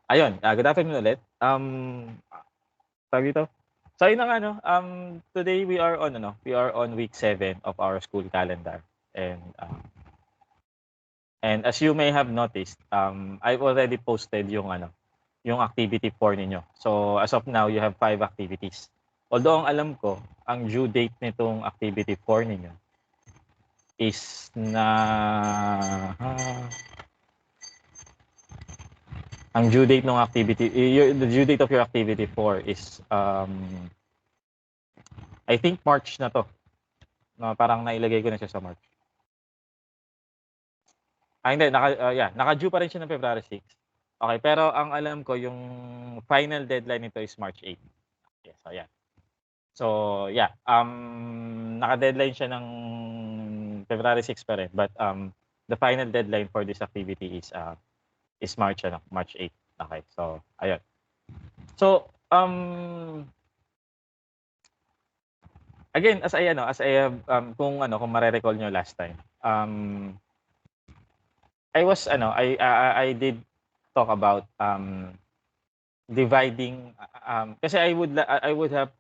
Ayun, good afternoon ulit. Tawag dito? So ayun na nga 'no, today we are on week 7 of our school calendar. And as you may have noticed, I've already posted yung activity 4 ninyo. So as of now, you have 5 activities. Although ang alam ko, ang due date nitong activity 4 ninyo is ang due date ng activity, the due date of your activity 4 is I think March na 'to. No, parang nailagay ko na siya sa March. Hindi, naka-due pa rin siya ng February 6. Okay, pero ang alam ko yung final deadline nito is March 8. Yes, so yeah. So yeah, naka-deadline siya ng February 6 pa rin, but the final deadline for this activity is March 8. Okay, so ayun. So again, as I have kung mare-recall nyo last time, I did talk about dividing kasi I would have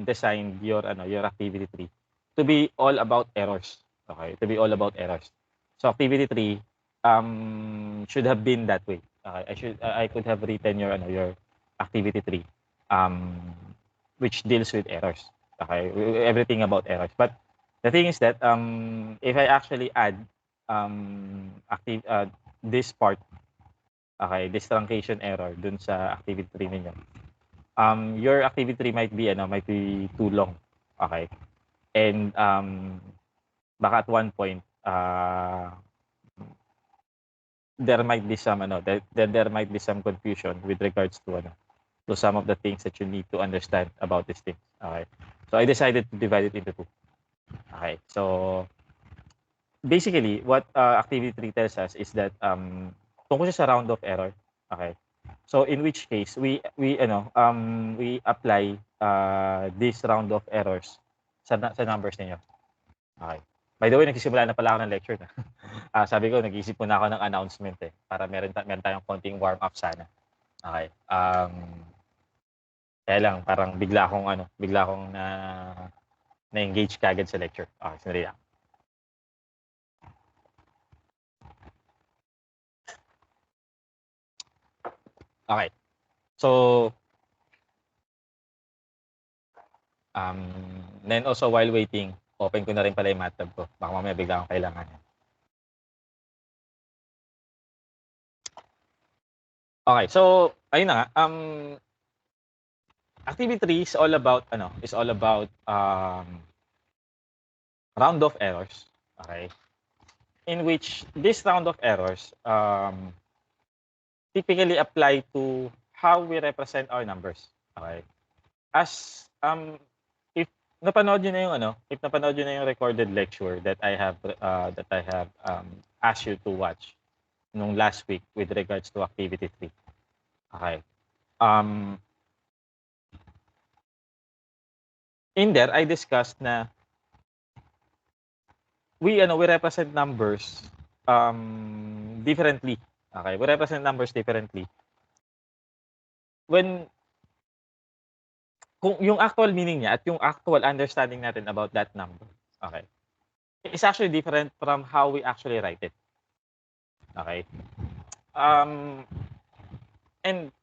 designed your activity 3 to be all about errors. Okay, to be all about errors. So activity 3 should have been that way. Okay, I could have written your activity 3 which deals with errors. Okay, everything about errors. But the thing is that if I actually add this part, okay, this truncation error dun sa activity 3 ninyo, your activity 3 might be too long. Okay, and baka at one point there might be some there might be some confusion with regards to some of the things that you need to understand about these things. Okay, so I decided to divide it into 2. Okay, so basically what activity 3 tells us is that tungkol siya sa round of error. Okay, so in which case we apply this round of errors sa numbers niyo. Okay, by the way, nagsisimula na pala ako ng lecture na. Sabi ko, nag-iisip muna ako ng announcement para meron tayong konting warm up sana. Okay, kaya lang parang bigla akong na-engage kagad sa lecture. Okay, sandali lang. Okay. So then also while waiting, open ko na rin pala yung MATLAB ko. Baka mamaya bigla akong kailangan yan. Okay, so ayun na nga. Activity 3 is all about round of errors. Okay, in which this round of errors typically apply to how we represent our numbers. Okay, as if napanood niyo na yung recorded lecture that I have asked you to watch nung last week with regards to activity 3. Okay, in there I discussed na we represent numbers differently. Okay, we represent numbers differently when kung yung actual meaning niya at yung actual understanding natin about that number, okay, is actually different from how we actually write it. Okay, and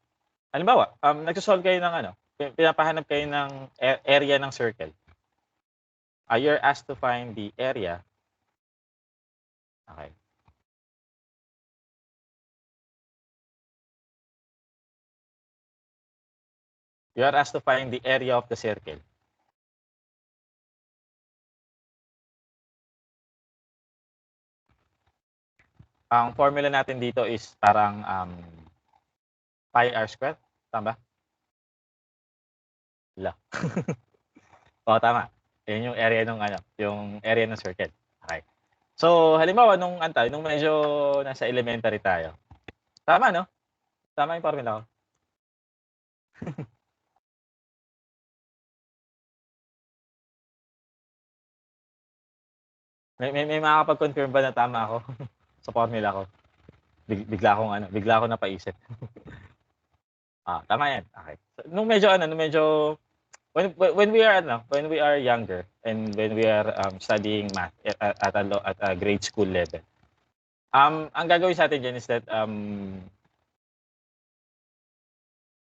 halimbawa, nagso-solve kayo ng pinapahanap kayo ng area ng circle. You're asked to find the area. Okay. You are asked to find the area of the circle. Ang formula natin dito is parang pi r squared. Tama ba? Wala. Oo, tama. Yun yung area ng circle. Okay. So, halimbawa nung medyo nasa elementary tayo. Tama, no? Tama yung formula ko. may makakapag-confirm ba na tama ako sa formula ko? Bigla akong napaisip. Tama yan. Okay. So, nung medyo when we are younger and when we are studying math at a grade school level, ang gagawin sa atin diyan is that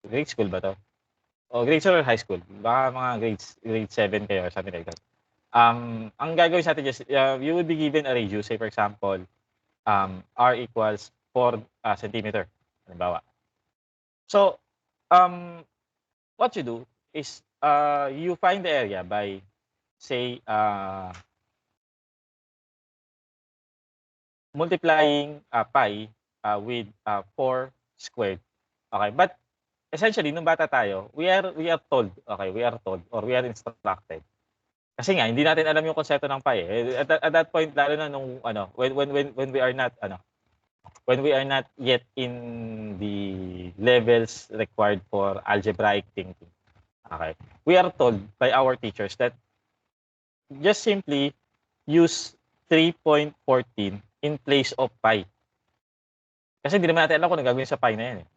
grade school ba 'to? O grade school or high school? Baka mga grade 7 kayo or something like that. Ang gagawin sa atin is you will be given a radius, say for example, r equals 4 centimeter, halimbawa. So, what you do is you find the area by say multiplying pi with 4 squared. Okay, but essentially nung bata tayo, we are told or we are instructed. Kasi nga hindi natin alam yung konsepto ng pi eh. At that point lalo na nung when we are not yet in the levels required for algebraic thinking. Okay. We are told by our teachers that just simply use 3.14 in place of pi. Kasi hindi naman natin alam kung ano gagawin sa pi na yan eh.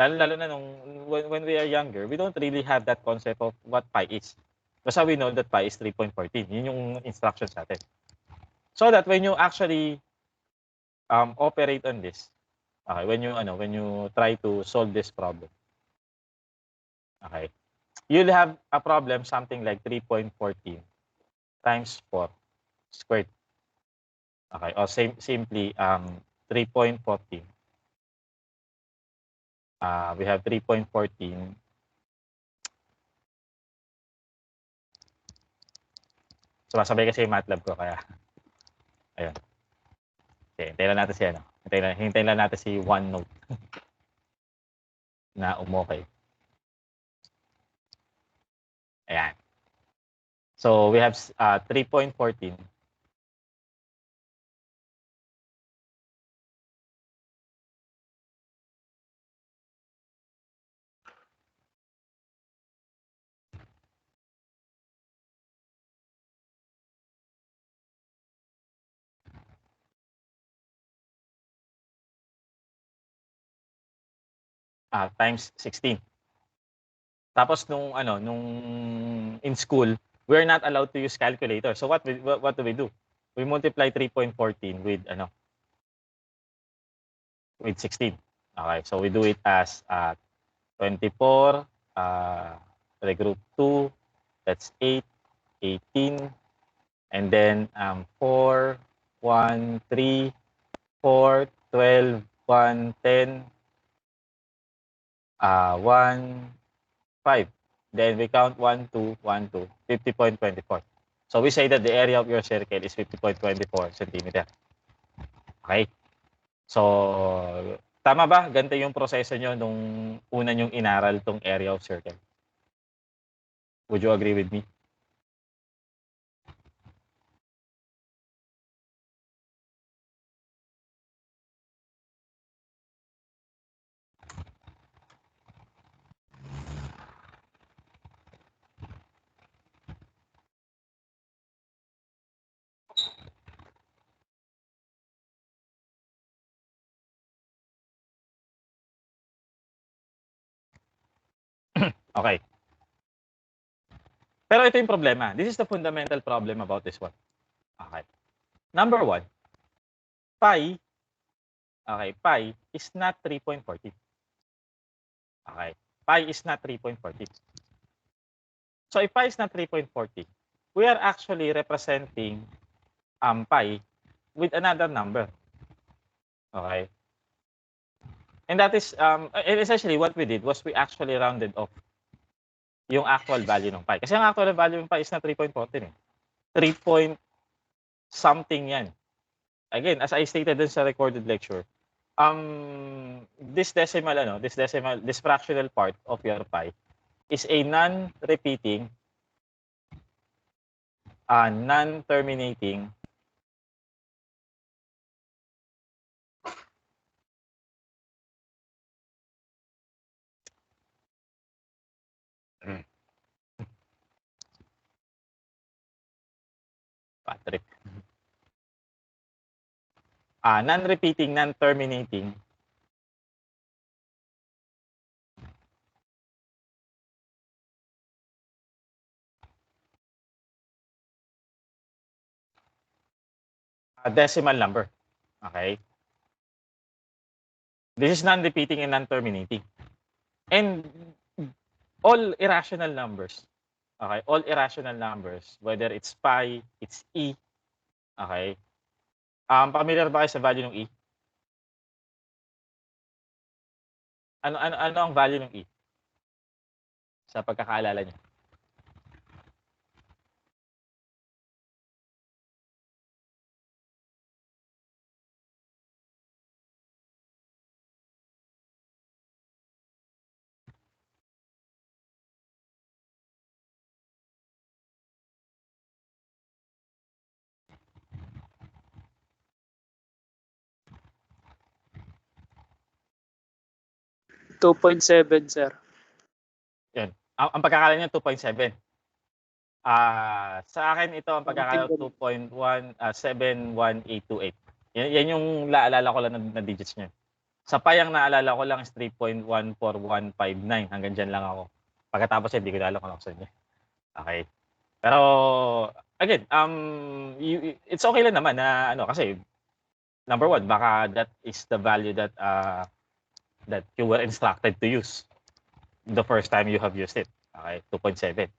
Lalo na nung when we are younger, we don't really have that concept of what pi is. Basta we know that pi is 3.14. Yun yung instructions natin. So that when you actually operate on this, okay, when you try to solve this problem, okay, you'll have a problem something like 3.14 times 4 squared. Okay, or simply 3.14. We have 3.14. Sumasabay kasi yung MATLAB ko kaya ayun. Okay, hintayin lang natin si hintayin lang natin si OneNote na umokay. Ayan. So we have 3.14 times 16. Tapos nung in school, we're not allowed to use calculator. So what do we do? We multiply 3.14 with 16. Okay, so we do it as 24 regroup 2, that's 8, 18, and then 4, 1, 3, 4, 12, 1, 10, 1, 5. Then we count 1, 2, 1, 2, 50.24. So we say that the area of your circle is 50.24 centimeter. Okay? So, tama ba? Ganito yung proseso nyo nung una nyong inaral tong area of circle. Would you agree with me? Okay. Pero ito yung problema. This is the fundamental problem about this one. Okay. Number 1, pi is not 3.14. Okay. Pi is not 3.14. So if pi is not 3.14, we are actually representing pi with another number. Okay. And that is and essentially what we did was we actually rounded off yung actual value ng pi. Kasi ang actual value ng pi is na 3.14 eh. 3 point something yan. Again, as I stated dun sa recorded lecture, this fractional part of your pi is a non-repeating, non-terminating Patrick. Non-repeating, non-terminating decimal number. Okay? This is non-repeating and non-terminating. And all irrational numbers, okay? All irrational numbers, whether it's pi, it's e, okay? Familiar ba kayo sa value ng e? Ano ang value ng e? Sa pagkakaalala niyo? $2.7, sir. Yan. Ang pagkakala niya 2.7. Sa akin ito ang pagkakala 2.1718828. Yan yung naalala ko lang na digits niya. Sa pi ang naalala ko lang is 3.14159. Hanggang dyan lang ako. Pagkatapos hindi ko na alam kung ano niya. Okay. Pero again, it's okay lang naman na ano kasi number one, baka that is the value that that you were instructed to use the first time you have used it. Okay, 2.7.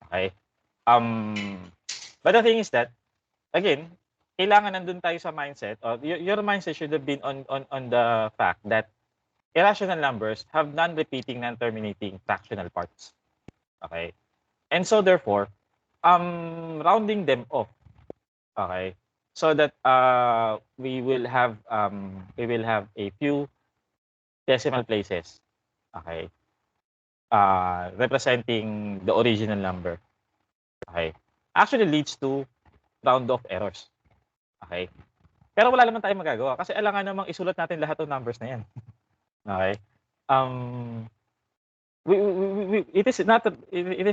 Okay. But the thing is that again, kailangan nandun tayo sa mindset or your mindset should have been on the fact that irrational numbers have non-repeating, non-terminating fractional parts. Okay? And so therefore, rounding them off. Okay? So that we will have a few decimal places. Okay? Representing the original number. Okay? Actually leads to round off errors. Okay? Pero wala naman tayong magagawa kasi alangan namang isulat natin lahat ng numbers na yan. Okay? It is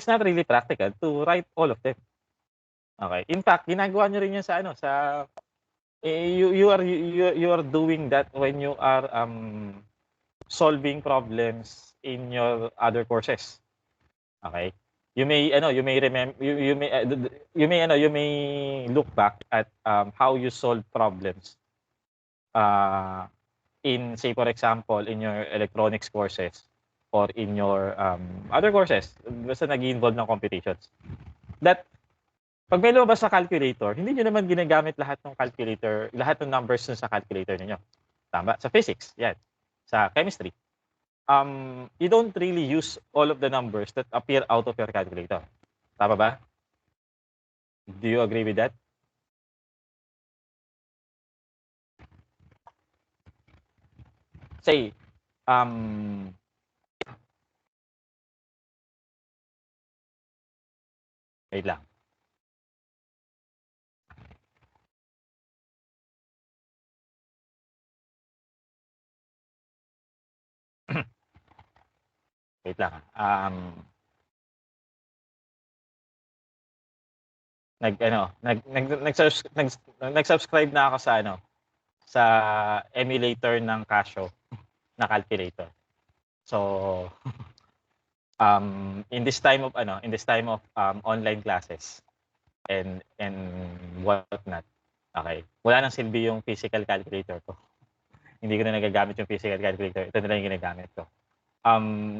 not really practical to write all of them. Okay? In fact, ginagawa niyo rin yan sa ano, sa you are doing that when you are solving problems in your other courses. Okay? You may remember you may look back at how you solve problems in, say for example, in your electronics courses or in your other courses basta nag-involve ng computations. That pag may lumabas sa calculator, hindi niyo naman ginagamit lahat ng calculator, lahat ng numbers sa calculator niyo. Tama? Sa physics, yan. Sa chemistry. You don't really use all of the numbers that appear out of your calculator. Tama ba? Do you agree with that? Say, wait lang. Wait lang. Nag-subscribe na ako sa ano, sa emulator ng Casio na calculator. So in this time of online classes and whatnot. Okay. Wala nang silbi yung physical calculator ko. Hindi ko na nagagamit yung physical calculator. Ito na lang yung ginagamit ko.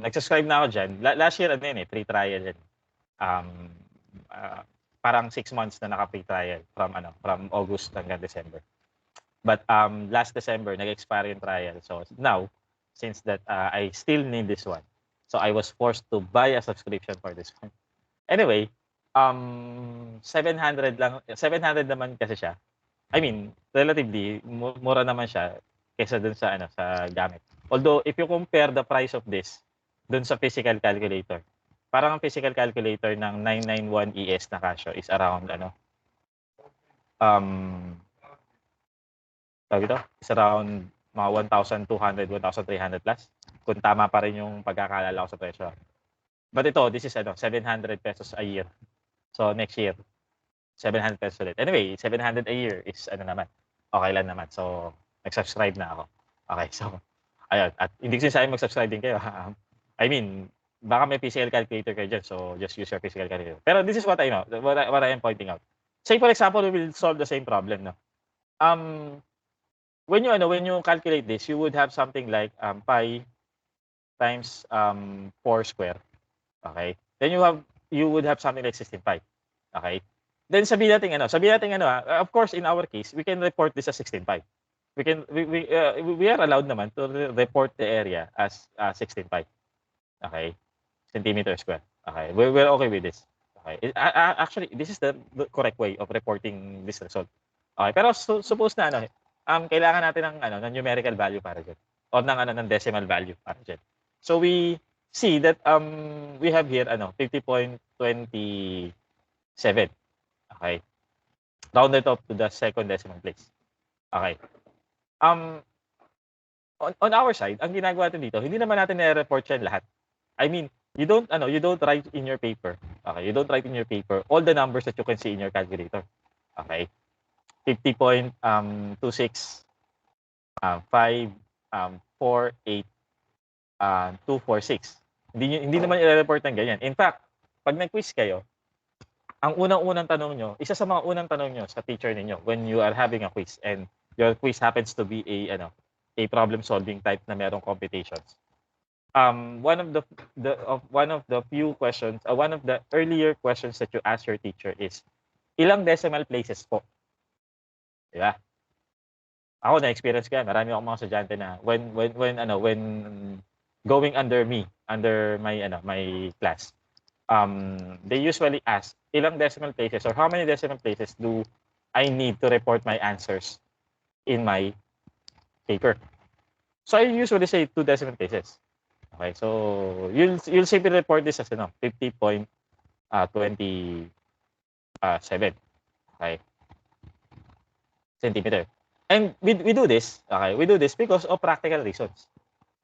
Nag-subscribe na ako dyan. Last year, free trial yan. Parang 6 months na naka-free trial from August hanggang December. But last December, nag-expire yung trial. So now, since that I still need this one, so I was forced to buy a subscription for this one. Anyway, 700 naman kasi siya. I mean, relatively mura naman siya kaysa dun sa sa gamit. Although if you compare the price of this dun sa physical calculator, parang ang physical calculator ng 991 ES na Casio is around is around mga 1,200, 1,300 plus. Kung tama pa rin yung pagkakaalala ko sa presyo. But ito, this is 700 pesos a year. So next year, 700 pesos ulit. Anyway, 700 a year is naman. Okay lang naman. So nag-subscribe na ako. Okay, so ayun. At hindi ko sinasabi mag-subscribe din kayo. I mean, baka may physical calculator kayo dyan. So just use your physical calculator. Pero this is what I know. What I am pointing out. Say for example, we will solve the same problem. No? when you calculate this, you would have something like pi times 4 square. Okay? Then you would have something like 16 pi. Okay? Then sabihin natin of course in our case, we can report this as 16 pi. We are allowed naman to report the area as 16 pi. Okay? Centimeter square. Okay? We're okay with this. Okay? Actually, this is the correct way of reporting this result. Okay? Pero suppose na kailangan natin ng numerical value para diyan or ng decimal value para diyan. So we see that we have here 50.27. Okay? Rounded up to the second decimal place. Okay. On our side, ang ginagawa natin dito, hindi naman natin i-report yan lahat. I mean, you don't write in your paper. Okay, you don't write in your paper all the numbers that you can see in your calculator. Okay? 50.26 5 4 8 246. Hindi naman i-report ng ganyan. In fact, pag nag-quiz kayo, ang unang-unang tanong nyo, isa sa mga unang tanong nyo sa teacher ninyo when you are having a quiz and your quiz happens to be a problem solving type na merong computations. One of the few questions, one of the earlier questions that you ask your teacher is, ilang decimal places po? Diba? Ako na-experience ko yan. Marami akong mga estudyante na when going under my class, they usually ask, ilang decimal places or how many decimal places do I need to report my answers in my paper? So I usually say 2 decimal places. Okay, so you'll simply report this as 50.27. Okay, centimeter. And we do this. Okay, we do this because of practical reasons.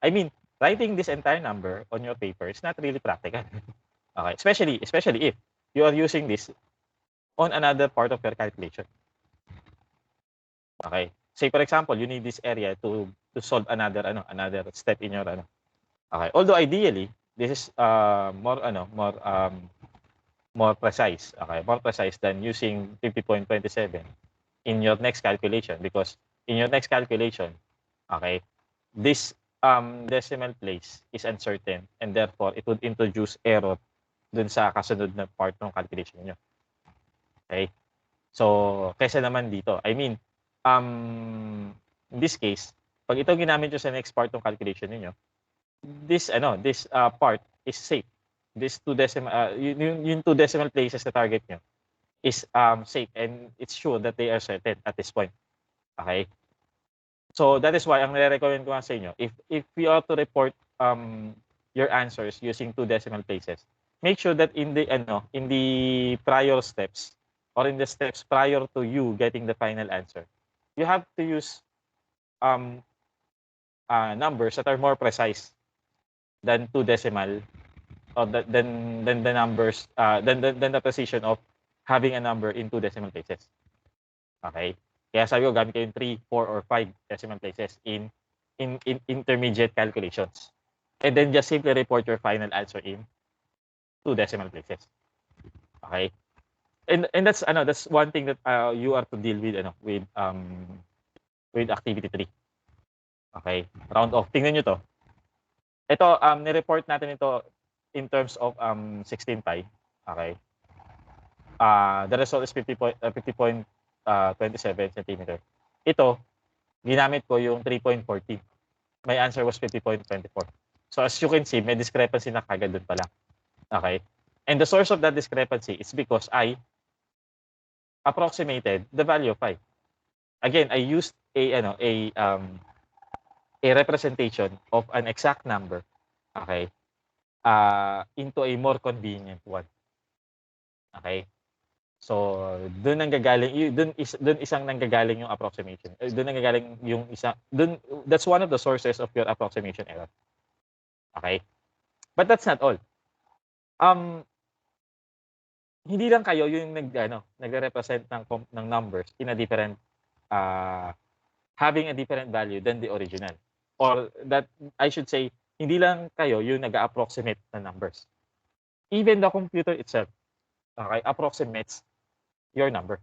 I mean, writing this entire number on your paper is not really practical. Okay, especially if you are using this on another part of your calculation. Okay, say for example, you need this area to solve another step in your Okay, although ideally this is more precise. Okay, more precise than using 50.27 in your next calculation, because in your next calculation, okay, this decimal place is uncertain and therefore it would introduce error dun sa kasunod na part ng calculation niyo. Okay? So, kaysa naman dito, I mean, in this case, pag ito ginamit nyo sa next part ng calculation niyo, this part is safe. This two decimal places na target nyo is safe and it's sure that they are certain at this point. Okay? So that is why ang nire-recommend ko sa inyo, if you are to report your answers using 2 decimal places, make sure that in the prior steps or in the steps prior to you getting the final answer, you have to use numbers that are more precise than 2 decimal or than the numbers than the precision of having a number in 2 decimal places. Okay? Kaya sabi ko, gamit kayo yung 3, 4, or 5 decimal places in intermediate calculations. And then just simply report your final answer in 2 decimal places. Okay? And that's one thing that you are to deal with with activity 3. Okay? Round off. Tingnan nyo to. Ito, ni-report natin ito in terms of 16 pi. Okay? The result is 50.27 centimeter. Ito, ginamit ko yung 3.40. My answer was 50.24. So as you can see, may discrepancy na kagad doon pa lang. Okay? And the source of that discrepancy is because I approximated the value of pi. Again, I used a representation of an exact number, okay, into a more convenient one. Okay? So, doon isang nanggagaling yung approximation. Doon nanggagaling yung that's one of the sources of your approximation error. Okay? But that's not all. Hindi lang kayo yung nagre-represent ng numbers in a different having a different value than the original. Or that I should say, hindi lang kayo yung nag-approximate ng numbers. Even the computer itself, okay, approximates your number.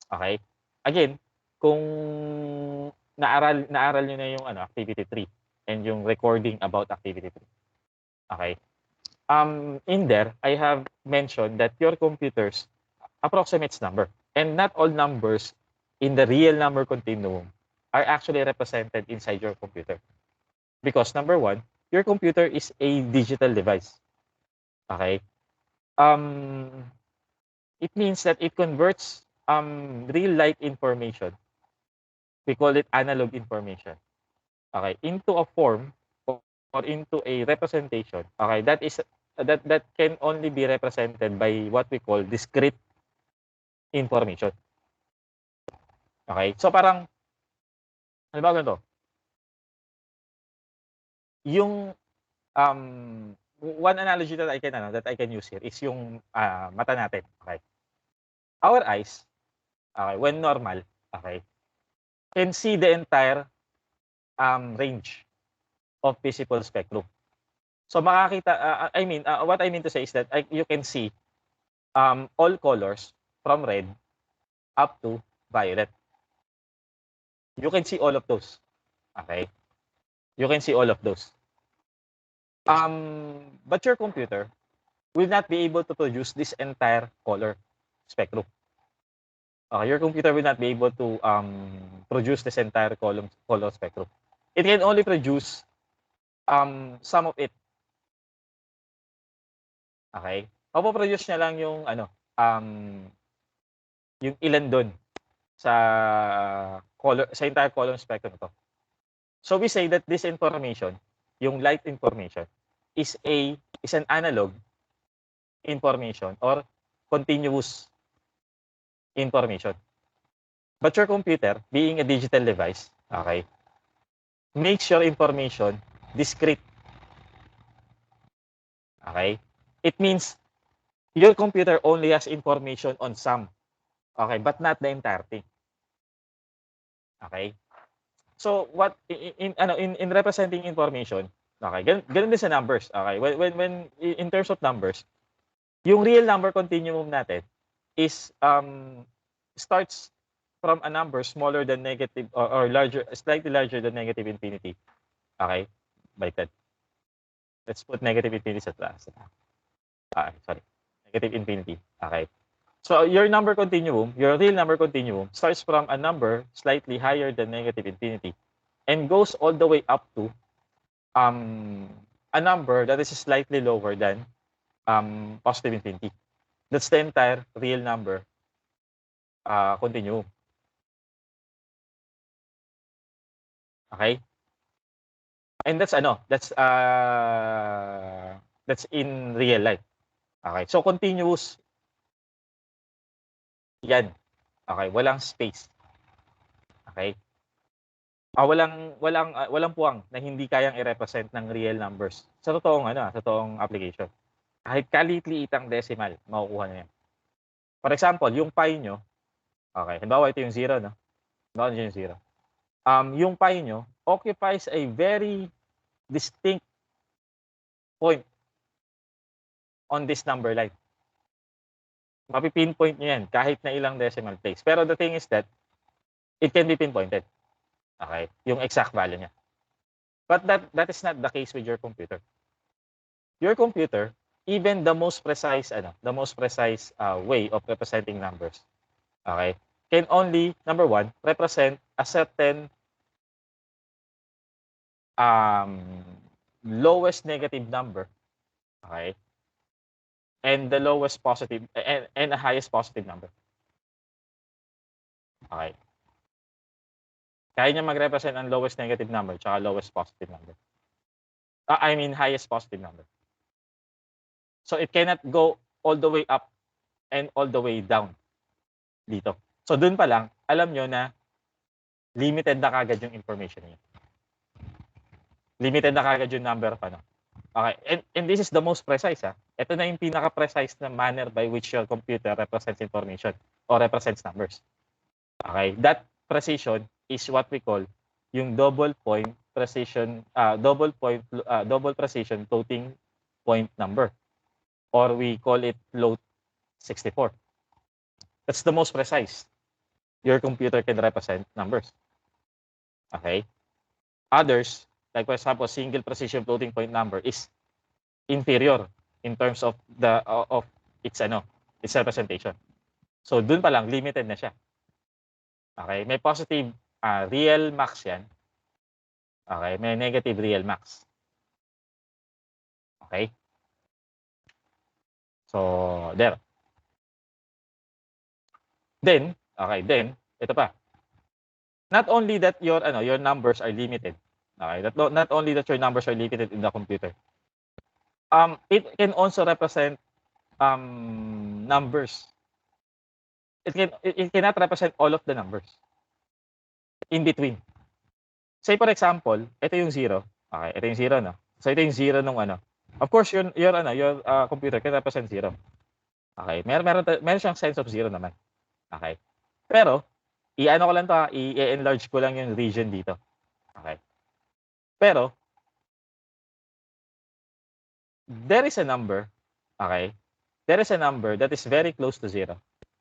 Okay? Again, kung naaral niyo na yung activity 3 and yung recording about activity 3. Okay? In there, I have mentioned that your computers approximates number. And not all numbers in the real number continuum are actually represented inside your computer. Because number one, your computer is a digital device. Okay? It means that it converts real-life information. We call it analog information. Okay, into a form or into a representation. Okay, that can only be represented by what we call discrete information. Okay, so parang ano ba ganito? Yung one analogy that I can use here is yung mata natin. Okay, our eyes, okay, when normal, okay, can see the entire range of visible spectrum. So makakita, what I mean to say is that you can see all colors from red up to violet. You can see all of those. Okay? You can see all of those. But your computer will not be able to produce this entire color spectrum. Your computer will not be able to produce this entire color spectrum. It can only produce some of it. Okay? Mapoproduce niya lang yung yung ilan doon sa entire color spectrum ito. So we say that this information, yung light information, is an analog information or continuous information. But your computer, being a digital device, okay, makes your information discrete. Okay? It means your computer only has information on some. Okay, but not the entire thing. Okay? So what in representing information, okay, ganun din sa numbers. Okay? When in terms of numbers, yung real number continuum natin is starts from a number smaller than negative or larger, slightly larger than negative infinity. Okay? Baliktad. Let's put negative infinity sa taas. Sorry. Negative infinity. Okay. So your number continuum, your real number continuum, starts from a number slightly higher than negative infinity and goes all the way up to a number that is slightly lower than positive infinity. That's the entire real number continuum. Okay? And that's that's in real life. Okay? So continuous yan. Okay, walang space. Okay? Walang puwang na hindi kayang i-represent ng real numbers. Sa totoong application. Kahit kaliit-liitang decimal, makukuha na yan. For example, yung pi nyo, okay, halimbawa ito yung 0, no? Halimbawa yung 0. Yung pi nyo occupies a very distinct point on this number line. Mapipinpoint nyo yan kahit na ilang decimal place. Pero the thing is that it can be pinpointed. Okay? Yung exact value niya. But that is not the case with your computer. Your computer, even the most precise way of representing numbers, okay, can only, number one, represent a certain lowest negative number, okay, and the lowest positive and the highest positive number. Okay. Kaya niya mag-represent ang lowest negative number tsaka lowest positive number. Highest positive number. So it cannot go all the way up and all the way down dito. So dun pa lang, alam nyo na limited na kagad yung information niya. Limited na kagad yung number pa. No? Okay, and this is the most precise. Ito na yung pinaka-precise na manner by which your computer represents information or represents numbers. Okay, that precision is what we call yung double precision floating point number, or we call it float 64. That's the most precise. your computer can represent numbers. Okay? Others, like for example, single precision floating point number is inferior in terms of its its representation. So dun pa lang limited na siya. Okay? May positive real max 'yan. Okay? May negative real max. Okay? So, there. Then, ito pa. Not only that your numbers are limited. Okay? Not only that your numbers are limited in the computer. It can also represent numbers. It cannot represent all of the numbers in between. Say for example, ito yung 0. Okay, ito yung 0, no? So ito yung 0 nung ano. Of course, your computer can represent 0. Okay, meron siyang sense of 0 naman. Okay. Pero i-ano ko lang to, i-enlarge ko lang yung region dito. Okay. Pero there is a number, okay? There is a number that is very close to 0.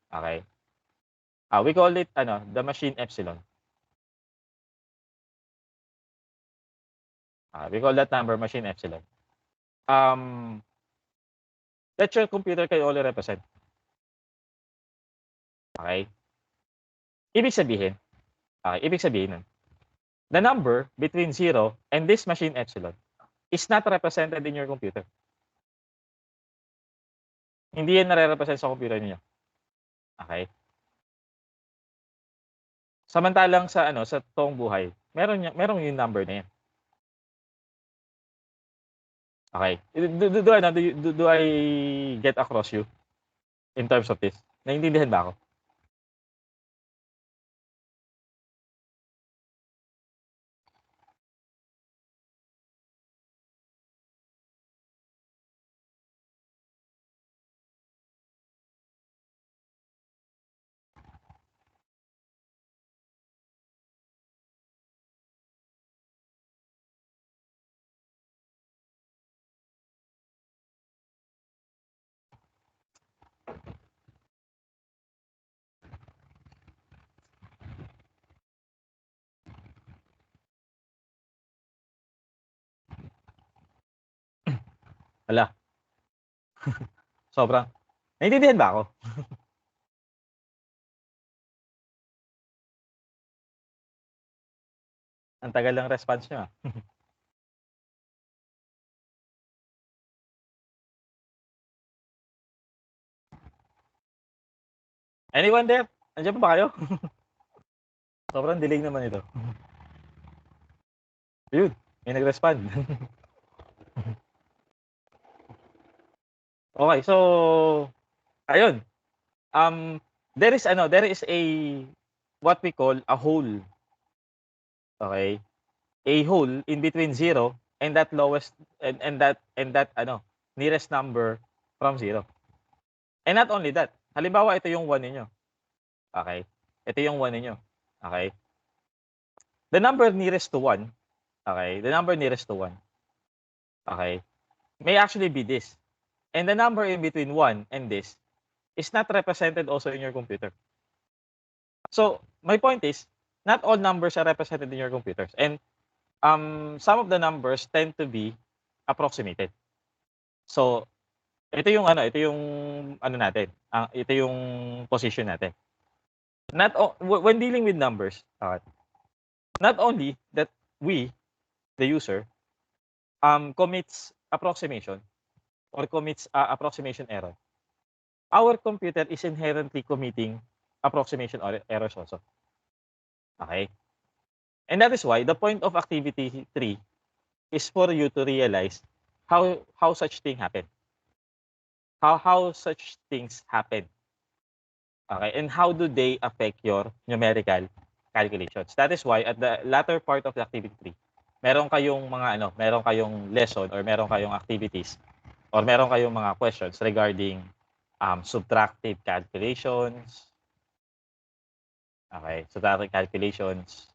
Okay? We call it the machine epsilon. We call that number machine epsilon. That your computer can only represent. Okay? Ibig sabihin nun, the number between 0 and this machine epsilon is not represented in your computer. Hindi yan nare-represent sa computer niyo. Okay? Samantalang sa toong buhay, merong yung number na yan. Okay. Do I get across you in terms of this? Naiintindihan ba ako? Hala. Sobrang. Naiintindihan ba ako? Ang tagal ng response nyo. Anyone there? Andiyan pa ba kayo? Sobrang delay naman ito. Yun, may nag-respond. Okay, so ayun. There is a what we call a hole. Okay? A hole in between 0 and that lowest and that nearest number from 0. And not only that, halimbawa ito yung 1 ninyo. Okay? Ito yung 1 ninyo. Okay? The number nearest to 1, okay? The number nearest to 1, okay, may actually be this. And the number in between 1 and this is not represented also in your computer. So, my point is, not all numbers are represented in your computers. And some of the numbers tend to be approximated. So, ito yung natin. Ito yung position natin. When dealing with numbers, not only that we, the user, commits approximation or commits approximation error, our computer is inherently committing approximation errors also. Okay? And that is why the point of activity 3 is for you to realize how such thing happen. How such things happen. Okay? And how do they affect your numerical calculations. That is why at the latter part of the activity 3, meron kayong lesson or meron kayong activities or meron kayong mga questions regarding subtractive calculations. Okay, subtractive calculations.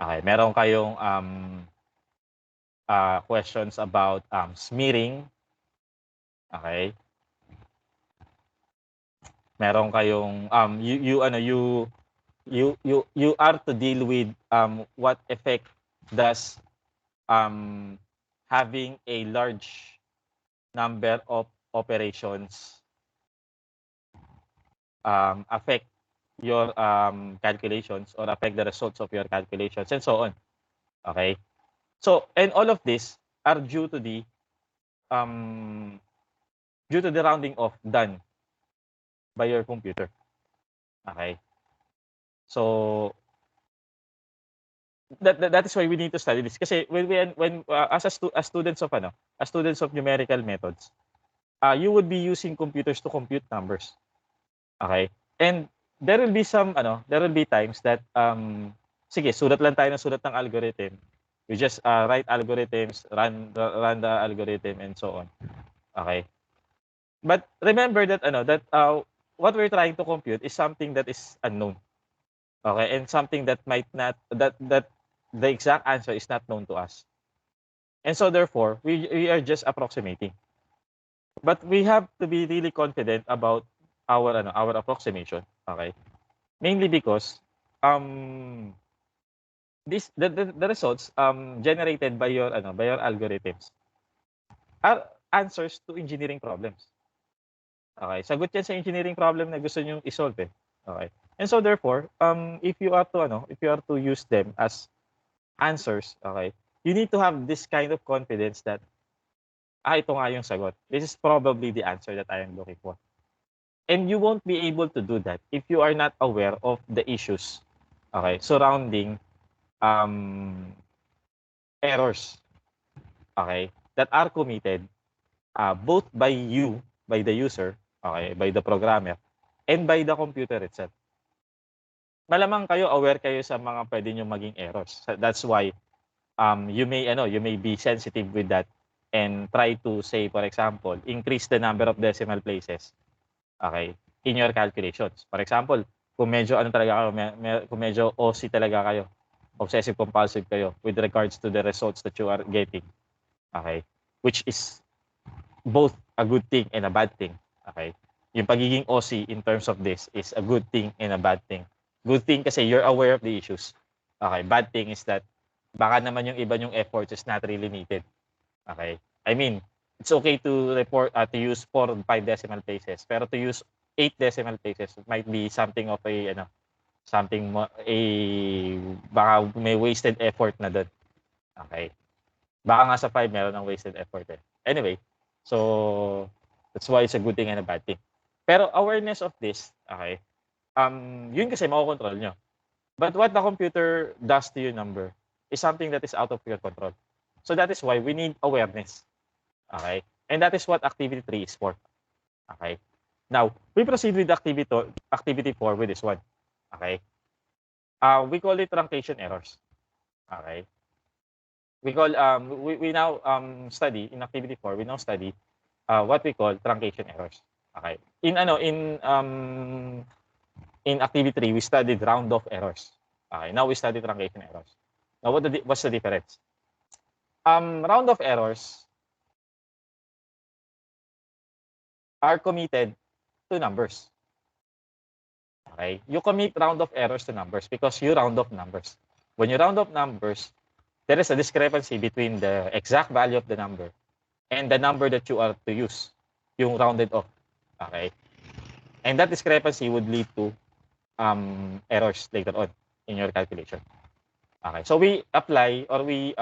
Okay, meron kayong questions about smearing. Okay? Meron kayong you are to deal with what effect does having a large number of operations affect your calculations or affect the results of your calculations and so on. Okay? So, and all of this are um, due to the rounding off done by your computer. Okay? So, that is why we need to study this. Kasi when as students of as students of numerical methods, you would be using computers to compute numbers. Okay? And there will be there will be times that sige, sulat lang tayo ng sulat ng algorithm. You just write algorithms, run the algorithm and so on. Okay? But remember that what we're trying to compute is something that is unknown. Okay? And something that might not that the exact answer is not known to us. And so therefore, we are just approximating. But we have to be really confident about our approximation. Okay? Mainly because the results generated by your algorithms are answers to engineering problems. Okay? Sagot yan sa engineering problem na gusto niyo i-solve eh. Okay? And so therefore, if you are to use them as answers, okay, you need to have this kind of confidence that ito nga yung sagot. This is probably the answer that I am looking for. And you won't be able to do that if you are not aware of the issues, okay, surrounding errors, okay, that are committed both by you, by the user, okay, by the programmer, and by the computer itself. Malamang kayo aware kayo sa mga pwede nyo maging errors. That's why you may be sensitive with that and try to say, for example, increase the number of decimal places, okay, in your calculations. For example, kung medyo talaga kayo, kung medyo OC talaga kayo, obsessive compulsive kayo with regards to the results that you are getting, okay, which is both a good thing and a bad thing, okay. Yung pagiging OC in terms of this is a good thing and a bad thing. Good thing kasi you're aware of the issues. Okay, bad thing is that baka naman yung iba yung efforts is not really needed. Okay? I mean, it's okay to to use 4 and 5 decimal places, pero to use 8 decimal places might be something of a baka may wasted effort na doon. Okay? Baka nga sa 5 meron ng wasted effort eh. Anyway, so that's why it's a good thing and a bad thing. Pero awareness of this, okay, yun kasi makokontrol nyo. But what the computer does to your number is something that is out of your control. So that is why we need awareness. Okay? And that is what activity 3 is for. Okay? Now, we proceed with activity 4 with this one. Okay? We call it truncation errors. Okay? We call we now study in activity 4, we now study what we call truncation errors. Okay? In activity 3, we studied round-off errors. Okay, now we study truncation errors. Now, what's the difference? Round-off errors are committed to numbers. Okay, you commit round-off errors to numbers because you round off numbers. When you round off numbers, there is a discrepancy between the exact value of the number and the number that you are to use, yung rounded off. Okay, and that discrepancy would lead to errors later on in your calculation. Okay, so we apply or we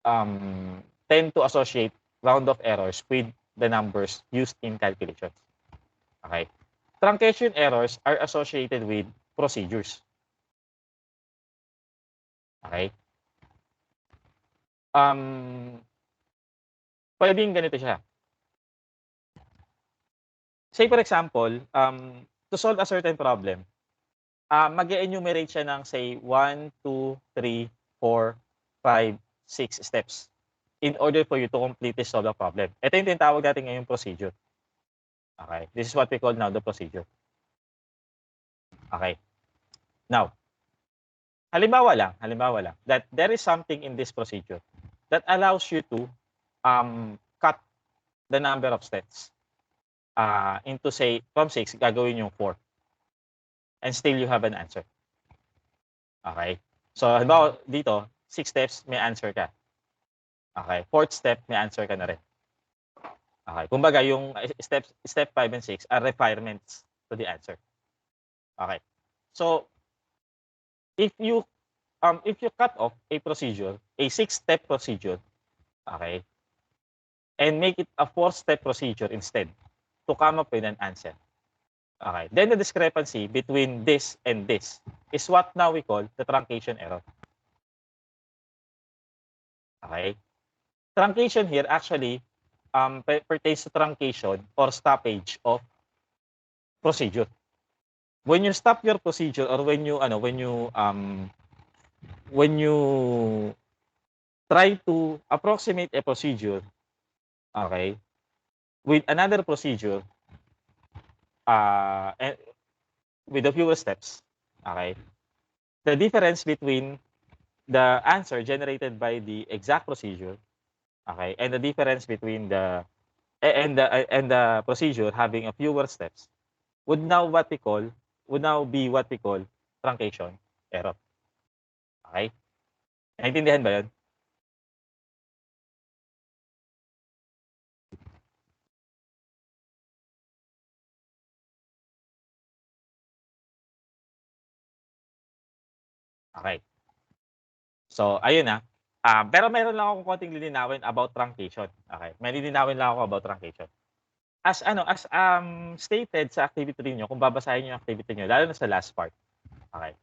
tend to associate round-off errors with the numbers used in calculations. Okay, truncation errors are associated with procedures. Okay, pwedeng ganito siya. Say for example, to solve a certain problem, mag-enumerate siya ng say 1, 2, 3, 4, 5, 6 steps in order for you to completely solve the problem. Ito yung tinatawag natin ngayong procedure. Okay, this is what we call now the procedure. Okay. Now, halimbawa lang that there is something in this procedure that allows you to cut the number of steps into say, from 6, gagawin yung 4. And still you have an answer. Okay? So, halimbawa dito, 6 steps, may answer ka. Okay? 4th step, may answer ka na rin. Okay? Kumbaga, yung step 5 and 6 are requirements to the answer. Okay? So, if you cut off a procedure, a 6-step procedure, okay, and make it a 4-step procedure instead to come up with an answer. Okay. Then the discrepancy between this and this is what now we call the truncation error. Okay. Truncation here actually pertains to truncation or stoppage of procedure. When you stop your procedure or when you try to approximate a procedure, okay, with another procedure, and with the fewer steps, okay, the difference between the answer generated by the exact procedure, okay, and the difference between the procedure having a fewer steps would now be what we call truncation error. Okay? Naintindihan ba 'yon? Okay. So, ayun na. Pero meron lang akong konting lilinawin about truncation. Okay? May lilinawin lang ako about truncation. As stated sa activity niyo, kung babasahin niyo yung activity niyo, lalo na sa last part. Okay?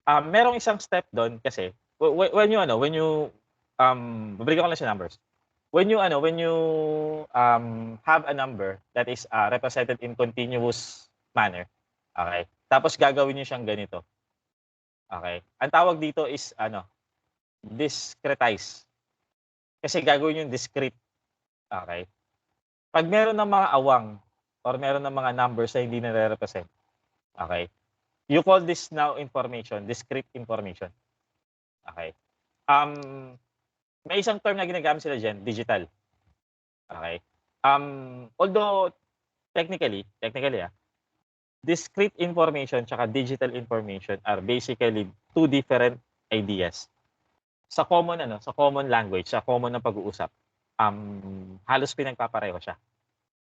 Merong isang step do'n kasi when you babalikan ko lang siya numbers. When you have a number that is represented in continuous manner, okay? Tapos gagawin niyo siyang ganito. Okay? Ang tawag dito is discretize. Kasi gagawin yung discrete. Okay? Pag meron ng mga awang or meron ng mga numbers na hindi nare-represent, okay? You call this now information, discrete information. Okay? May isang term na ginagamit sila diyan, digital. Okay? Although technically, discrete information tsaka digital information are basically two different ideas. Sa common language, sa common na pag-uusap, halos pinagpapareho siya.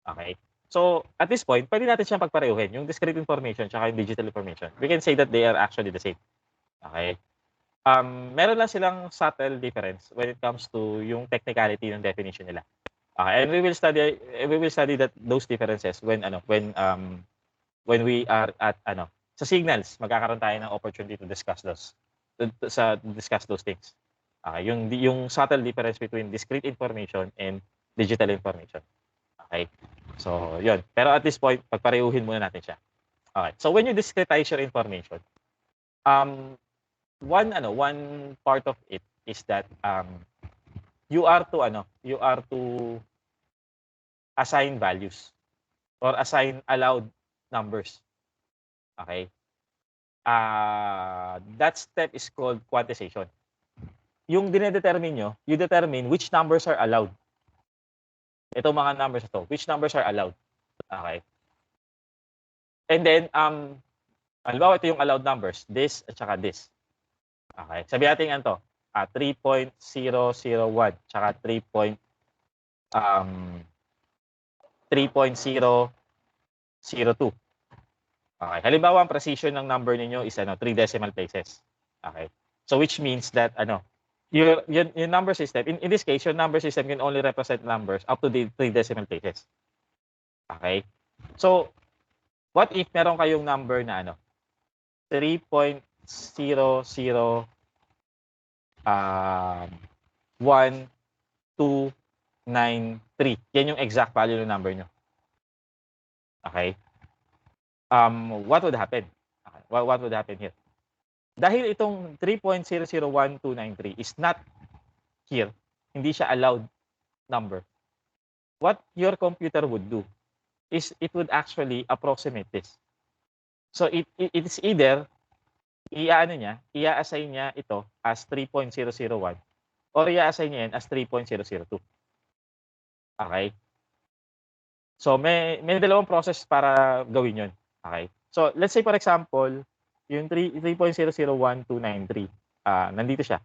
Okay? So, at this point, pwede natin siyang pagparehojin, yung discrete information tsaka yung digital information. We can say that they are actually the same. Okay? Meron lang silang subtle difference when it comes to yung technicality ng definition nila. Okay, and we will study that those differences when we are at sa signals, magkakaroon tayo ng opportunity to discuss those things. Okay, yung subtle difference between discrete information and digital information. Okay? So, 'yun. Pero at this point, pagparehuhin muna natin siya. Okay. So, when you discretize your information, one part of it is that you are to assign values or assign allowed numbers. Okay? That step is called quantization. Yung dinedetermine nyo, you determine which numbers are allowed. Ito mga numbers ito, which numbers are allowed. Okay? And then, halimbawa ito yung allowed numbers, this at saka this. Okay? Sabihin natin ano to, 3.001 tsaka 3.002. Okay. Halimbawa, ang precision ng number ninyo is 3 decimal places. Okay. So which means that your number system, in this case, your number system can only represent numbers up to the 3 decimal places. Okay. So what if meron kayong number na 3.001,293. Yan yung exact value ng number nyo. Okay? What would happen? Okay. What would happen here? Dahil itong 3.001,293 is not here, hindi siya allowed number. What your computer would do is it would actually approximate this. So it is either i-assign niya ito as 3.001 or i-assign niya yan as 3.002. Okay? So, may dalawang process para gawin yun. Okay? So, let's say for example, yung 3.001,293, nandito siya.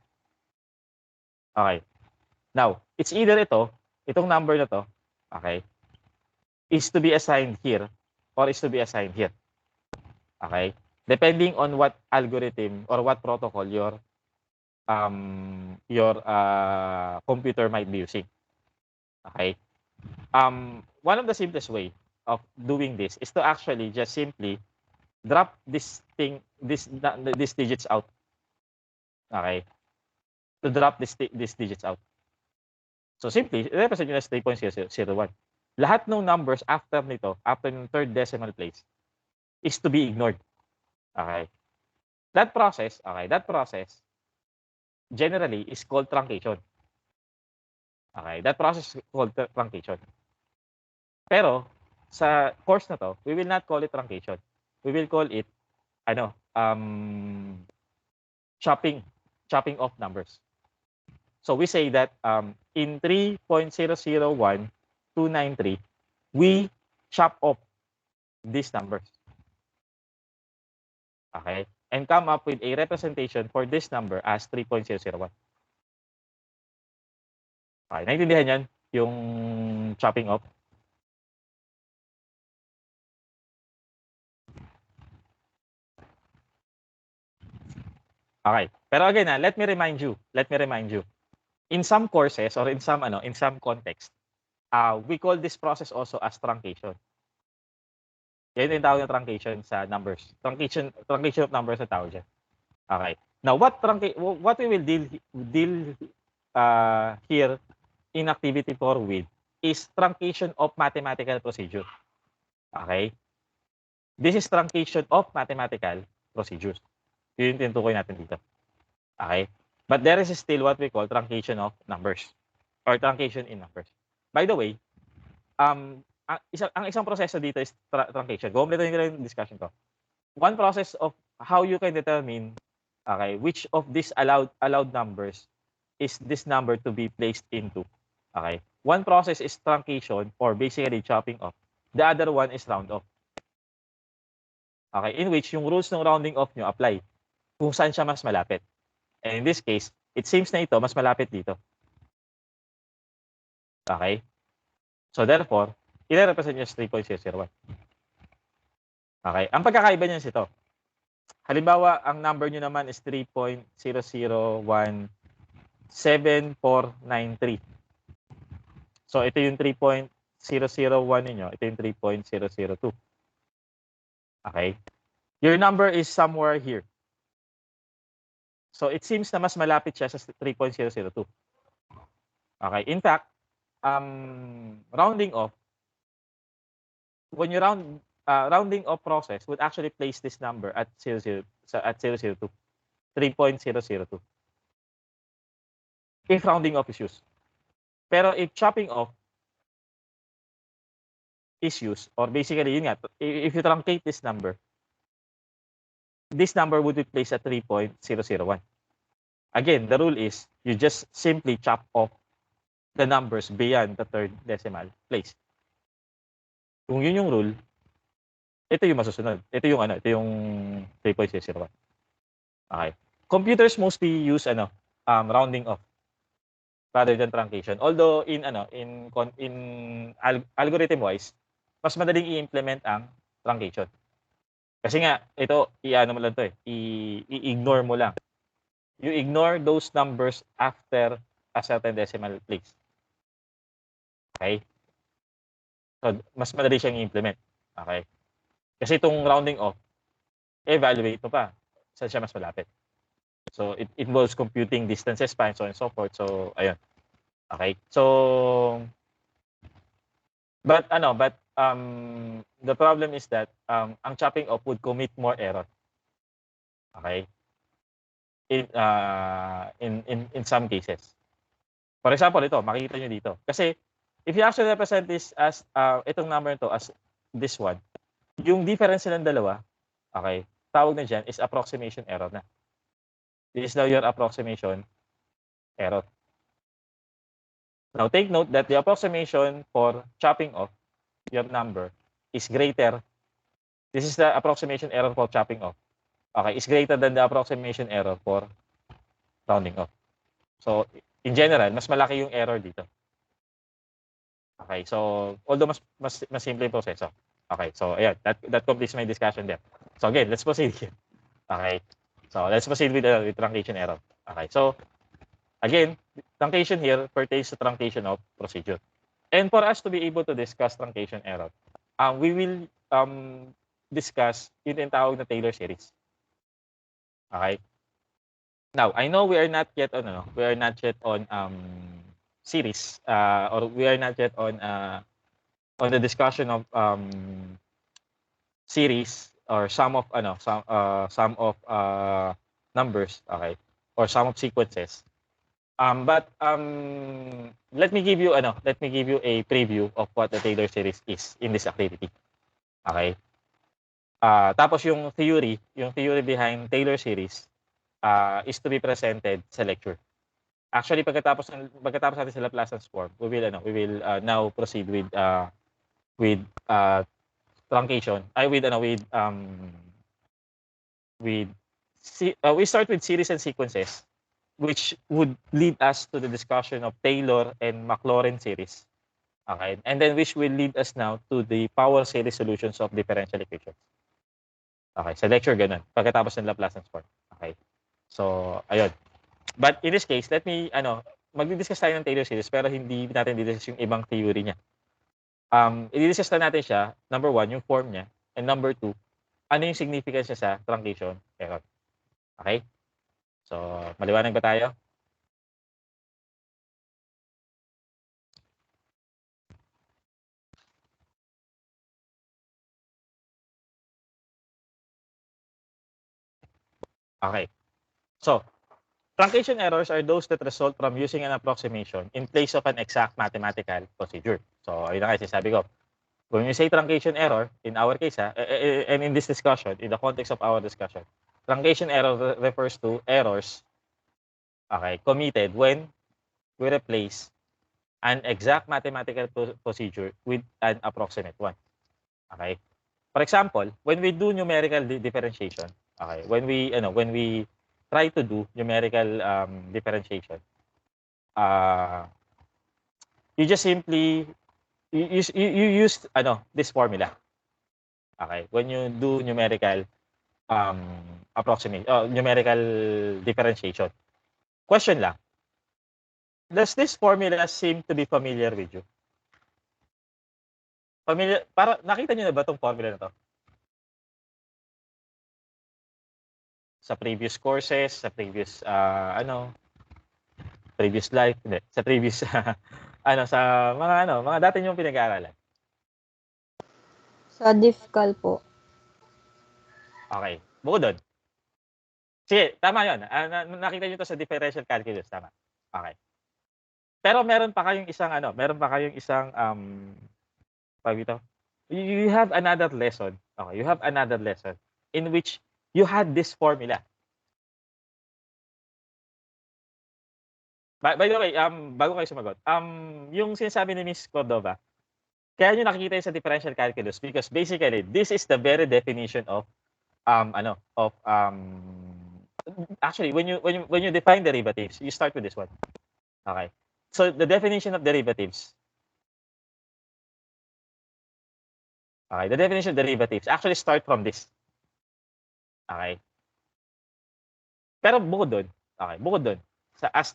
Okay. Now, it's either itong number na to, okay, is to be assigned here or is to be assigned here. Okay? Depending on what algorithm or what protocol your computer might be using. Okay? One of the simplest way of doing this is to actually just simply drop this digits out. Okay? To drop these digits out. So simply, represent nyo as 3.001. Lahat ng numbers after nito, after ng third decimal place, is to be ignored. Okay? That process generally is called truncation. Okay? That process is called truncation. Pero, sa course na to, we will not call it truncation. We will call it, chopping off numbers. So we say that in 3.001,293, we chop off these numbers. Okay? And come up with a representation for this number as 3.001. Okay, naintindihan yan? Yung chopping off? Okay. Pero again, let me remind you. In some courses or in some context, we call this process also as truncation. Yan yung tawag na truncation sa numbers. Truncation of numbers na tawag dyan. Okay. Now, what we will deal here in activity 4 with is truncation of mathematical procedure. Okay? This is truncation of mathematical procedures. Yun yung tinutukoy natin dito. Okay? But there is still what we call truncation of numbers or truncation in numbers. By the way, ang isang proseso dito is truncation. Kompleto nyo yung discussion ko. One process of how you can determine which of these allowed numbers is this number to be placed into. Okay? One process is truncation or basically chopping off. The other one is round off. Okay? In which yung rules ng rounding off nyo apply kung saan siya mas malapit. And in this case, it seems na ito mas malapit dito. Okay? So therefore, i-represent nyo as 3.001. Okay? Ang pagkakaiba niyan is ito. Halimbawa, ang number nyo naman is 3.0017493. So ito yung 3.001 ninyo, ito yung 3.002. Okay? Your number is somewhere here. So it seems na mas malapit siya sa 3.002. Okay? In fact, rounding off, when you rounding off process would actually place this number at 002. 3.002. If rounding off is used. Pero if chopping off is used, or basically, yun nga, if you truncate this number would be placed at 3.001. Again, the rule is you just simply chop off the numbers beyond the third decimal place. Kung yun yung rule, ito yung masusunod. Ito yung 3.001. Okay. Computers mostly use rounding off rather than truncation. Although in algorithm wise, mas madaling i-implement ang truncation. Kasi nga ito mo lang to i-ignore mo lang. You ignore those numbers after a certain decimal place. Okay? So mas madali siyang i-implement. Okay? Kasi itong rounding off, evaluate mo pa saan siya mas malapit. So it involves computing distances pa and so on and so forth. So ayun. Okay? So but the problem is that ang chopping off would commit more error. Okay? In some cases. For example, ito, makikita nyo dito. Kasi if you actually represent this as itong number to as this one, yung difference ng dalawa, okay, tawag na dyan is approximation error na. This is now your approximation error. Now take note that the approximation for chopping off your number is greater, this is the approximation error for chopping off. Okay, is greater than the approximation error for rounding off. So, in general, mas malaki yung error dito. Okay, so although mas simple yung proseso. Okay, so ayan, that completes my discussion there. So again, let's proceed here. Okay, so let's proceed with truncation error. Okay, so again, truncation here pertains to truncation of procedure. And for us to be able to discuss truncation error, we will discuss yung tinatawag na Taylor series. Okay. Now, I know we are not yet on series or we are not yet on the discussion of series or sum of numbers, okay, or sum of sequences. But let me give you a preview of what the Taylor series is in this activity. Okay? Tapos yung theory behind Taylor series is to be presented sa lecture. Actually, pagkatapos natin sa Laplacian form, we will now proceed with truncation. We start with series and sequences, which would lead us to the discussion of Taylor and Maclaurin series. Okay, and then which will lead us now to the power series solutions of differential equations. Okay, sa lecture ganun, pagkatapos ng Laplacian form. Okay. So, ayun. But in this case, magdi-discuss tayo ng Taylor series pero hindi natin di-discuss yung ibang theory niya. I-discuss na natin siya, number 1, yung form niya, and number 2, ano yung significance niya sa truncation error. Okay? So, maliwanag ba tayo? Okay. So, truncation errors are those that result from using an approximation in place of an exact mathematical procedure. So, ayun na kasi sabi ko. When we say truncation error, in our case, and in this discussion, in the context of our discussion, truncation error refers to errors, okay, committed when we replace an exact mathematical procedure with an approximate one. Okay? For example, when we do numerical differentiation, okay, when we try to do numerical differentiation, you just simply you use this formula. Okay, when you do numerical numerical differentiation. Question lang. Does this formula seem to be familiar with you? Familiar, para nakita niyo na ba tong formula na to? Sa previous courses, sa previous previous life, hindi, sa previous sa mga dati niyong pinag-aaralan. Sa diffcal po. Okay. Bukod doon. Sige, tama 'yon. Nakita niyo to sa differential calculus, tama. Okay. Pero meron pa kayong isang dito. You have another lesson. Okay, you have another lesson in which you had this formula. By the way, bago kayo sumagot, yung sinasabi ni Miss Cordova, kaya nyo nakikita yun sa differential calculus because basically, this is the very definition of, actually, when you define derivatives, you start with this one. Okay. So, the definition of derivatives, actually start from this. Okay. Pero bukod doon, as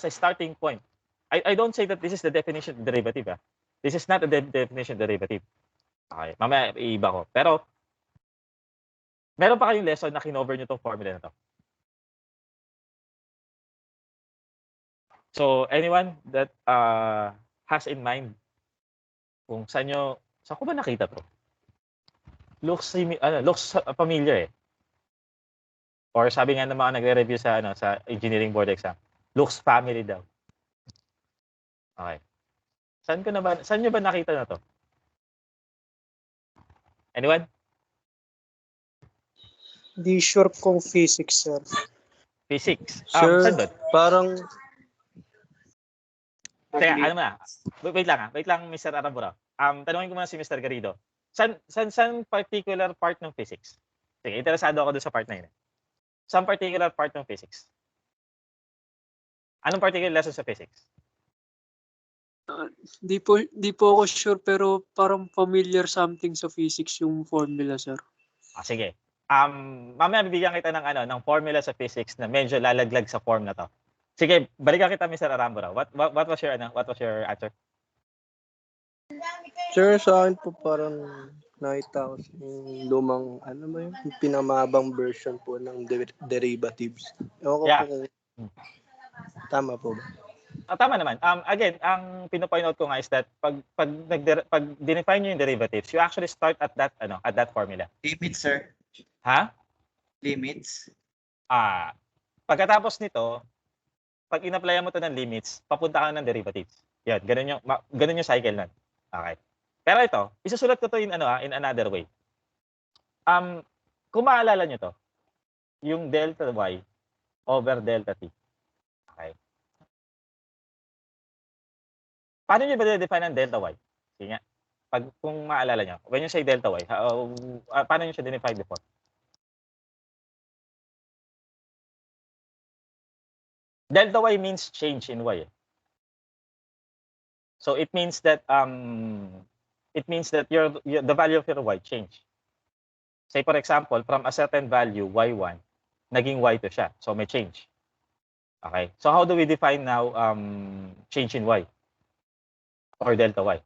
a starting point, I don't say that this is the definition of derivative. This is not the definition of derivative. Okay, mamaya iiba ko. Pero, meron pa kayong lesson na kinover nyo itong formula na to. So, anyone that has in mind kung saan ko ba nakita to? Looks familiar eh. Or sabi nga ng mga nagre-review sa engineering board exam, looks family daw. Okay. Saan nyo ba nakita na to? Anyone? Di sure kung physics, sir. Physics. Sir, Saan doon? parang... Teka, Wait lang, Mr. Arambura. Tanungin ko muna si Mr. Garrido. San particular part ng physics? Sige, interesado ako doon sa part na yun. Some particular part ng physics. Anong particular lesson sa physics? Di po ako sure pero parang familiar something sa physics yung formula, sir. Sige. Mamaya bibigyan kita ng formula sa physics na medyo lalaglag sa form na to. Sige, balikan kita Mr. Arambura. What was your answer? Sir, sa akin po parang nakita ko yung lumang, yung pinamabang version po ng derivatives. Ewan ko po kung tama po ba? Tama naman. Again, ang pino-point out ko nga is that pag define niyo yung derivatives, you actually start at that formula. Limits, sir. Ha? Limits. Pagkatapos nito, pag in-applyan mo to ng limits, papunta ka ng derivatives. Yan, ganun yung cycle nun. Okay. Pero ito, isusulat ko to in another way. Kung maalala nyo to, yung delta y over delta t. Okay. Paano nyo ba define ang delta y? Sige nga. Kung maalala nyo, when you say delta y, paano nyo siya define before? Delta y means change in y. So it means that the value of your y change. Say for example, from a certain value y1, naging y2 siya. So may change. Okay. So how do we define now change in y or delta y?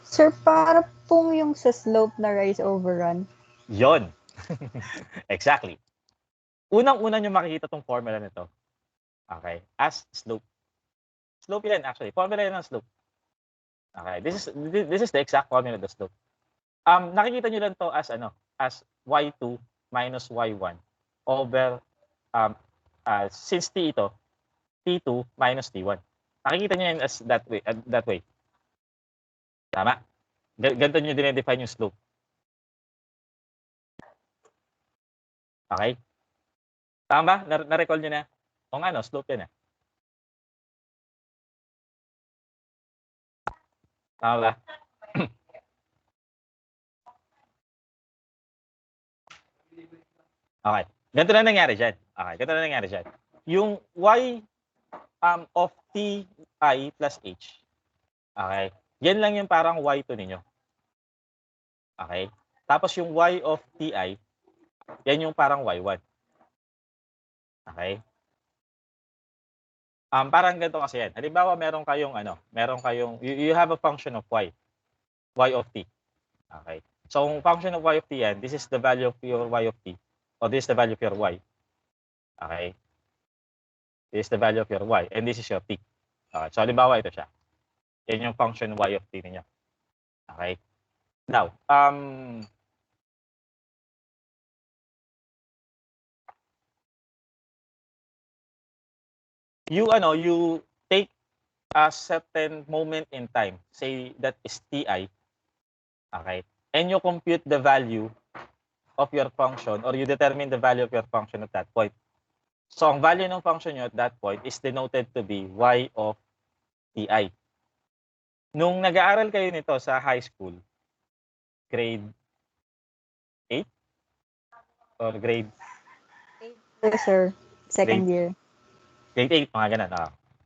Sir, para pong yung sa slope na rise over run. Yon. Exactly. Unang-una nyo makikita tong formula nito. Okay. As slope. Slope yan actually. Formula yan ng slope. Okay. This is the exact formula of the slope. Nakikita nyo lang to as as y2 minus y1 over since t ito, t2 minus t1. Nakikita nyo yan as that way. Tama? Ganito nyo dinedefine yung slope. Okay? Tama ba? Na-recall nyo na? O nga, slope yan. Tama ba? Okay. Ganito na nangyari dyan. Okay, ganito na nangyari dyan. Yung y of ti plus h. Okay. Yan lang yung parang y2 ninyo. Okay. Tapos yung y of ti, yan yung parang y1. Okay? Parang ganito kasi yan. Halimbawa, meron kayong, you have a function of y of t. Okay? So, ang function of y of t yan, this is the value of your y of t. O this is the value of your y. Okay? This is the value of your y. And this is your t. Okay? So, halimbawa, ito siya. Yan yung function y of t ninyo. Okay? Now, you take a certain moment in time, say that is ti, okay, and you compute the value of your function or you determine the value of your function at that point. So, ang value ng function nyo at that point is denoted to be y of ti. Nung nag-aaral kayo nito sa high school, grade 8 or grade? Yes, sir. Second year. Grade 8, mga ganun.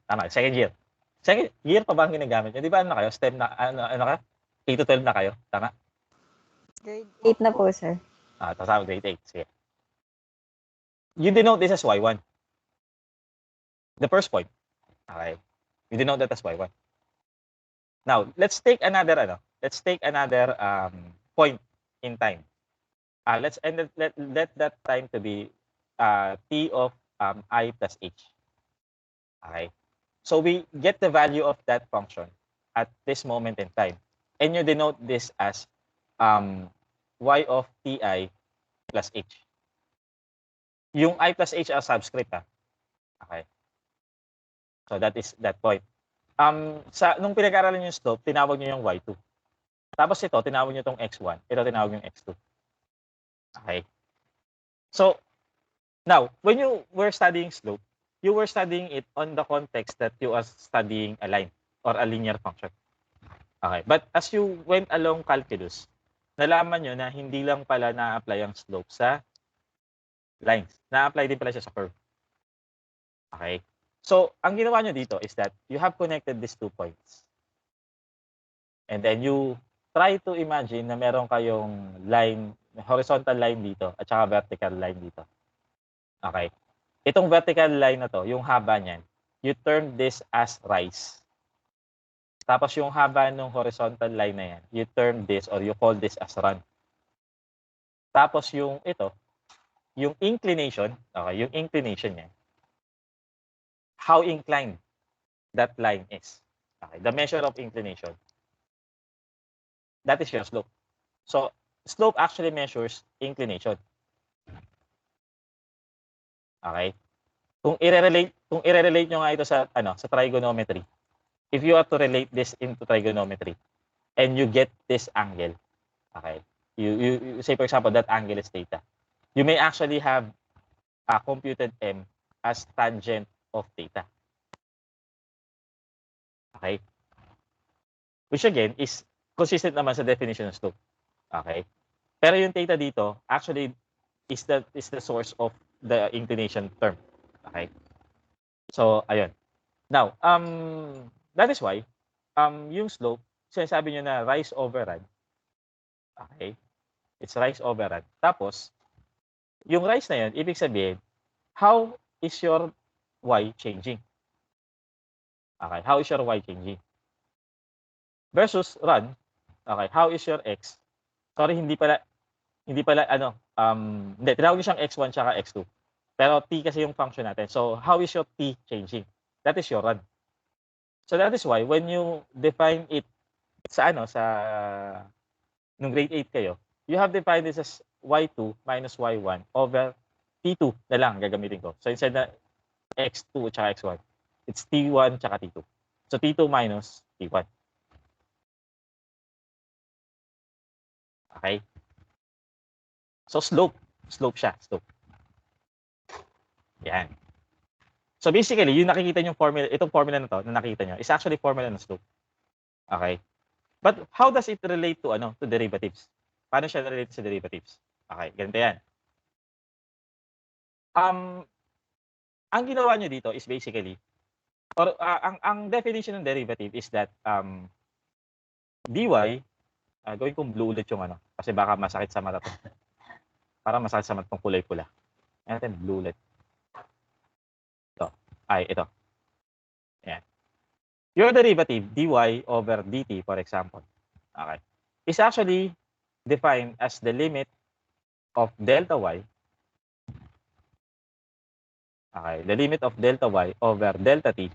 Tama, second year. Second year pa ba ang ginagamit nyo? Di ba kayo? STEM na, ka? 8 to 12 na kayo? Tama? Grade 8 na po, sir. Tama, grade 8. Sige. You denote this as y1. The first point. Okay. You denote that as y1. Now, let's take another point in time. Let that time to be t of I plus h. Okay. So we get the value of that function at this moment in time. And you denote this as y of ti plus h. Yung I plus h as subscript. Okay. So that is that point. Nung pinag-aralan yung slope, tinawag nyo yung y2. Tapos ito, tinawag nyo itong x1. Ito, tinawag yung x2. Okay. So, now, when you were studying slope, you were studying it on the context that you are studying a line or a linear function. Okay. But as you went along calculus, nalaman nyo na hindi lang pala na-apply ang slope sa lines. Na-apply din pala siya sa curve. Okay. So, ang ginawa nyo dito is that you have connected these 2 points. And then you try to imagine na meron kayong line, horizontal line dito at saka vertical line dito. Okay. Itong vertical line na to, yung haba niyan, you term this as rise. Tapos yung haba ng horizontal line na yan, you term this or you call this as run. Tapos yung ito, yung inclination, okay, yung inclination niya, how inclined that line is. Okay, the measure of inclination, that is your slope. So, slope actually measures inclination. Okay? Kung i-relate nyo nga ito sa trigonometry, if you are to relate this into trigonometry and you get this angle, okay, you say for example that angle is theta, you may actually have computed m as tangent of theta. Okay, which again is consistent naman sa definition of slope. Okay, pero yung theta dito actually is the source of the inclination term. Okay, so ayun. Now that is why, yung slope, sinasabi nyo na rise over run. Okay? It's rise over run. Tapos, yung rise na yun, ibig sabihin, how is your y changing? Okay? How is your y changing? Versus run, okay, how is your x? Sorry, hindi pala, hindi, tinawag nyo siyang x1 tsaka x2. Pero t kasi yung function natin. So, how is your t changing? That is your run. So that is why when you define it sa nung grade 8 kayo, you have defined this as y2 minus y1 over t2 na lang gagamitin ko. So instead na x2 at x1, it's t1 at t2. So t2 minus t1. Okay? So slope siya, slope. Yan. So basically, yung nakikita yung formula, itong formula na to na nakita nyo is actually formula ng slope. Okay? But how does it relate to derivatives? Paano siya relate sa derivatives? Okay, ganito yan. Ang ginawa nyo dito is basically, or ang definition ng derivative is that dy, gawin kong blue ulit yung kasi baka masakit sa mata to. Para masakit sa mata tong kulay pula. Ayan natin, blue ulit. Ito. Ayan. Your derivative, dy over dt, for example, okay, is actually defined as the limit of delta y, okay, the limit of delta y over delta t,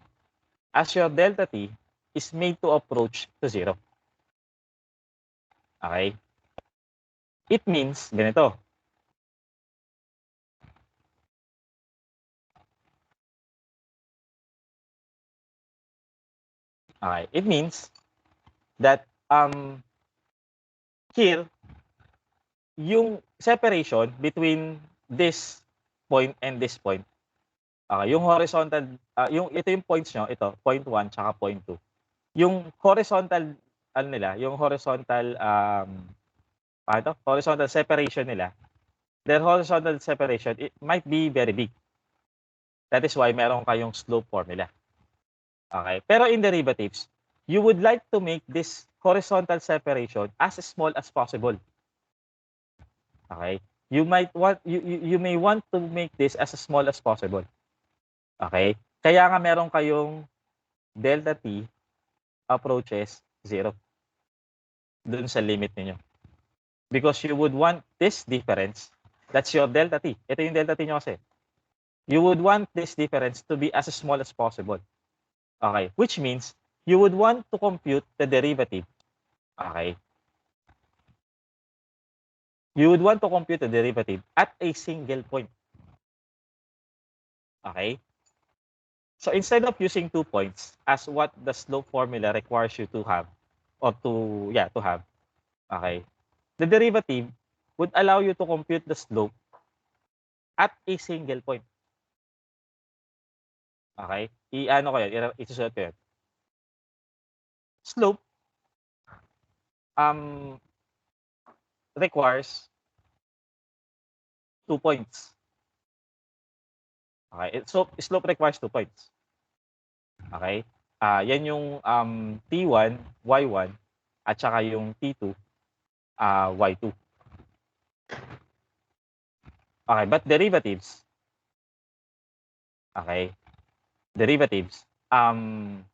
as your delta t is made to approach to 0. Okay? It means, ganito. Okay, it means that here, yung separation between this point and this point, yung horizontal, ito yung points nyo, ito, point 1 tsaka point 2. Yung horizontal, yung horizontal, horizontal separation nila, their horizontal separation, it might be very big. That is why meron kayong slope formula. Okay, pero in derivatives, you would like to make this horizontal separation as small as possible. Okay? You may want to make this as small as possible. Okay? Kaya nga meron kayong delta t approaches 0 dun sa limit niyo. Because you would want this difference, that's your delta t. Ito yung delta t nyo kasi. You would want this difference to be as small as possible. Okay? Which means, you would want to compute the derivative. Okay? You would want to compute the derivative at a single point. Okay? So instead of using 2 points as what the slope formula requires you to have, or to have, okay, the derivative would allow you to compute the slope at a single point. Okay? I-ano ko yan, isusulat ko yan. Slope requires 2 points. Okay? Slope requires 2 points. Okay? Yan yung T1, Y1, at saka yung T2, Y2. Okay, but derivatives, okay, derivatives, are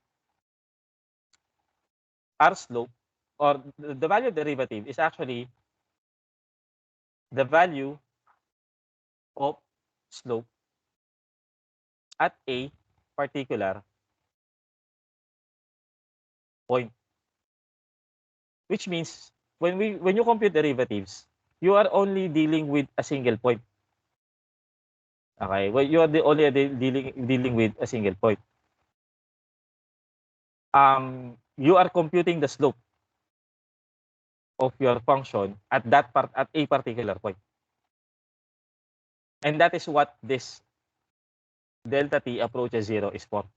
slope, or the value of derivative is actually the value of slope at a particular point. Which means when you compute derivatives, you are only dealing with a single point. Okay, well, you are only dealing with a single point. You are computing the slope of your function at a particular point. And that is what this delta t approaches 0 is for.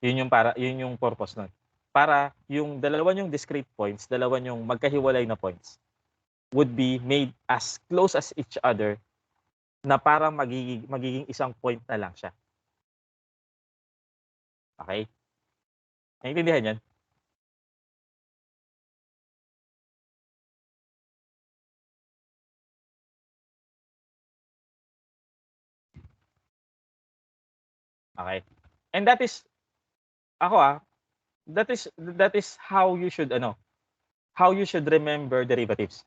Yun yung purpose nun. Para yung dalawa yung discrete points, dalawa yung magkahiwalay na points would be made as close as each other na parang magiging isang point na lang siya. Okay? Naintindihan yan? Okay? And that is that is how you should remember derivatives.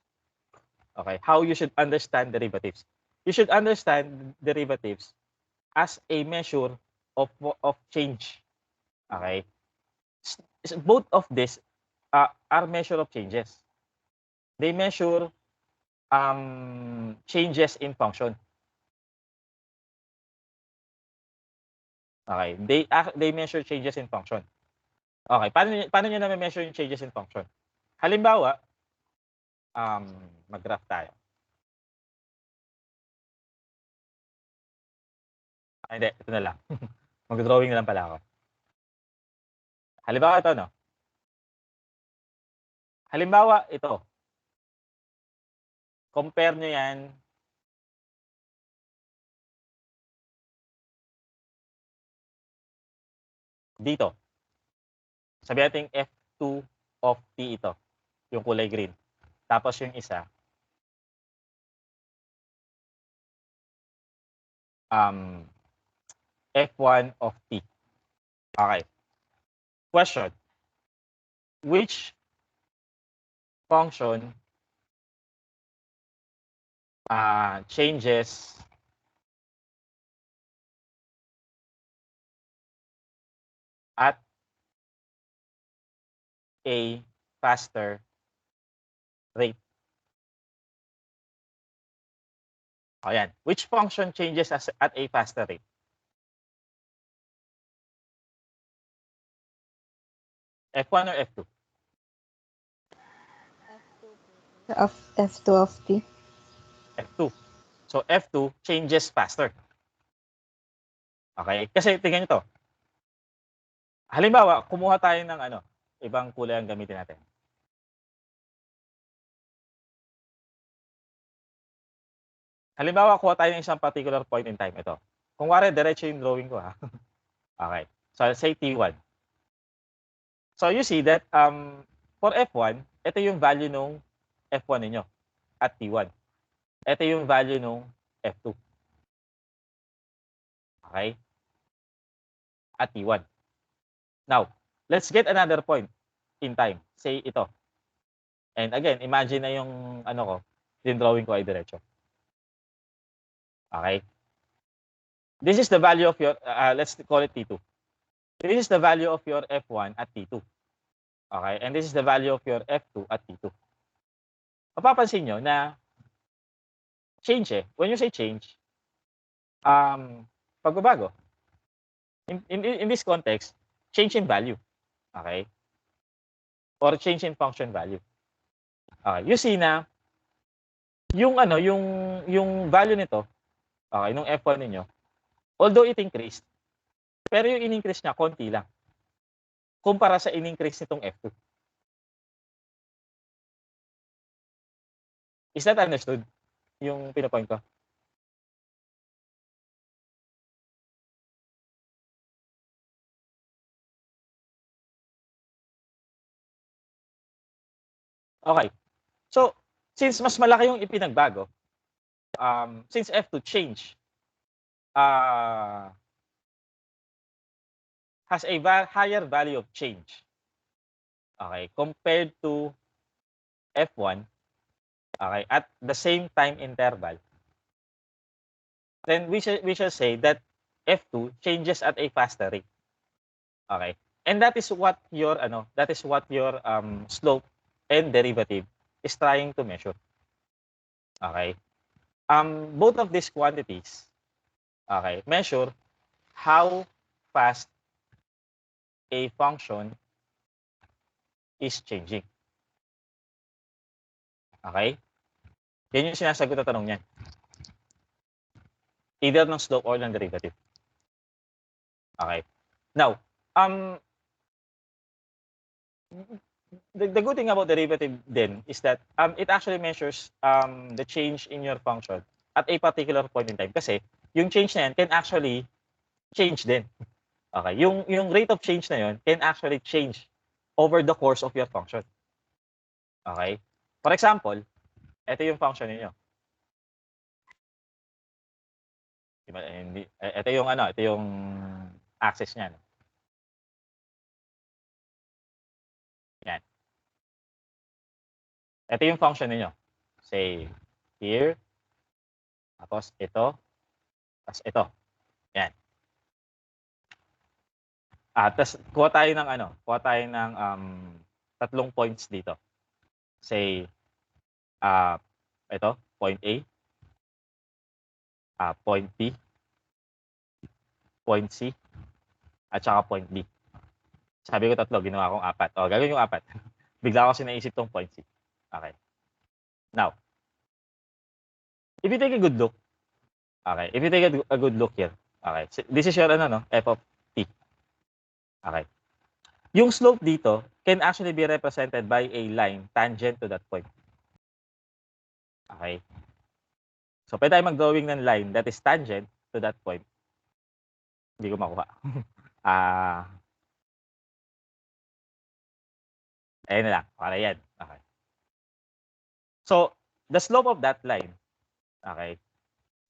Okay? How you should understand derivatives. You should understand derivatives as a measure of change. Okay? Both of these are measure of changes. They measure changes in function. Okay, they measure changes in function. Okay, paano niyo na measure yung changes in function? Halimbawa, mag-graph tayo. Hindi, ito na lang. Mag-drawing na lang pala ako. Halimbawa ito, no? Halimbawa ito. Compare nyo yan dito. Sabi natin F2 of T ito. Yung kulay green. Tapos yung isa, F1 of T. Okay. Question. Which function changes at a faster rate? Ayan. Which function changes at a faster rate? F1 or F2? F2 of T. F2. So, F2 changes faster. Okay? Kasi tingnan nyo to. Halimbawa, kumuha tayo ng ibang kulay ang gamitin natin. Halimbawa, kuha tayo ng isang particular point in time. Ito. Kung wari, diretso yung drawing ko, ha? Okay. So, I'll say T1. So, you see that for F1, ito yung value nung F1 ninyo at T1. Ito yung value nung F2. Okay? At T1. Now, let's get another point in time. Say ito. And again, imagine na yung yung drawing ko ay diretso. Okay? This is the value of your, let's call it T2. This is the value of your F1 at T2. Okay? And this is the value of your F2 at T2. Mapapansin nyo na change eh. When you say change, pagbabago. In this context, change in value. Okay? Or change in function value. Okay? You see na yung value nito, okay, nung F1 ninyo, Although it increased, pero yung in-increase niya, konti lang. Kumpara sa in-increase nitong F2. Is that understood? Yung pinapoint ko? Okay. So, since mas malaki yung ipinagbago, since F2 change has a higher value of change, okay, compared to F1, okay, at the same time interval, then we shall say that F2 changes at a faster rate. Okay. And that is what your slope and derivative is trying to measure. Okay. Both of these quantities, okay, measure how fast a function is changing. Okay? Yan yung sinasagot na tanong niyan. Either ng slope or ng derivative. Okay. Now, the good thing about derivative then is that it actually measures the change in your function at a particular point in time. Kasi yung change na yan can actually change din. Okay. Yung rate of change na yun can actually change over the course of your function. Okay. For example, ito yung function niyo. Diba? Ito yung axis niya. Yan. Ito yung function niyo. Say, here, tapos ito, tapos ito. Yan. Tapos kuha tayo ng tatlong points dito. Say, ito, point A, point B, point C, at saka point D. Sabi ko tatlo, ginawa kong apat. O, gagawin yung apat. Bigla ko kasi naisip tong point C. Okay. Now, if you take a good look, okay, if you take a good look here, okay, this is your f of t. Okay. Yung slope dito can actually be represented by a line tangent to that point. Okay. So, pwede tayo mag-drawing ng line that is tangent to that point. Hindi ko makuha. Ayan na lang. Para yan. Okay. So, the slope of that line, okay,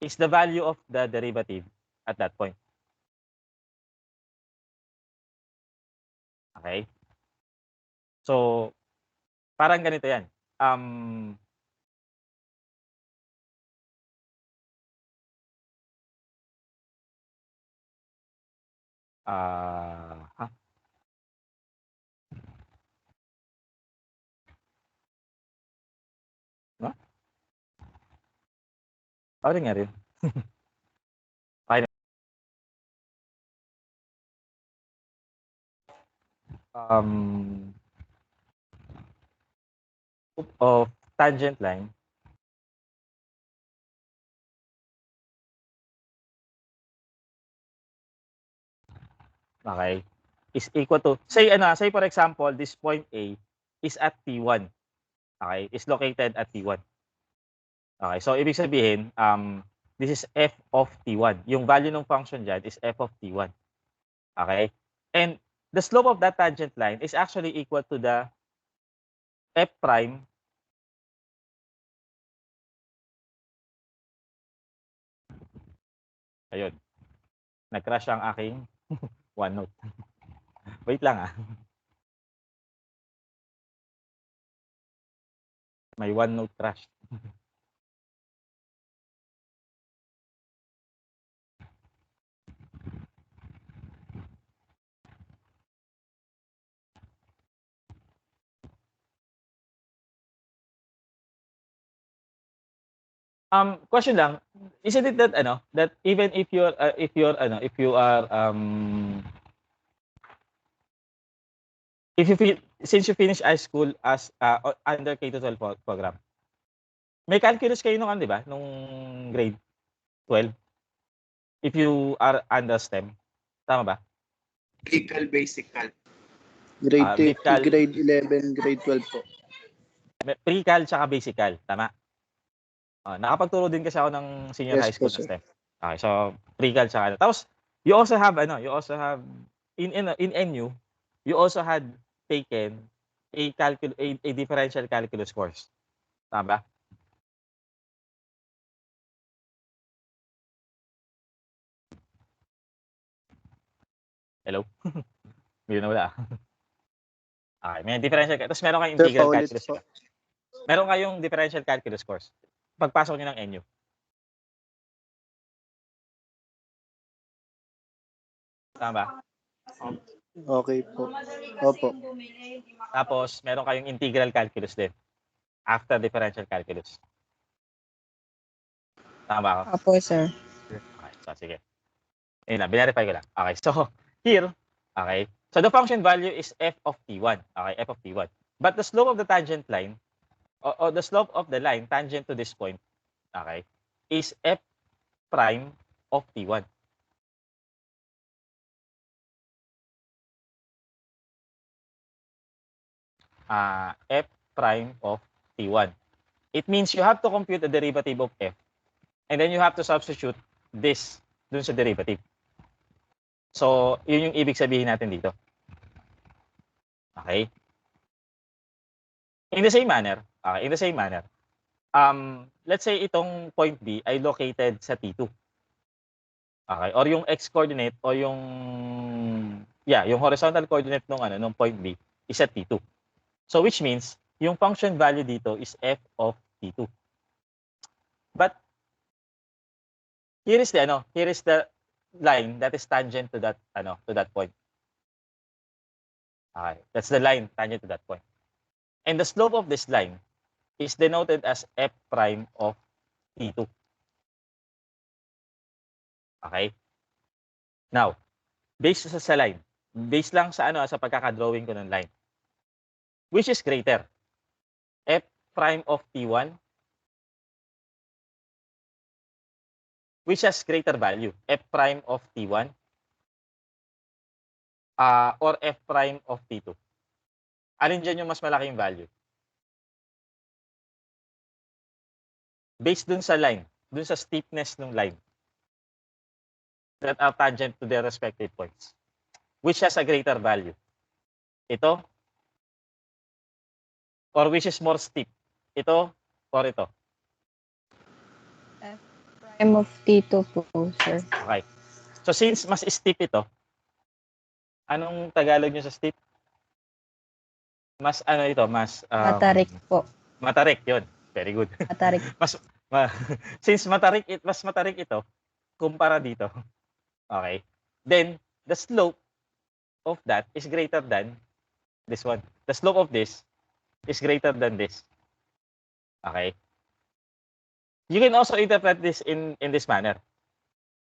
is the value of the derivative at that point. Okay? So, parang ganito yan. No? Ano nangyari? Okay. Of tangent line okay, is equal to, say for example, this point A is at T1. Okay, is located at T1. Okay, so ibig sabihin, this is f of T1. Yung value ng function dyan is f of T1. Okay? And the slope of that tangent line is actually equal to the f prime ayun. Nag-crash ang aking OneNote. Wait lang May OneNote crash. Question lang, isn't it that that even if you since you finish high school as under K-12 program, may calculus kayo nung di ba? Nung grade 12. if you are under STEM. Tama ba? Legal, basic cal. Grade, Bit cal, grade 11, grade 12 po. pre-cal tsaka basic cal. Tama? Nakapagturo din kasi ako ng senior Yes high po, school na sir. STEM. Okay, so pre-cal tsaka. Tapos, you also have in NU, you also had taken a differential calculus course. Tama ba? Hello? Hindi na wala. Okay, may differential. Tapos meron kayong Sir, integral paulit calculus. po. Meron kayong differential calculus course. Pagpasok nyo ng NU. Tama ba? Okay po. Opo. Tapos, meron kayong integral calculus din. After differential calculus. Tama ba ako? Opo, sir. Okay, so sige. Ayun lang, binarify ko lang. Okay, so here, okay. So the function value is f of t1. Okay, f of t1. But the slope of the tangent line, or the slope of the line tangent to this point, okay, is f prime of t1. F prime of t1. It means you have to compute the derivative of f, and then you have to substitute this dun sa derivative. So, yun yung ibig sabihin natin dito. Okay? In the same manner, let's say itong point B ay located sa T2. Okay? Or yung x-coordinate o yung horizontal coordinate nung point B is at T2. So which means yung function value dito is f of T2. But here is the line that is tangent to that point. Okay, that's the line tangent to that point. And the slope of this line is denoted as f prime of T2. Okay? Now, based sa line, based lang sa sa pagkaka-drawing ko ng line. Which is greater? F prime of T1, which has greater value? F prime of T1 or F prime of T2? Alin dyan yung mas malaking value? Based dun sa line, dun sa steepness ng line that are tangent to their respective points. Which has a greater value? Ito? Or which is more steep? Ito or ito? Prime of T2 po, sir. Okay. So since mas steep ito, anong Tagalog nyo sa steep? Mas ito? Mas Matarik po. Matarik, yun. Very good. Matarik. Since mas matarik ito kumpara dito. Okay. Then the slope of that is greater than this one. The slope of this is greater than this. Okay. You can also interpret this in this manner.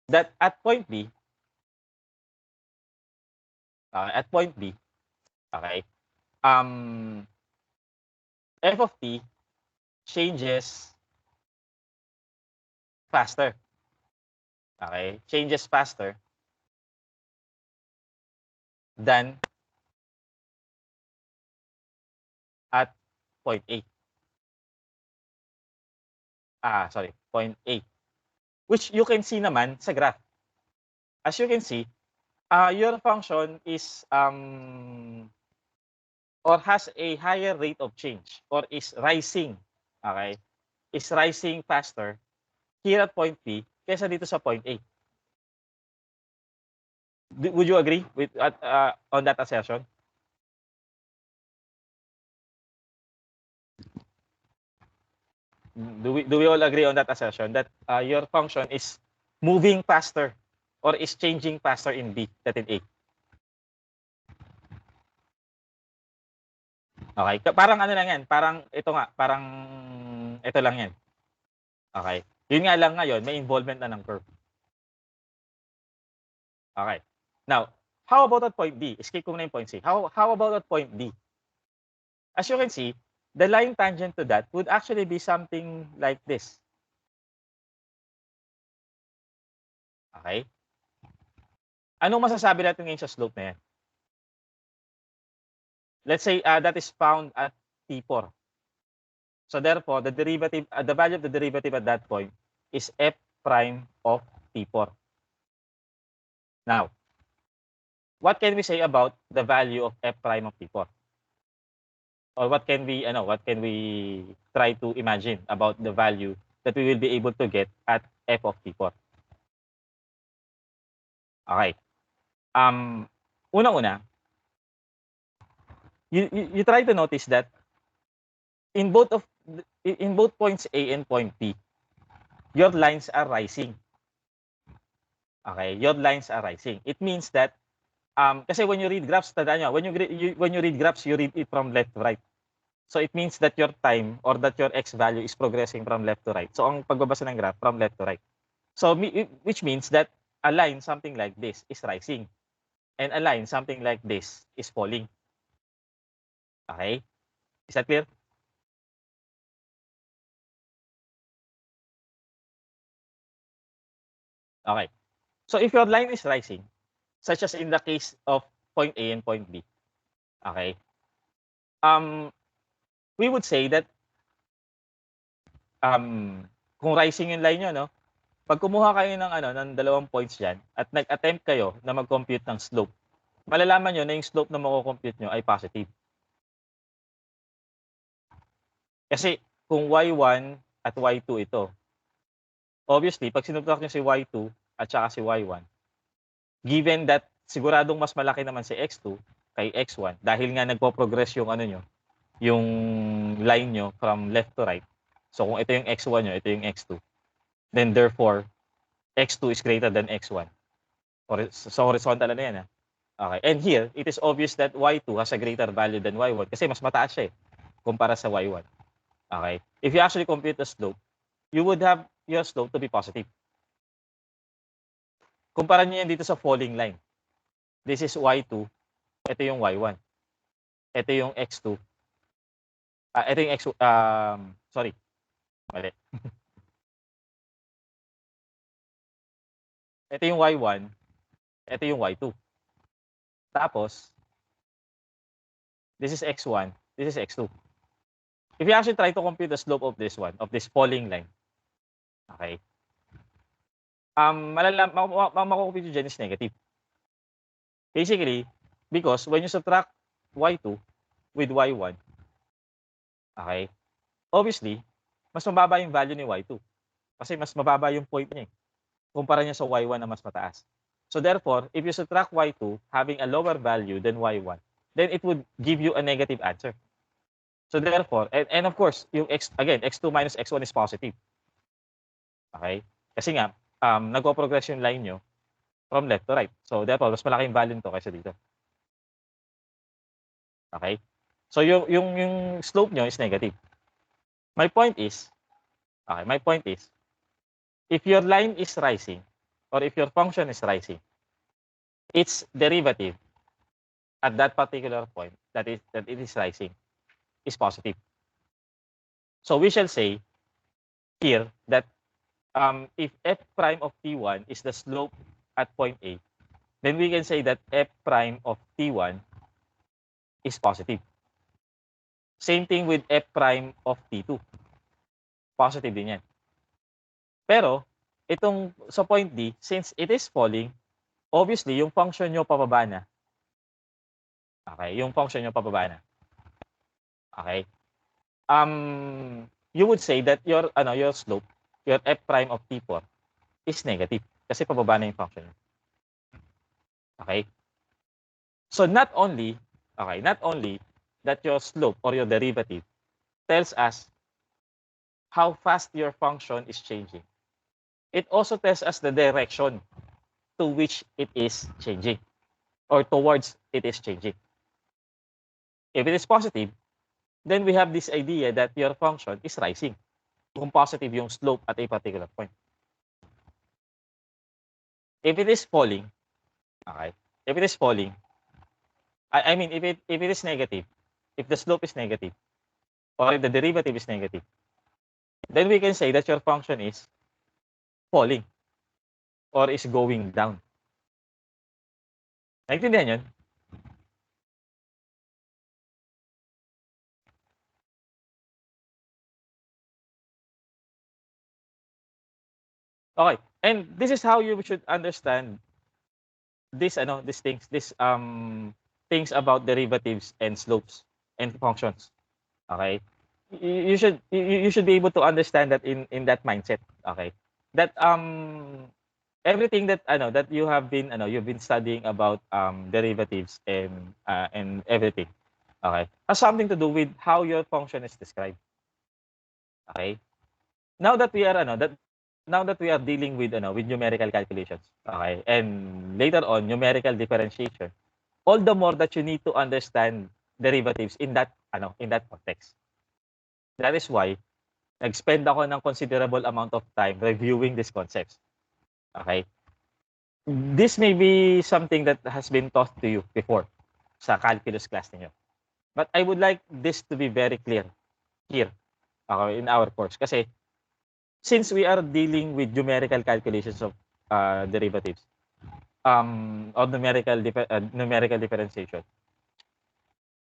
That at point B, okay, f of t changes faster. Okay, changes faster than at point A. Point A. Which you can see naman sa graph. As you can see, your function is or has a higher rate of change or is rising. Okay? Is rising faster here at point B kaysa dito sa point A. Would you agree with on that assertion? Do we all agree on that assertion that your function is moving faster or is changing faster in B than in A? Okay, parang lang yan, parang ito lang yan. Okay. Yun nga lang ngayon, may involvement na ng curve. Okay. Now, how about at point B? Escape ko muna yung point C. How about at point B? As you can see, the line tangent to that would actually be something like this. Okay? Anong masasabi natin ngayon sa slope na yan? Let's say that is found at T4. So therefore, the derivative, the value of the derivative at that point is f prime of T4. Now, what can we say about the value of f prime of T4? Or what can we try to imagine about the value that we will be able to get at f of T4? Okay. Unang-una, you try to notice that in both points A and point B, your lines are rising. Okay, your lines are rising. It means that kasi when you read graphs, tandaan nyo, when you read graphs, you read it from left to right. So it means that your time or that your x value is progressing from left to right. So ang pagbabasa ng graph from left to right. So which means that a line something like this is rising and a line something like this is falling. Okay? Is that clear? Okay. So if your line is rising, such as in the case of point A and point B, okay, we would say that kung rising yung line nyo, no, pag kumuha kayo ng dalawang points dyan at nag-attempt kayo na mag-compute ng slope, malalaman nyo na yung slope na mako-compute nyo ay positive. Kasi kung y1 at y2 ito, obviously, pag sinubtract nyo si y2 at saka si y1, given that siguradong mas malaki naman si x2 kay x1 dahil nga nagpo-progress yung yung line nyo from left to right. So kung ito yung x1 nyo, ito yung x2. Then therefore, x2 is greater than x1. So horizontal na yan. Okay. And here, it is obvious that y2 has a greater value than y1 kasi mas mataas siya kumpara sa y1. Okay. If you actually compute the slope, you would have your slope to be positive. Kumpara niyo yan dito sa falling line. This is y2. Ito yung y1. Ito yung x2. Ito yung x2. Sorry. Mali. Ito yung y1. Ito yung y2. Tapos, this is x1. This is x2. If you actually try to compute the slope of this one, of this falling line, okay, makukumpute dyan is negative. Basically, because when you subtract y2 with y1, okay, obviously, mas mababa yung value ni y2. Kasi mas mababa yung point niya kumpara niya sa y1 na mas mataas. So therefore, if you subtract y2 having a lower value than y1, then it would give you a negative answer. So therefore, and of course, yung x2 minus x1 is positive. Okay? Kasi nga, nagpo-progress yung line nyo from left to right. So therefore, mas malaking value nito kaysa dito. Okay? So yung slope nyo is negative. My point is, if your line is rising, or if your function is rising, its derivative at that particular point that it is rising is positive. So we shall say here that if f prime of t1 is the slope at point A, then we can say that f prime of t1 is positive. Same thing with f prime of t2. Positive din yan. Pero, itong sa point D, since it is falling, obviously, yung function nyo pababa na. Okay, yung function nyo pababa na. Okay? You would say that your slope, your f prime of t4 is negative kasi pababa na yung function. Okay? So not only that your slope or your derivative tells us how fast your function is changing. It also tells us the direction to which it is changing or towards it is changing. If it is positive, then we have this idea that your function is rising. Kung positive yung slope at a particular point. If it is falling, okay, if it is falling, I mean, if it is negative, if the slope is negative, or if the derivative is negative, then we can say that your function is falling. or is going down. Naintindihan yun? Okay. And this is how you should understand these things about derivatives and slopes and functions. Okay? You should be able to understand that in that mindset. Okay? That everything that you've been studying about derivatives and everything, okay, has something to do with how your function is described. Okay? Now that we are dealing with numerical calculations, okay, and later on numerical differentiation, all the more that you need to understand derivatives in that context. That is why nag-spend ako ng considerable amount of time reviewing these concepts. Okay? This may be something that has been taught to you before sa calculus class ninyo. But I would like this to be very clear here, okay, in our course. Kasi since we are dealing with numerical calculations of derivatives, or numerical differentiation,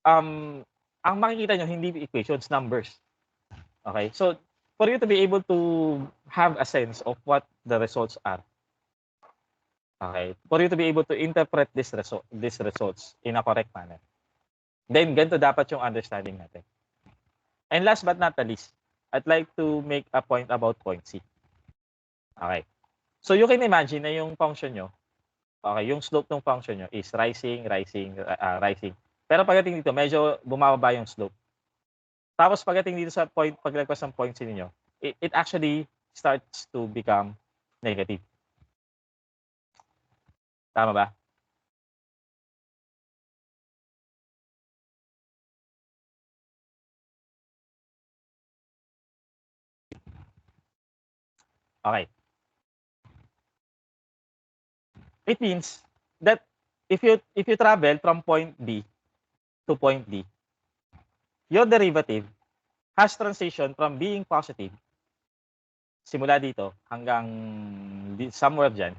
ang makikita nyo, hindi equations, numbers. Okay? So, for you to be able to have a sense of what the results are, okay, for you to be able to interpret these results in a correct manner, then ganito dapat yung understanding natin. And last but not the least, I'd like to make a point about point C. Okay. So, you can imagine na yung function nyo, okay, yung slope ng function nyo is rising. Pero pagdating dito, medyo bumababa yung slope. Tapos pagdating dito sa point, paglagpas ng point C ninyo, it actually starts to become negative. Tama ba? Okay. It means that if you travel from point B to point D, your derivative has transition from being positive, simula dito hanggang somewhere dyan,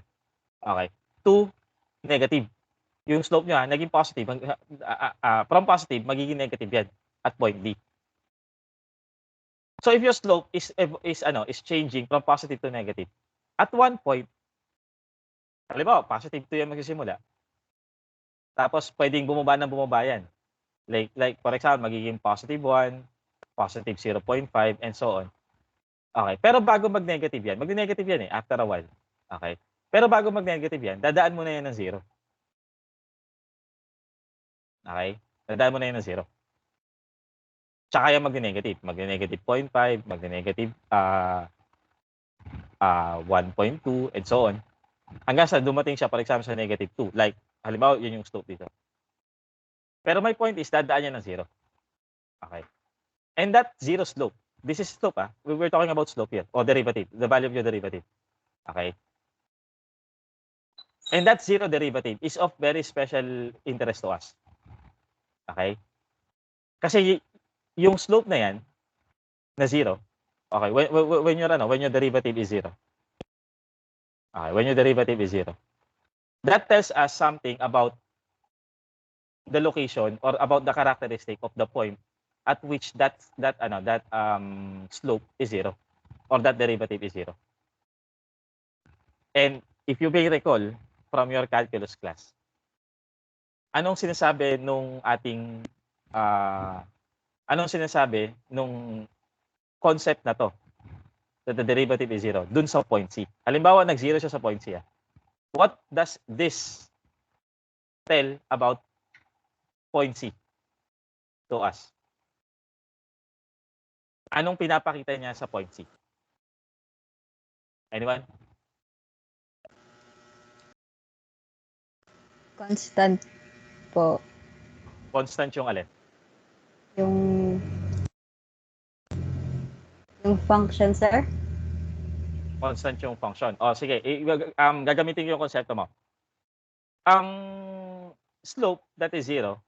okay, to negative. Yung slope nyo naging positive, from positive, magiging negative yan at point D. So if your slope is changing from positive to negative, at one point, halimbawa, positive 2 yan magsisimula. Tapos pwedeng bumaba yan. Like for example, magiging positive 1, positive 0.5, and so on. Okay. Pero bago mag-negative yan, mag-negative yan after a while. Okay. Pero bago mag-negative yan, dadaan mo na yan ng 0. Okay? Dadaan mo na yan ng 0. Tsaka yan mag-negative. Mag-negative 0.5, mag-negative 1.2, and so on. Hanggang sa dumating siya, for example, sa negative 2. Like, halimbawa, yun yung slope dito. Pero my point is, dadaan niya ng 0. Okay. And that 0 slope, this is slope, we're talking about slope here, or derivative, the value of your derivative. Okay. And that 0 derivative is of very special interest to us. Okay. Kasi yung slope na yan, na 0, okay, when your derivative is 0. Okay, when your derivative is 0. That tells us something about the location or about the characteristic of the point at which that slope is 0 or that derivative is 0. And if you may recall from your calculus class, anong sinasabi nung concept na to, that the derivative is 0 dun sa point C? Halimbawa, nag-0 siya sa point C. What does this tell about point C to us? Anong pinapakita niya sa point C? Anyone? Constant po. Constant yung alin? Yung function, sir? Constant yung function. O, sige. Gagamitin ko yung konsepto mo. Ang slope that is 0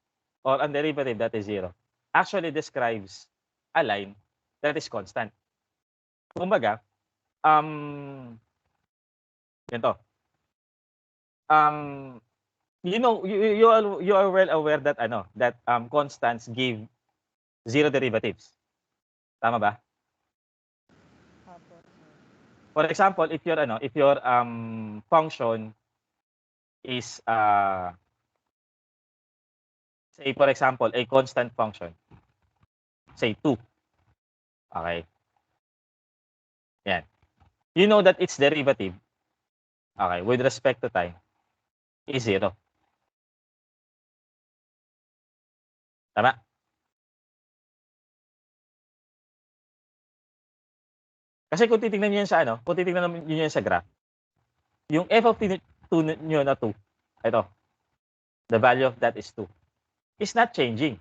or ang derivative that is 0 actually describes a line that is constant. Kumbaga, ganito. you know, you are well aware that that constants give zero derivatives. Tama ba? For example, if your function is say for example a constant function, say 2. Okay? Yan. You know that its derivative, okay, with respect to time is 0. Tama? Kasi kung titingnan niyo yan sa kung titingnan niyo yan sa graph, yung f of t niyo na 2, ito, the value of that is 2, is not changing.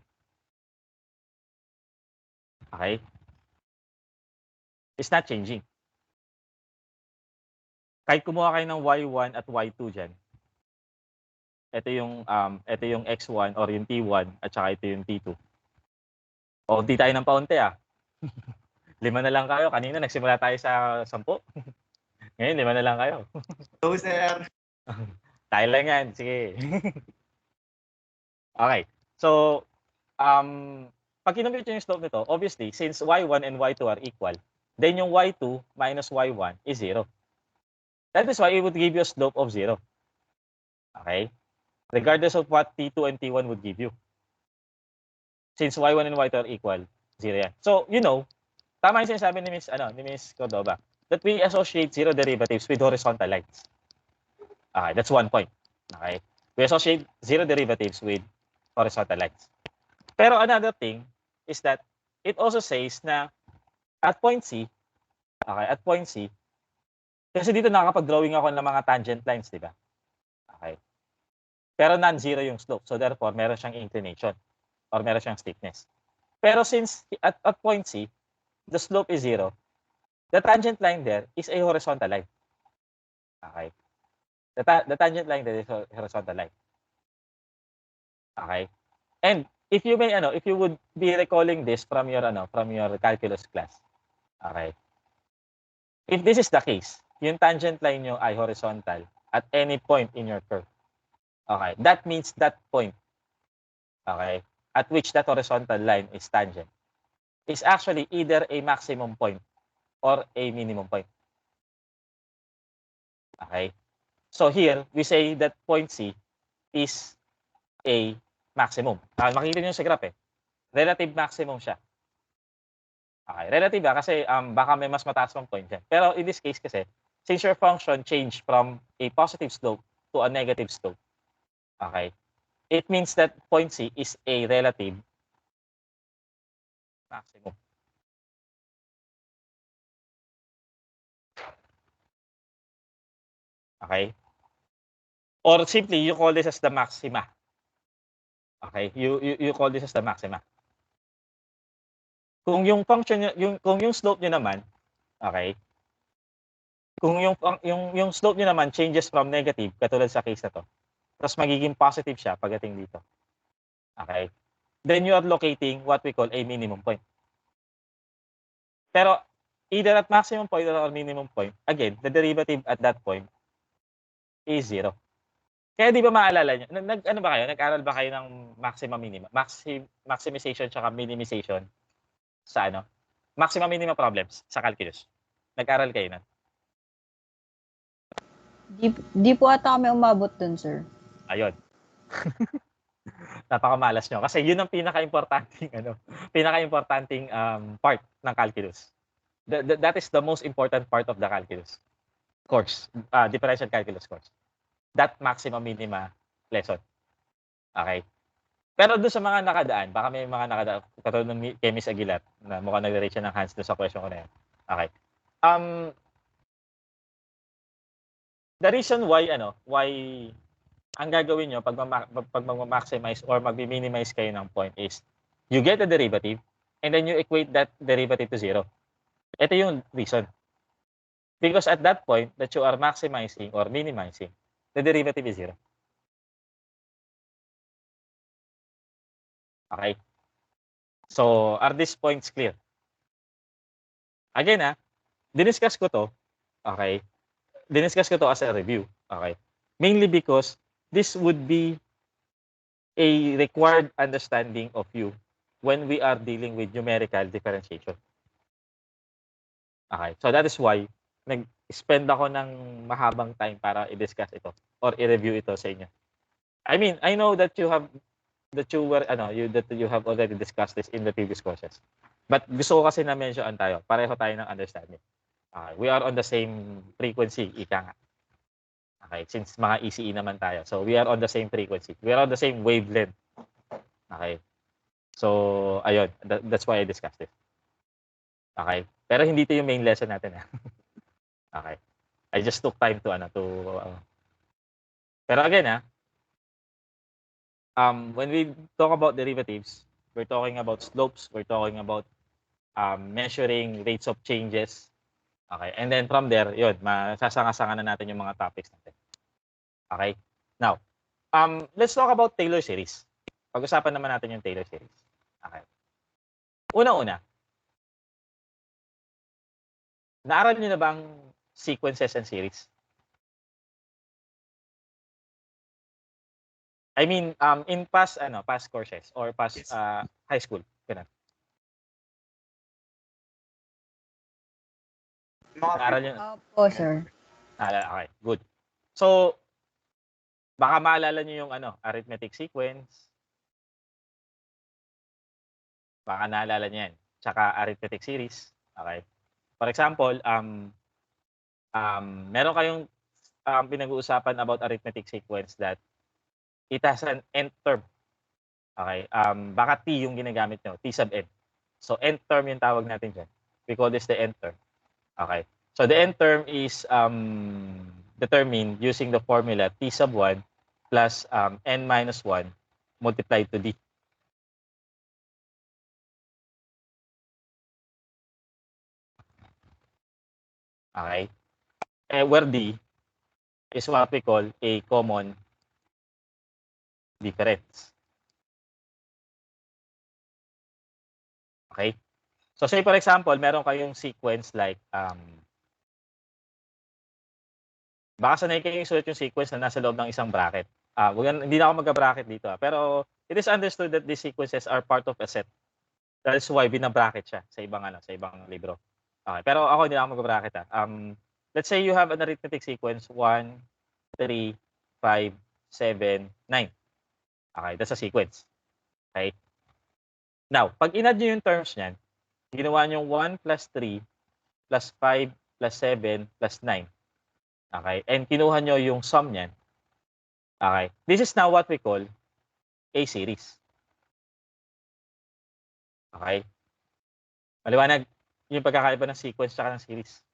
Okay? It's not changing. Kahit kumuha kayo ng y1 at y2 diyan. Ito yung x1 or yung t1 at saka ito yung t2. Paunti tayo ng paunti 5 na lang kayo. Kanina nagsimula tayo sa 10. Ngayon 5 na lang kayo. So, sir. Tayo lang yan. Sige. Okay. So, pag kinumute yung slope nito, obviously, since y1 and y2 are equal, then yung y2 minus y1 is 0. That is why it would give you a slope of 0. Okay? Regardless of what t2 and t1 would give you. Since y1 and y2 are equal, 0 yan. So, tama yung sinasabi ni Miss Cordova, that we associate zero derivatives with horizontal lines. Okay, that's one point. Okay? We associate zero derivatives with horizontal lines. Pero another thing is that it also says na at point C, okay, at point C, kasi dito nakakapag-drawing ako ng mga tangent lines, di ba? Okay. Pero non-zero yung slope. So therefore, meron siyang inclination or meron siyang steepness. Pero since at point C, the slope is 0, the tangent line there is a horizontal line. Okay. The tangent line there is a horizontal line. Okay. And if you would be recalling this from your calculus class. Okay. If this is the case, yung tangent line nyo ay horizontal at any point in your curve. Okay. That means that point, okay, at which that horizontal line is tangent, is actually either a maximum point or a minimum point. Okay. So here, we say that point C is a maximum. Makikita nyo sa graph relative maximum siya. Okay, relative kasi baka may mas mataas pang point dyan. Pero in this case kasi, since your function changed from a positive slope to a negative slope, okay, it means that point C is a relative maximum. Okay? Or simply, you call this as the maxima. Okay? You call this as the maxima. Kung yung function kung yung slope niyo naman, okay? Kung yung slope niyo naman changes from negative katulad sa case na to, tapos magiging positive siya pagdating dito. Okay? Then you are locating what we call a minimum point. Pero either at maximum point or minimum point, again, the derivative at that point is 0. Kaya di ba maalala niyo, nag-aral ba kayo ng maxima minima, maximization tsaka minimization sa maxima minima problems sa calculus? Nag-aral kayo na? Di po ata kami umabot dun, sir. Ayun. Napakamalas nyo. Kasi yun ang pinaka-importanting part ng calculus. That is the most important part of the calculus course, differential calculus course. That maxima minima lesson. Okay? Pero doon sa mga nakadaan, baka may mga nakadaan, katulad ng kay Miss Aguilar, na mukhang nag-raise siya ng hands doon sa question ko na yan. Okay. The reason why ang gagawin nyo pag mag-maximize or mag-minimize kayo ng point is you get the derivative and then you equate that derivative to 0. Ito yung reason. Because at that point that you are maximizing or minimizing, the derivative is 0. Okay? So, are these points clear? Again, diniscuss ko to. Okay? Diniscuss ko to as a review. Okay? Mainly because this would be a required understanding of you when we are dealing with numerical differentiation. Okay. So that is why nag-spend ako ng mahabang time para i-discuss ito or i-review ito sa inyo. I mean, I know that you have that you have already discussed this in the previous courses. But gusto ko kasi na mention tayo, pareho tayo ng understanding. Okay. We are on the same frequency, ika nga. Okay, since mga ECE naman tayo. So we are on the same frequency. We are on the same wavelength. Okay. So ayun, that's why I discussed it. Okay. Pero hindi ito yung main lesson natin. Okay. I just took time to Pero again, when we talk about derivatives, we're talking about slopes, we're talking about measuring rates of changes. Okay? And then from there, yun, masasanga-sanga na natin yung mga topics natin. Okay? Now, let's talk about Taylor series. Pag-usapan naman natin yung Taylor series. Okay. Una-una, naaral niyo na bang sequences and series? I mean, in past courses or past high school, ganun. Naaral niyo? Opo, sir. Okay, good. So, baka maalala niyo yung arithmetic sequence. Baka naalala niyo yan. Tsaka arithmetic series. Okay. For example, meron kayong pinag-uusapan about arithmetic sequence that it has an nth term. Okay. Baka t yung ginagamit nyo. T sub n. So, nth term yung tawag natin dyan. We call this the nth term. Okay. So, the nth term is determined using the formula t sub 1 plus n minus 1 multiplied to d. Okay. Where d is what we call a common difference. Okay? So say for example, meron kayong sequence like baka sanay kayong isulat yung sequence na nasa loob ng isang bracket. Hindi na ako magka-bracket dito. Pero it is understood that these sequences are part of a set. That is why bina-bracket siya sa ibang libro. Okay, pero ako hindi na ako magka-bracket. Let's say you have an arithmetic sequence 1 3 5 7 9. Okay, that's a sequence. Okay? Now, pag in-add nyo yung terms niyan, ginawa nyo 1 plus 3 plus 5 plus 7 plus 9. Okay? And kinuha nyo yung sum niyan. Okay? This is now what we call a series. Okay? Maliwanag yung pagkakaiba ng sequence at ng series.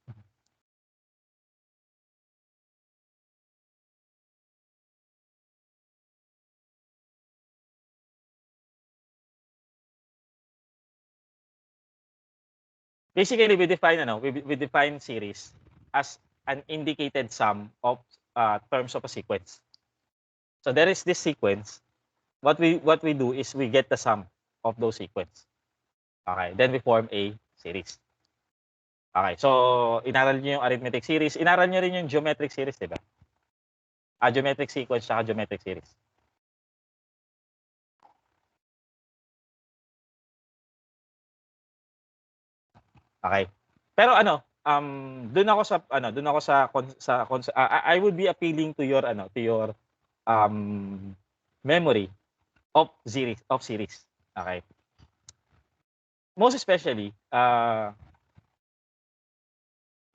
Basically, we define series as an indicated sum of terms of a sequence. So there is this sequence. What we do is we get the sum of those sequence. Okay, then we form a series. Okay, so inaral niyo yung arithmetic series, inaral niyo rin yung geometric series, di ba? Geometric sequence at geometric series. Okay. Pero doon ako sa I would be appealing to your memory of series. Okay. Most especially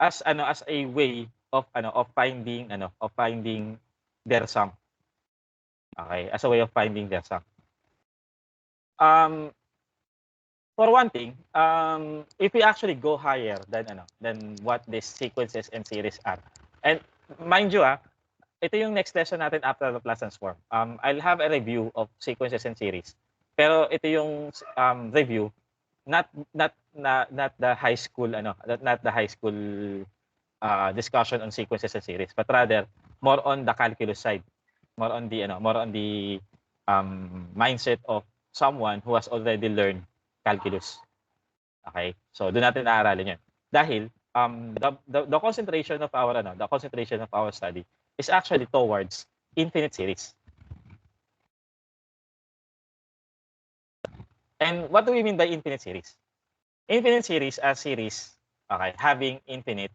as a way of finding their sum. Okay, as a way of finding their sum. For one thing, if we actually go higher than what these sequences and series are. And mind you, ito yung next lesson natin after the Laplace transform. I'll have a review of sequences and series. Pero ito yung review not the high school discussion on sequences and series, but rather more on the calculus side. More on the mindset of someone who has already learned calculus. Okay? So doon natin aaralin 'yan. Dahil the concentration of our study is actually towards infinite series. And what do we mean by infinite series? Infinite series are series, okay, having infinite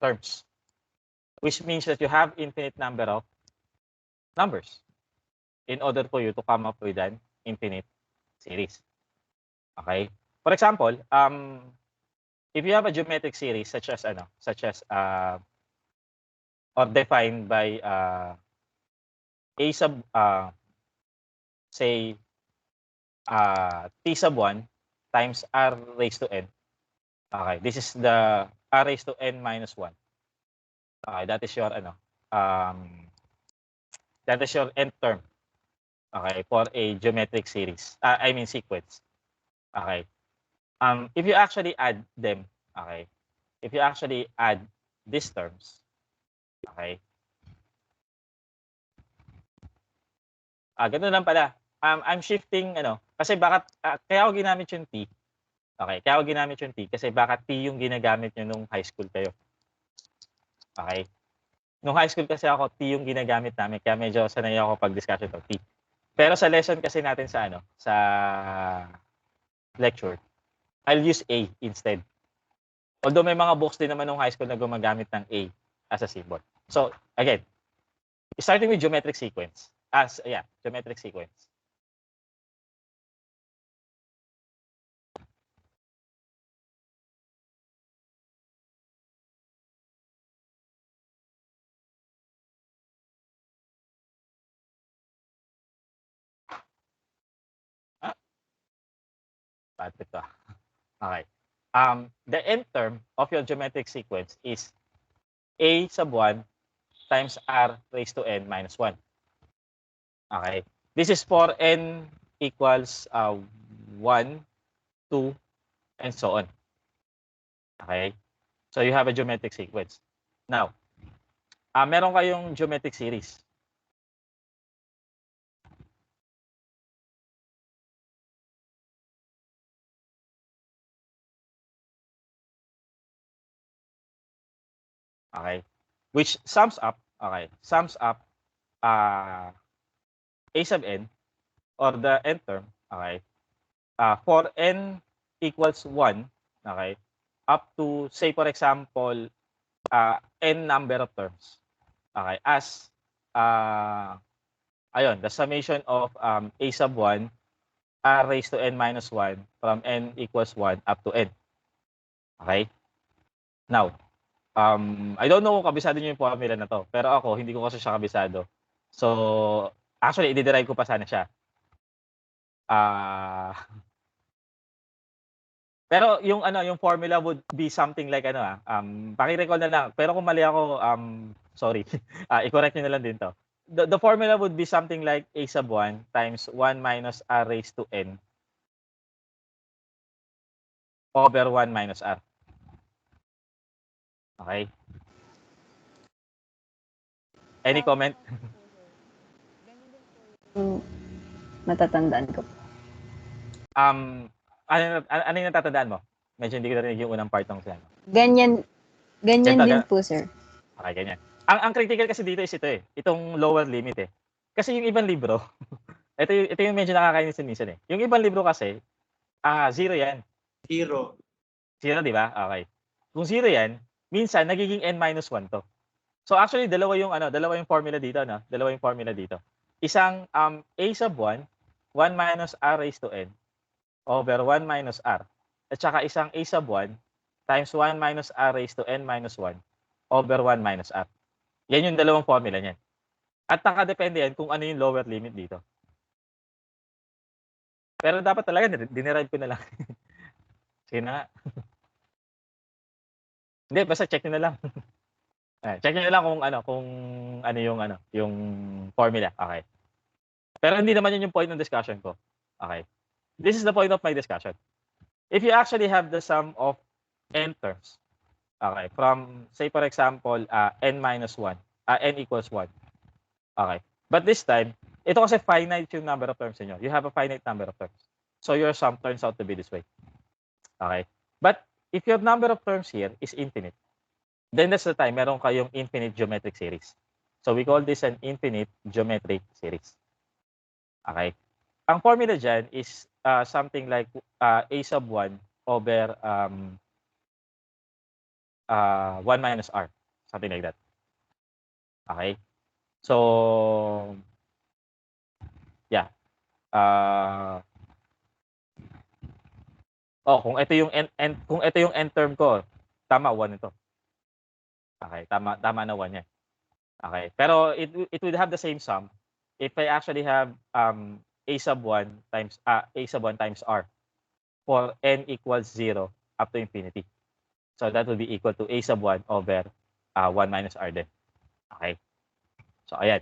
terms, which means that you have infinite number of numbers in order for you to come up with an infinite series. Okay? For example, if you have a geometric series such as or defined by a sub say t sub 1 times r raised to n. Okay, this is the r raised to n minus 1. Okay, that is your that is your nth term. Okay, for a geometric series. I mean sequence. Okay. If you actually add them, okay. If you actually add these terms, okay. Ganun lang pala. I'm shifting kasi bakit kaya ako ginamit yung T. Okay, kaya ako ginamit yung T kasi baka T yung ginagamit niyo nung high school kayo. Okay? Nung high school kasi ako, T yung ginagamit namin kaya medyo sanay ako pag-discussion ng T. Pero sa lesson kasi natin sa lecture, I'll use A instead. Although may mga books din naman nung high school na gumagamit ng A as a symbol. So, again, starting with geometric sequence. Geometric sequence. Bad ito. Okay. The nth term of your geometric sequence is a sub 1 times r raised to n minus 1. Okay. This is for n equals 1, 2, and so on. Okay. So you have a geometric sequence. Now, meron kayong geometric series. Okay. Which sums up, a sub n or the nth term, okay, for n equals 1, okay, up to, say, for example, n number of terms, okay, as, the summation of a sub 1 r raised to n minus 1 from n equals 1 up to n. Okay? Now, I don't know kung kabisado niyo yung formula na to, pero ako, hindi ko kasi siya kabisado. So, actually, i-derive ko pa sana siya. Pero yung formula would be something like paki-recall na lang. Pero kung mali ako, sorry. I-correct niyo na lang din to. The formula would be something like a sub 1 times 1 minus r raised to n over 1 minus r. Okay? Any comment? Natatandaan ko. Ano yung natatandaan mo? Medyo hindi ko narinig yung unang part ng sila. Ganyan din po, sir. Okay, ganyan. Ang critical kasi dito is ito itong lower limit Kasi yung ibang libro, ito yung medyo nakakainis minsan Yung ibang libro kasi, 0 yan. 0. 0, di ba? Okay. Kung 0 yan, minsan nagiging n-1 to. So actually, dalawa yung formula dito, Dalawa yung formula dito. Isang a sub 1, 1 minus r raised to n over 1 minus r. At saka isang a sub 1 times 1 minus r raised to n minus 1 over 1 minus r. Yan yung dalawang formula niyan. At nakadepende yan kung ano yung lower limit dito. Pero dapat talaga, dinerive ko na lang. Sige na nga. Hindi, basta check nyo na lang. Check nyo na lang kung ano yung formula. Okay. Pero hindi naman yun yung point ng discussion ko. Okay. This is the point of my discussion. If you actually have the sum of n terms, okay, from, say, for example, n minus 1, n equals 1. Okay. But this time, ito kasi finite yung number of terms niyo. You have a finite number of terms. So your sum turns out to be this way. Okay. But if your number of terms here is infinite, then that's the time meron kayong infinite geometric series. So we call this an infinite geometric series. Okay? Ang formula dyan is something like a sub 1 over 1 minus r. Something like that. Okay? So, yeah. Kung ito yung kung ito yung end term ko, tama 1 ito. Okay, tama na 1 yan. Okay. Pero it would have the same sum if I actually have a sub 1 times r for n equals 0 up to infinity. So that would be equal to a sub 1 over 1 minus r din. Okay. So ayan.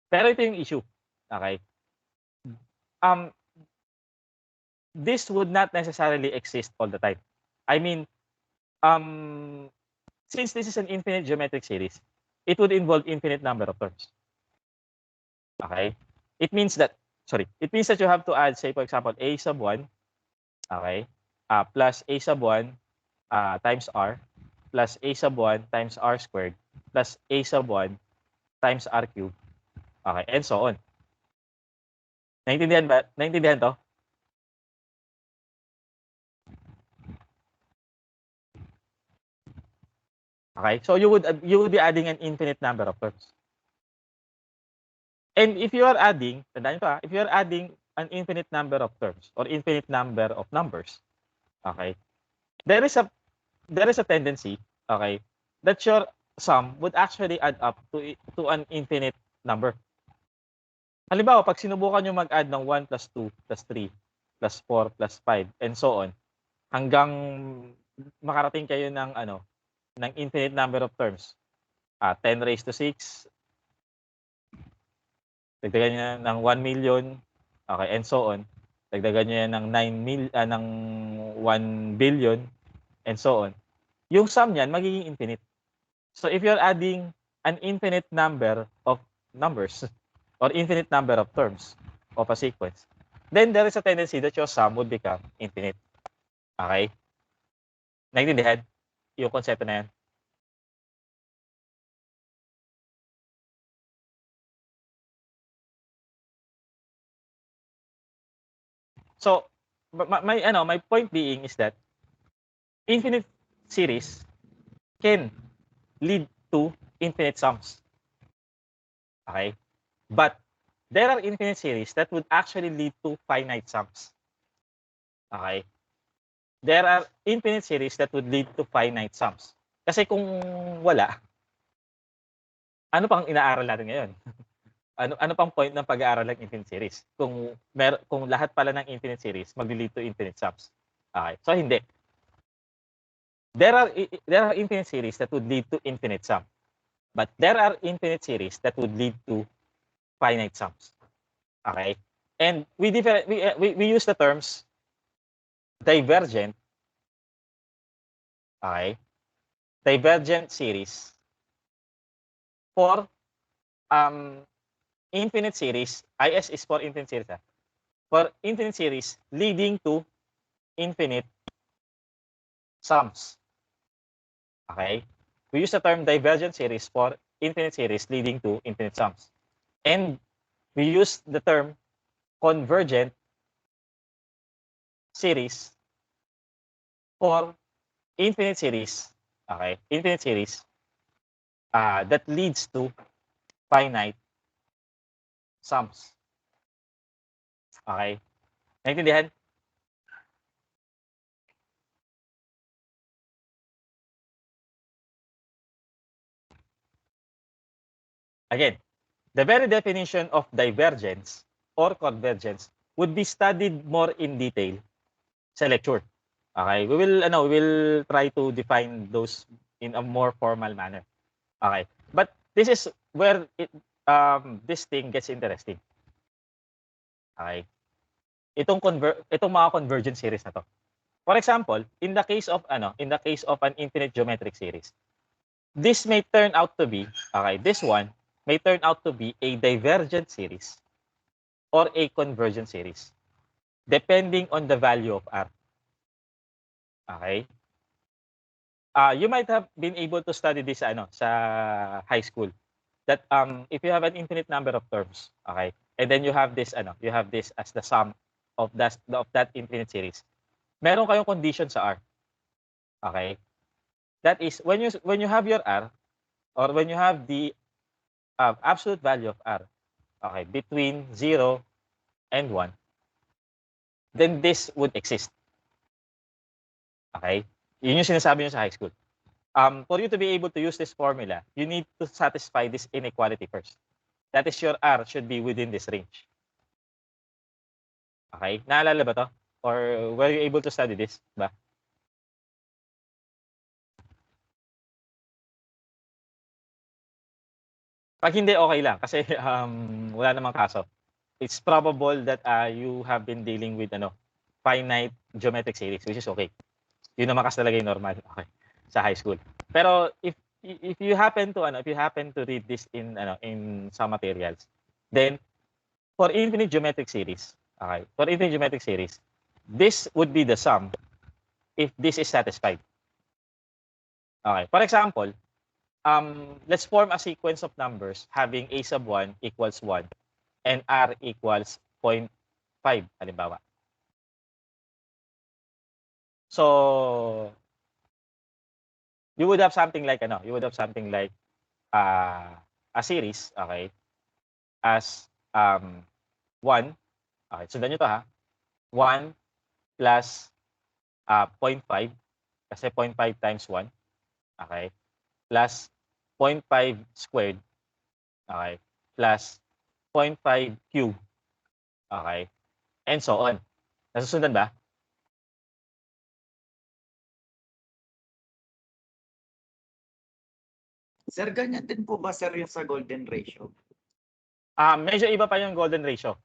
Pero ito yung issue. Okay. This would not necessarily exist all the time. I mean, since this is an infinite geometric series, it would involve infinite number of terms. Okay? It means that you have to add, say, for example, a sub 1, okay, plus a sub 1 times r, plus a sub 1 times r squared, plus a sub 1 times r cubed, okay, and so on. Naintindihan ba? Naintindihan to? Okay, so you would be adding an infinite number of terms. And if you are adding, tandaan nyo if you are adding an infinite number of terms or infinite number of numbers, okay, there is a tendency, okay, that your sum would actually add up to an infinite number. Halimbawa, pag sinubukan nyo mag-add ng 1 plus 2 plus 3 plus 4 plus 5 and so on, hanggang makarating kayo ng ng infinite number of terms. 10 raised to 6, dagdagan niya ng 1 million, okay, and so on. Dagdagan niya ng 1 billion, and so on. Yung sum niyan magiging infinite. So if you're adding an infinite number of numbers or infinite number of terms of a sequence, then there is a tendency that your sum would become infinite. Okay? Naintindihan yung konsepto na yan? So, my point being is that infinite series can lead to infinite sums. Okay? But there are infinite series that would actually lead to finite sums. Okay? There are infinite series that would lead to finite sums. Kasi kung wala, ano pang inaaral natin ngayon? ano pang point ng pag-aaral ng infinite series? Kung lahat pala ng infinite series mag-lead to infinite sums. Okay? So hindi. There are infinite series that would lead to infinite sum. But there are infinite series that would lead to finite sums. Okay? And we use the terms divergent, okay, divergent series for infinite series. IS is for infinite series. For infinite series leading to infinite sums. Okay? We use the term divergent series for infinite series leading to infinite sums. And we use the term convergent series for infinite series, okay, infinite series that leads to finite sums. Okay? Naintindihan? Again, the very definition of divergence or convergence would be studied more in detail sa lecture. Okay? We will try to define those in a more formal manner. Okay? But this is where this thing gets interesting. Okay? Itong mga convergent series na to. For example, in the case of an infinite geometric series, this may turn out to be, okay, this one may turn out to be a divergent series or a convergent series depending on the value of r. Okay? You might have been able to study this sa high school. That if you have an infinite number of terms, okay, and then you have this as the sum of that infinite series. Meron kayong condition sa R. Okay? That is when you have your R, or when you have the absolute value of R, okay, between 0 and 1, then this would exist. Okay? Yun yung sinasabi nyo sa high school. For you to be able to use this formula, you need to satisfy this inequality first. That is, your R should be within this range. Okay? Naalala ba to? Or were you able to study this ba? Pag hindi, okay lang. Kasi wala namang kaso. It's probable that you have been dealing with finite geometric series, which is okay. Yun naman kasi talaga yung normal, okay, sa high school. Pero if you happen to read this in some materials, then for infinite geometric series, okay, this would be the sum if this is satisfied. Okay. For example, let's form a sequence of numbers having a sub 1 equals 1 and r equals 0.5, halimbawa. So you would have something like a series, okay, as 1, okay, sundan nyo to ha, 1 plus 0.5, kasi 0.5 times 1, okay, plus 0.5 squared, okay, plus 0.5 cube, okay, and so on. Nasusundan ba? Sir, ganyan din po ba, sir, yung sa golden ratio? Medyo iba pa yung golden ratio.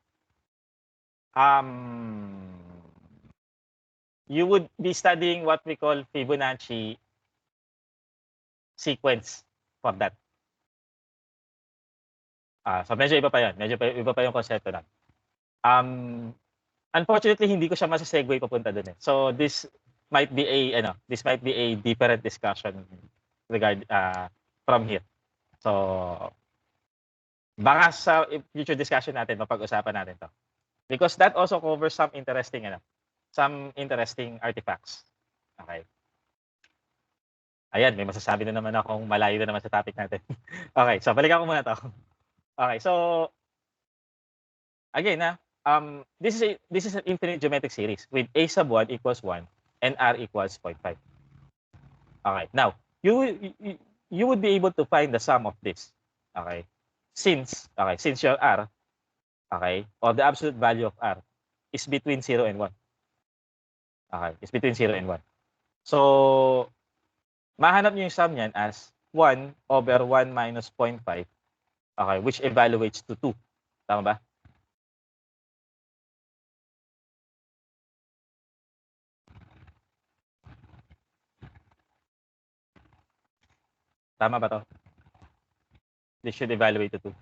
You would be studying what we call Fibonacci sequence for that. So medyo iba pa yun. Medyo iba pa yung konsepto na. Unfortunately, hindi ko siya masa-segue papunta dun eh. So this might be a different discussion from here. So baka sa future discussion natin mapag-usapan natin to. Because that also covers some interesting artifacts. Okay. Ayan, may masasabi na naman akong malayo na naman sa topic natin. Okay, so balikan ko muna to. Okay, so again, this is an infinite geometric series with a sub 1 equals 1 and r equals 0.5. Okay, now you would be able to find the sum of this. Okay, since your r, okay, or the absolute value of r is between 0 and 1. Okay, is between 0 and 1. So mahanap niyo yung sum niyan as 1 over 1 minus 0.5, okay, which evaluates to 2. Tama ba? Tama ba to? This should evaluate to 2.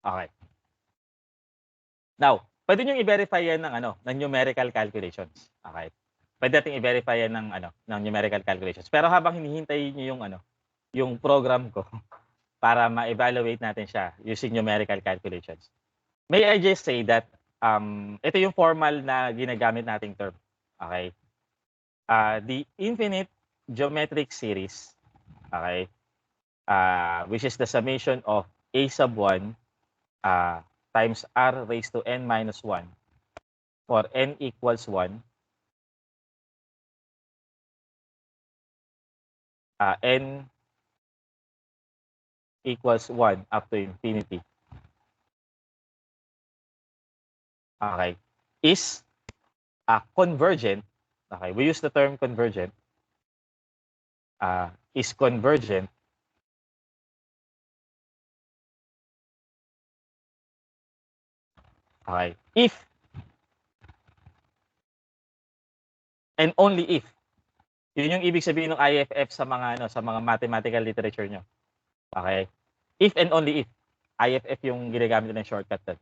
Okay. Now, pwede niyo i-verify yan ng numerical calculations. Okay. Pwede nating i-verify yan ng numerical calculations. Pero habang hinihintay niyo yung program ko para ma-evaluate natin siya using numerical calculations. May I just say that ito yung formal na ginagamit nating term. Okay? The infinite geometric series, okay, which is the summation of a sub 1 times r raised to n minus 1 for n equals 1, n equals 1 up to infinity. Okay, is convergent. Okay, we use the term convergent. Is convergent okay, if and only if Yun yung ibig sabihin ng IFF sa mga sa mga mathematical literature nyo. Okay? If and only if. IFF yung ginagamit ng shortcut doon.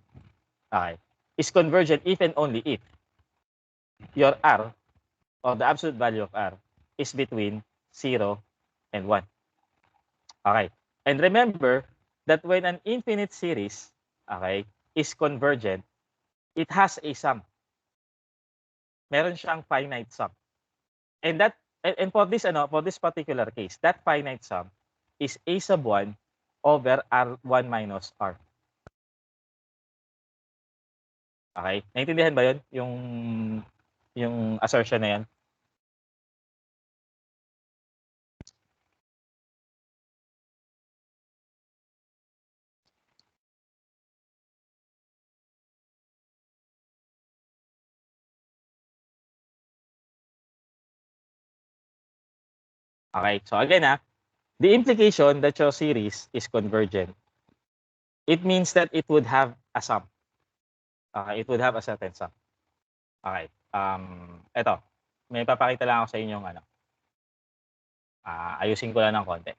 Okay? Is convergent if and only if your R or the absolute value of R is between 0 and 1. Okay? And remember that when an infinite series, okay, is convergent, it has a sum. Meron siyang finite sum. And for this particular case, that finite sum is A sub 1 over R1 minus R. Okay? Naintindihan ba 'yon? Yung assertion na 'yan? Okay, so again the implication that your series is convergent, it means that it would have a sum. Okay, it would have a certain sum. Okay, eto, may papakita lang ako sa inyo ng ayusin ko lang ng konti.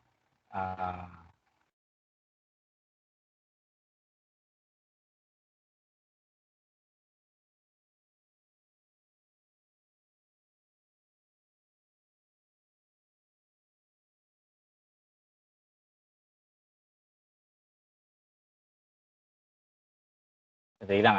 Sandali lang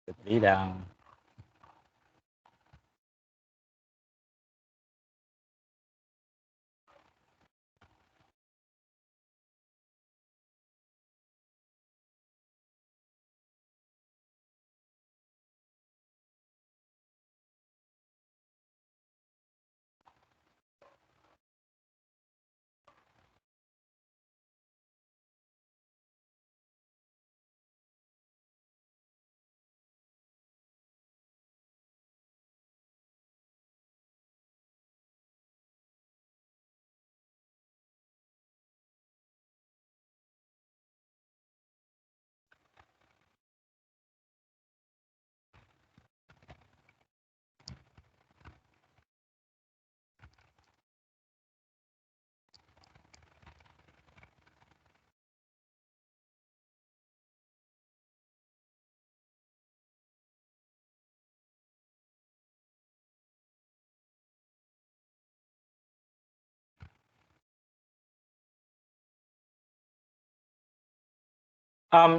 Sandali lang.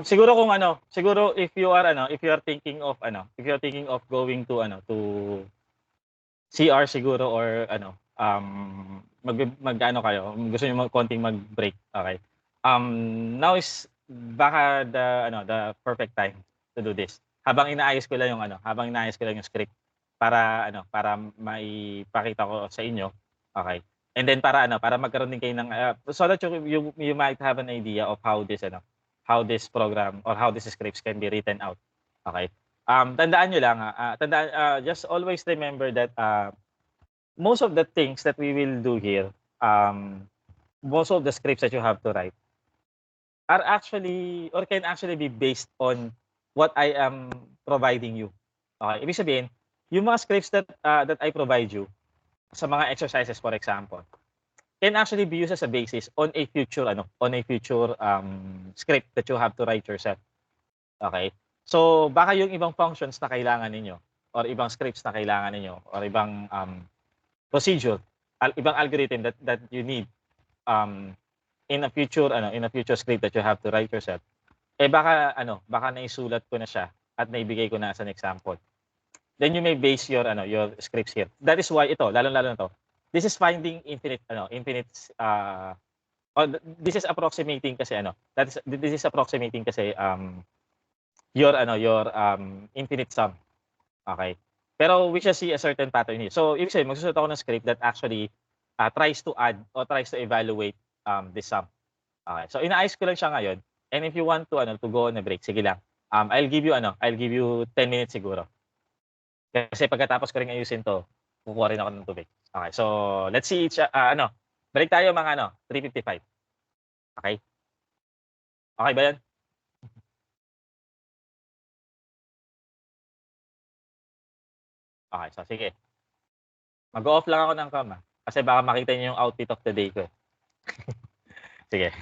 Siguro kung siguro if you are thinking of going to CR siguro or mag-ano kayo, gusto niyo konting mag-break, okay? Now is baka the perfect time to do this. Habang inaayos ko lang yung script para para maipakita ko sa inyo, okay? And then para magkaroon din kayo ng so that you might have an idea of how this program or how these scripts can be written out. Okay? Tandaan nyo lang, just always remember that most of the things that we will do here, most of the scripts that you have to write are actually or can actually be based on what I am providing you. Okay? Ibig sabihin, yung mga scripts that I provide you sa mga exercises, for example, can actually be used as a basis on a future script that you have to write yourself. Okay? So baka yung ibang functions na kailangan ninyo or ibang scripts na kailangan ninyo or ibang procedure, ibang algorithm that you need in a future script that you have to write yourself, baka naisulat ko na siya at naibigay ko na as an example. Then you may base your scripts here. That is why ito, lalo na to. This is finding this is approximating kasi this is approximating kasi your infinite sum. Okay? Pero we shall see a certain pattern here. So, ibig sabihin, magsusulat ako ng script that actually tries to add or tries to evaluate this sum. Okay. So, inaayos ko lang siya ngayon. And if you want to go on a break, sige lang. I'll give you 10 minutes siguro. Kasi pagkatapos ko rin ayusin to, kukuha rin ako ng tubig. Okay. So, let's see break tayo mga 3:55. Okay? Okay ba 'yan? Okay. So, sige. Mag-off lang ako ng cam kasi baka makita niyo yung outfit of the day ko. Sige.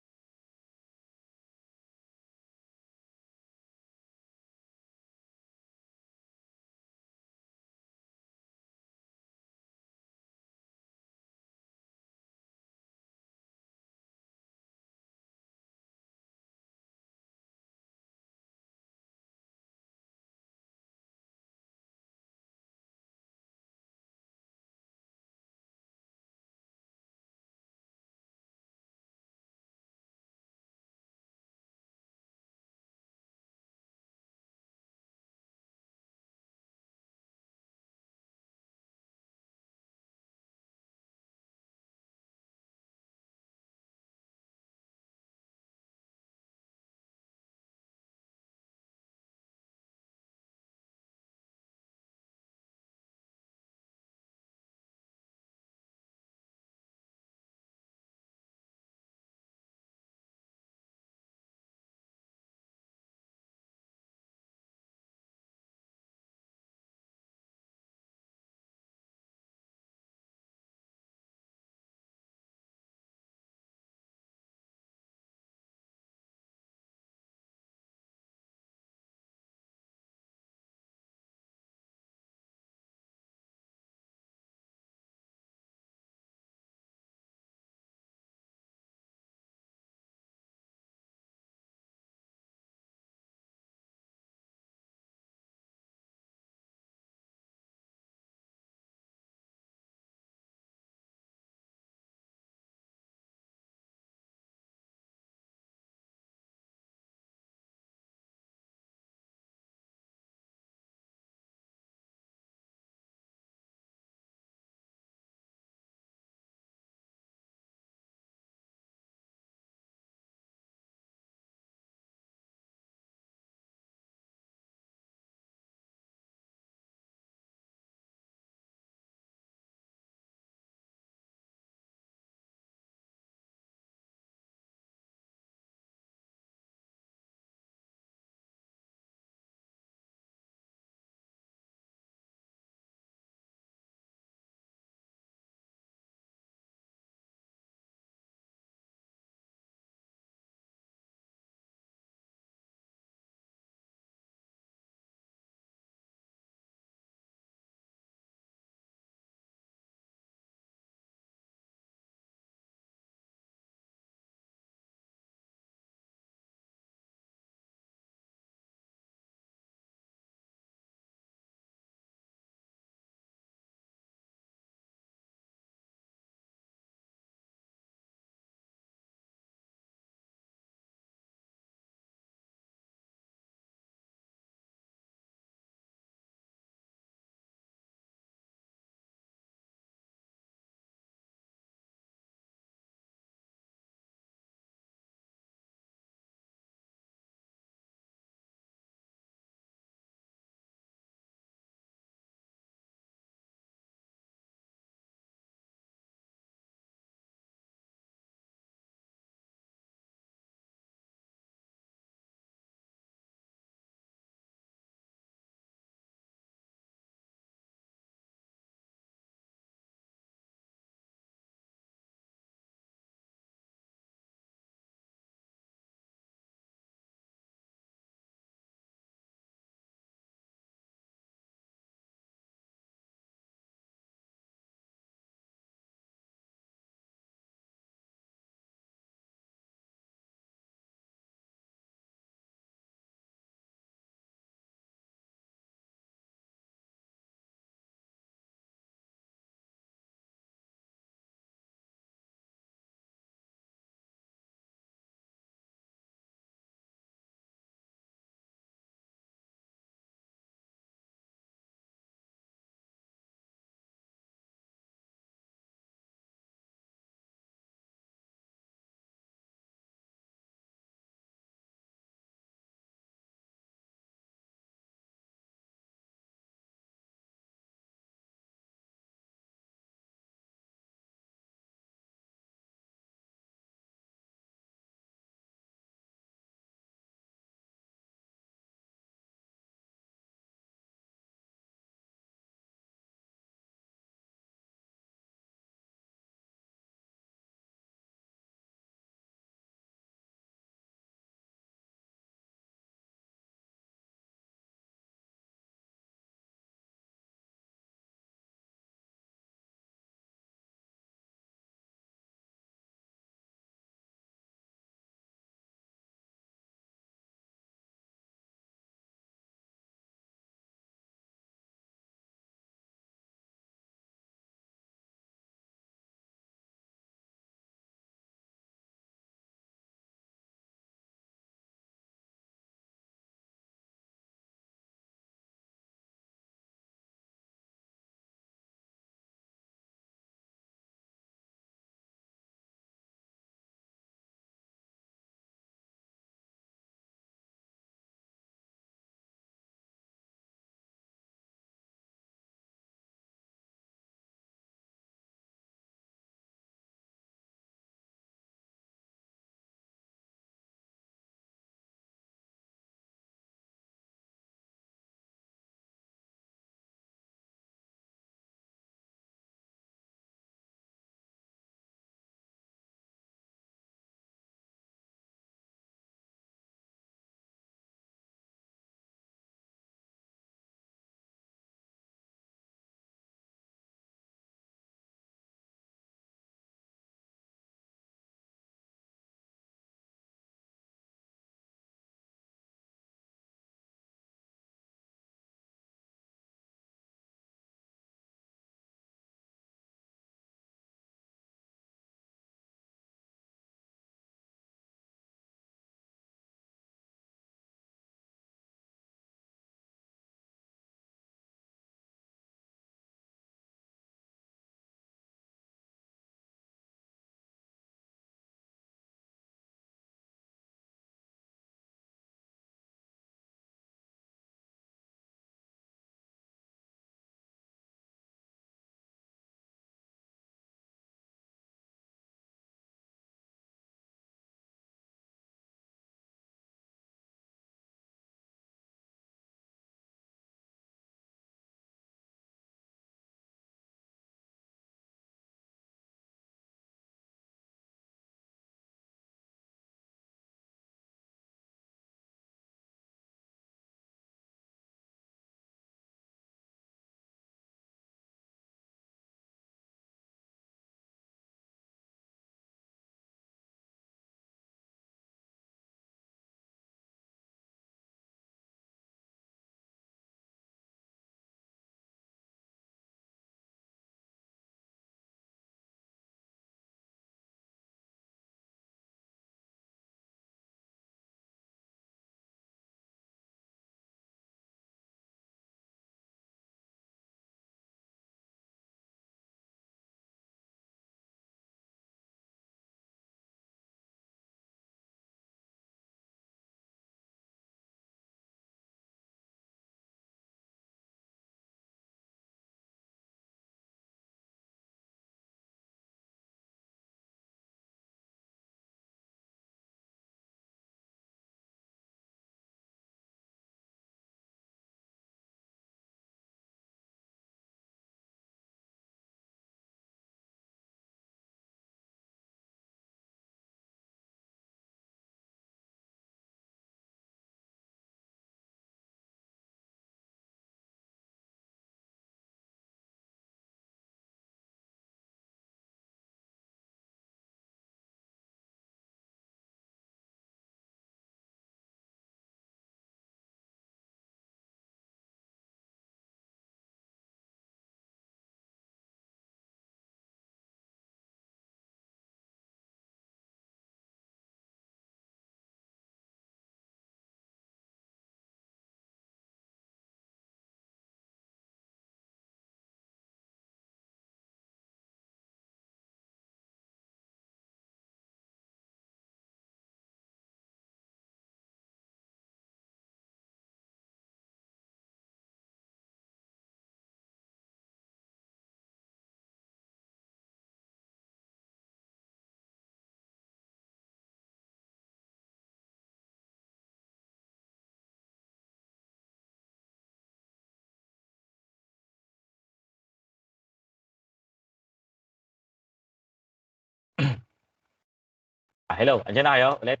Hello, andiyan na kayo ulit?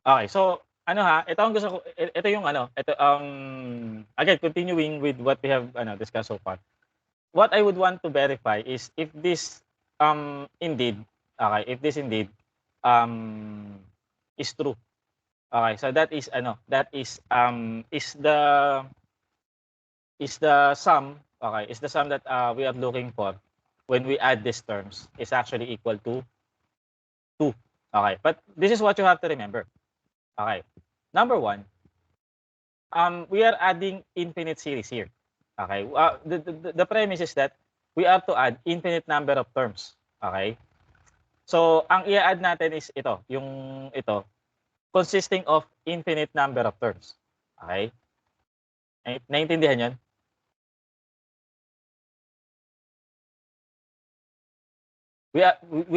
Okay, so ano ito ang gusto ko, ito yung ito again continuing with what we have discussed so far. What I would want to verify is if this indeed if this indeed is true. Okay, so that is is the sum, is the sum that we are looking for when we add these terms is actually equal to 2. Okay, but this is what you have to remember. Okay. Number 1, we are adding infinite series here. Okay. The premise is that we are to add infinite number of terms. Okay. So, ang i-add natin is ito, yung ito, consisting of infinite number of terms. Okay. Naintindihan yun? We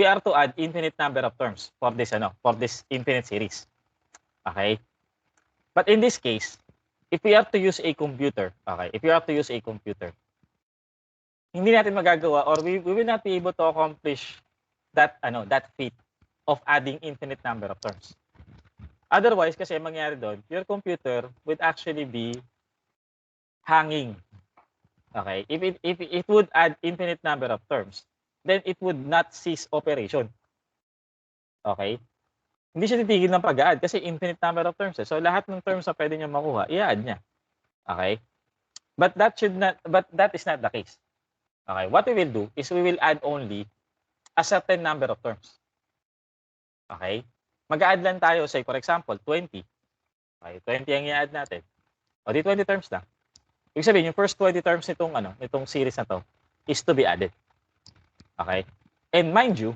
are to add infinite number of terms for this infinite series. Okay. But in this case, if we are to use a computer, hindi natin magagawa or we will not be able to accomplish that feat of adding infinite number of terms. Otherwise, kasi mangyari doon, your computer would actually be hanging. Okay? If it would add infinite number of terms, then it would not cease operation. Okay? Hindi siya titigil ng pag-add kasi infinite number of terms. So lahat ng terms na pwede niya makuha, i-add niya. Okay? But that is not the case. Okay, what we will do is we will add only a certain number of terms. Okay? Mag-add lang tayo, say for example, 20. Okay, 20 ang i-add natin. O di 20 terms lang. Ibig sabihin, yung first 20 terms nitong series na to is to be added. Okay? And mind you,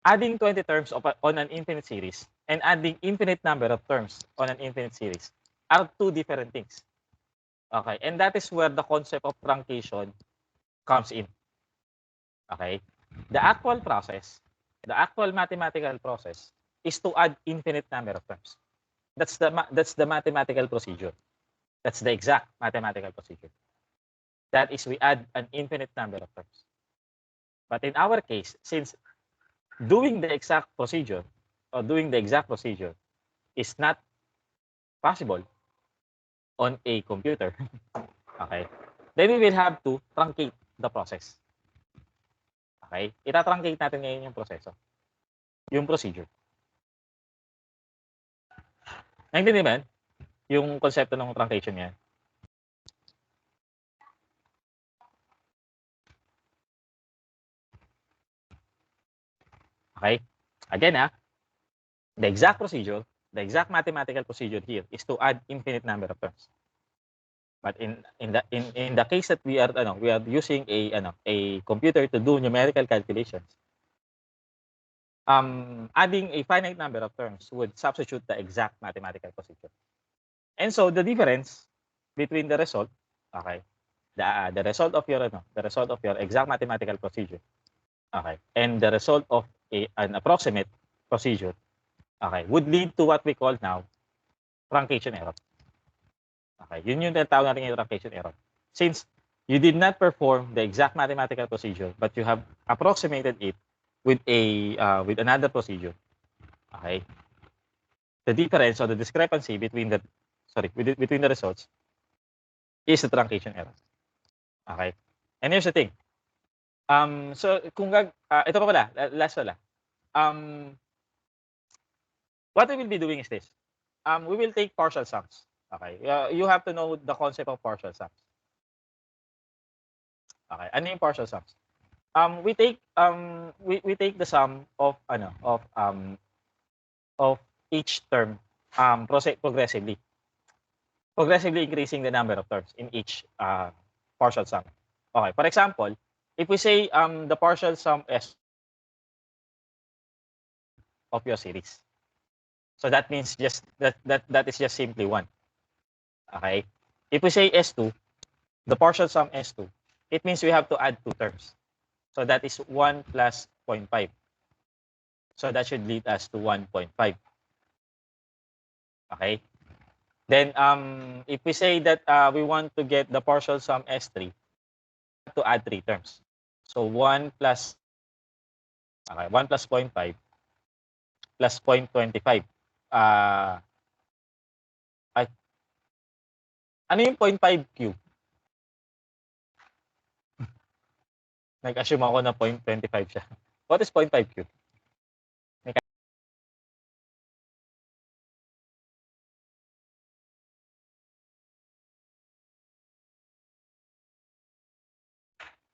adding 20 terms on an infinite series and adding infinite number of terms on an infinite series are two different things. Okay? And that is where the concept of truncation comes in. Okay? The actual mathematical process is to add infinite number of terms. That's the mathematical procedure. That's the exact mathematical procedure. That is, we add an infinite number of terms. But in our case, since doing the exact procedure is not possible on a computer, okay, then we will have to truncate the process. Okay? Ita-truncate natin ngayon yung proseso. Yung procedure. Naintindihan ba yan? Yung konsepto ng truncation yan? Okay? Again, the exact mathematical procedure here is to add infinite number of terms. But in the case that we are using a computer to do numerical calculations, adding a finite number of terms would substitute the exact mathematical procedure. And so the difference between the result, okay, the result of your exact mathematical procedure, okay, and the result of an approximate procedure, okay, would lead to what we call now truncation error. Okay, yun yung tinatawag natin yung truncation error. Since you did not perform the exact mathematical procedure, but you have approximated it with another procedure. Okay, the difference or the discrepancy between the results is the truncation error. Okay, and here's the thing. So kung ito pa pala, last pala. What we will be doing is this. We will take partial sums. Okay, you have to know the concept of partial sums. Okay, ano yung partial sums? We take the sum of each term progressively increasing the number of terms in each partial sum. Okay, for example, if we say the partial sum S of your series, so that means just that is just simply 1. Okay, if we say S2, the partial sum S2, it means we have to add 2 terms. So that is 1 plus 0.5. So that should lead us to 1.5. Okay? Then if we say that we want to get the partial sum S3, to add 3 terms. So 1 plus 0.5 plus 0.25. Ano yung 0.5 cube? Nag-assume ako na 0.25 siya. What is 0.5 cube?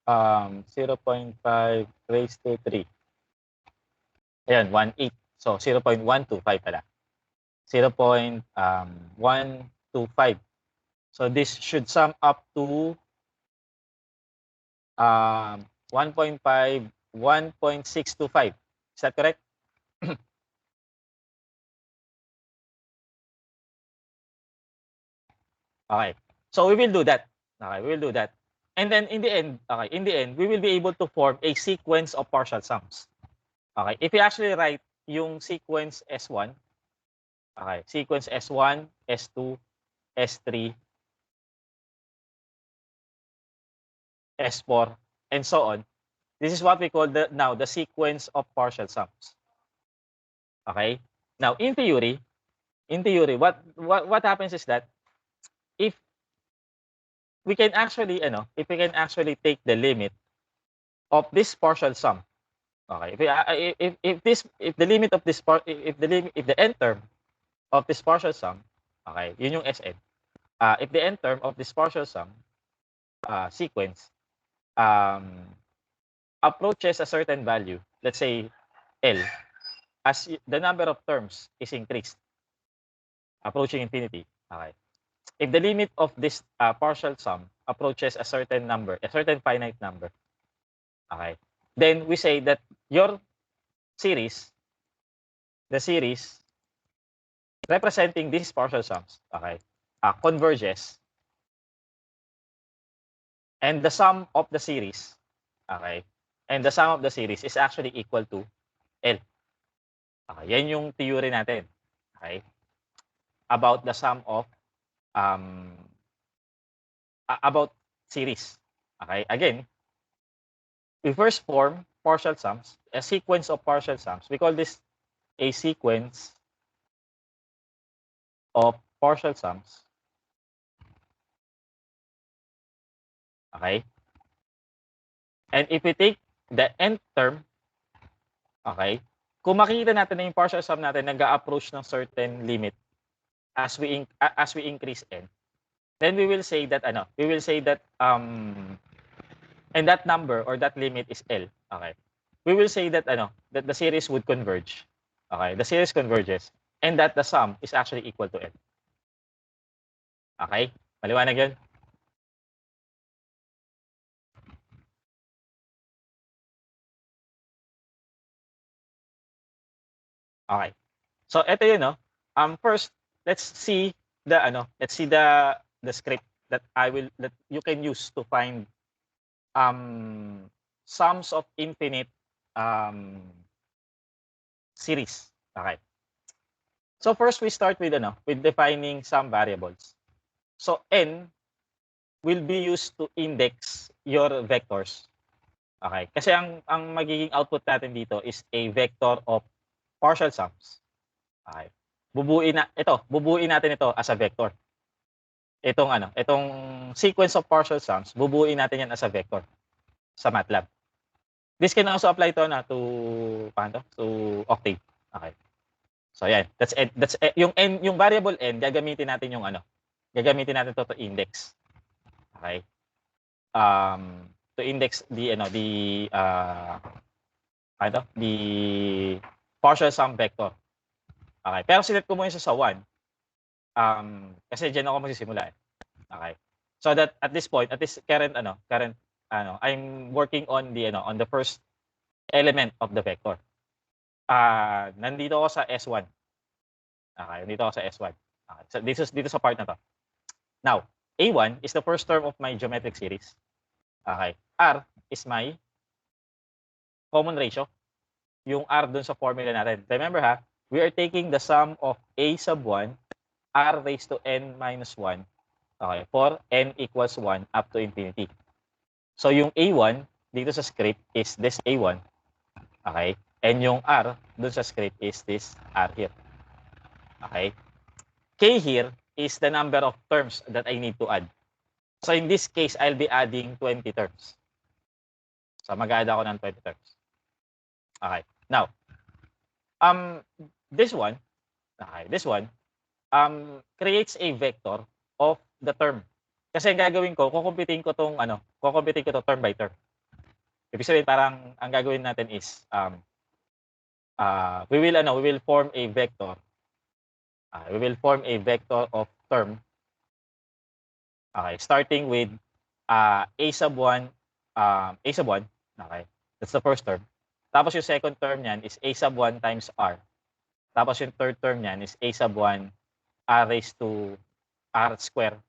Um, 0.5 raised to 3. Ayan, 1.8. So, 0.125 pala. 0.125. So, this should sum up to 1.5, 1.625. Is that correct? Okay. So, we will do that. Okay, we will do that. And then, in the end, we will be able to form a sequence of partial sums. Okay. If you actually write yung sequence S1, okay, sequence S1, S2, S3, S4, and so on. This is what we call now the sequence of partial sums. Okay? Now, in theory, what happens is that if we can actually take the limit of this partial sum, okay? If the limit of this part if the end term of this partial sum, okay, yun yung Sn. If the end term of this partial sum sequence approaches a certain value, let's say L, as the number of terms is increased, approaching infinity, okay. If the limit of this partial sum approaches a certain number, a certain finite number, okay, then we say that your series, the series representing these partial sums, okay, converges, and the sum of the series, okay, and the sum of the series is actually equal to L. Okay, yan yung theory natin. Okay? About the sum of about series. Okay? Again, we first form partial sums, a sequence of partial sums. We call this a sequence of partial sums. Okay? And if we take the nth term, okay, kung makikita natin na yung partial sum natin nag-a-approach ng certain limit as we increase n, then we will say that and that number or that limit is L. Okay. We will say that that the series would converge. Okay, the series converges and that the sum is actually equal to L. Okay? Maliwanag 'yun? Okay. So ito 'yun, no. First, let's see the script that you can use to find sums of infinite series. Okay. So first we start with defining some variables. So n will be used to index your vectors. Okay? Kasi ang magiging output natin dito is a vector of partial sums. Okay. Bubuuin natin ito as a vector. Itong sequence of partial sums, bubuuin natin yan as a vector sa MATLAB. This can also apply to Octave. Okay. So yan, that's yung variable n, gagamitin natin to index. Okay? To index the partial sum vector. Okay, pero sinet ko muna siya sa 1. Kasi diyan ako magsisimula eh. Okay. So that at this current I'm working on the first element of the vector. Nandito ako sa S1. Okay, nandito ako sa S1. Okay. So dito sa part na to. Now, A1 is the first term of my geometric series. Okay. R is my common ratio. yung R dun sa formula natin. Remember ha, we are taking the sum of A sub 1 R raised to N minus 1, okay, for N equals 1 up to infinity. So yung A1 dito sa script is this A1, okay, and yung R dun sa script is this R here. Okay, K here is the number of terms that I need to add. So in this case, I'll be adding 20 terms. So mag-add ako ng 20 terms. Okay. Now, this one creates a vector of the term. Kasi ang gagawin ko, kukumpitin ko to term by term. Ibig sabihin parang ang gagawin natin is we will form a vector. We will form a vector of term. Okay, starting with A sub 1, okay. That's the first term. Tapos yung second term niyan is A sub 1 times R. Tapos yung third term niyan is A sub 1 R raised to R square.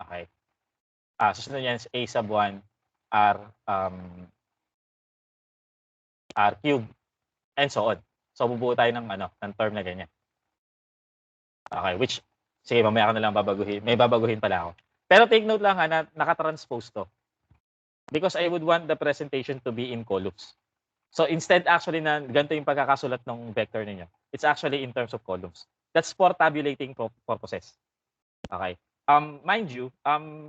Okay. Susunod niyan is A sub 1 R R cube and so on. So bubuo tayo ng ng term na ganyan. Okay, which sige, mamaya ko na lang babaguhin. May babaguhin pala ako. Pero take note lang na nakatranspose to. Because I would want the presentation to be in columns. So instead actually na ganito yung pagkakasulat ng vector ninyo, it's actually in terms of columns. That's for tabulating purposes. Okay. Mind you,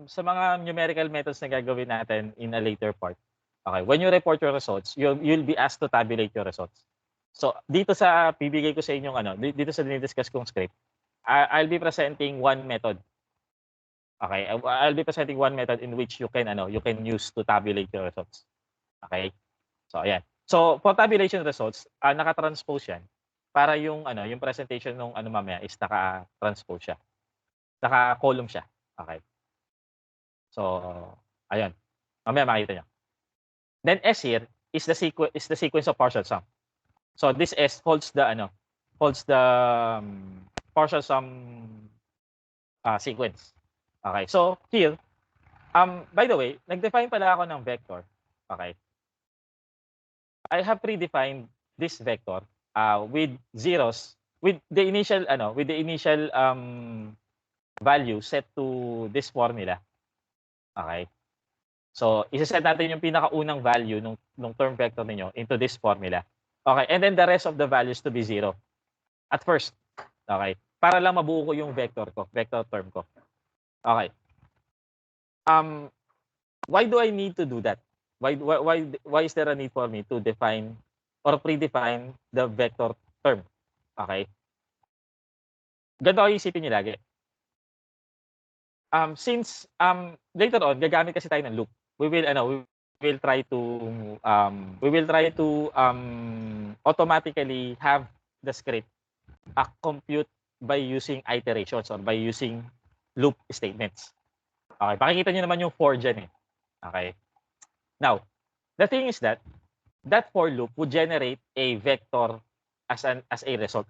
sa mga numerical methods na gagawin natin in a later part, okay, when you report your results, you'll be asked to tabulate your results. So dito sa bibigay ko sa inyong dito sa dinidiscuss kong script, I'll be presenting one method. Okay, I'll be presenting one method in which you can use to tabulate your results. Okay? So ayan. So for tabulation results, naka-transpose yan para yung presentation nung mamaya is naka-transpose siya. Naka-column siya. Okay. So ayun. Mamaya makita niyo. Then S here is the sequence of partial sum. So this S holds the partial sum sequence. Okay. So here, by the way, nag-define pala ako ng vector. Okay. I have predefined this vector with zeros with the initial value set to this formula. Okay. So, isa-set natin yung pinakaunang value nung term vector niyo into this formula. Okay, and then the rest of the values to be 0 at first. Okay. Para lang mabuo ko yung vector term ko. Okay. Why do I need to do that? Why is there a need for me to define or predefine the vector term? Okay. Ganito kayo isipin niyo lagi. Since later on gagamit kasi tayo ng loop. We will try to automatically have the script compute by using iterations or by using loop statements. Okay, pakikita niyo naman yung for dyan eh. Okay. Now, the thing is that for loop would generate a vector as a result.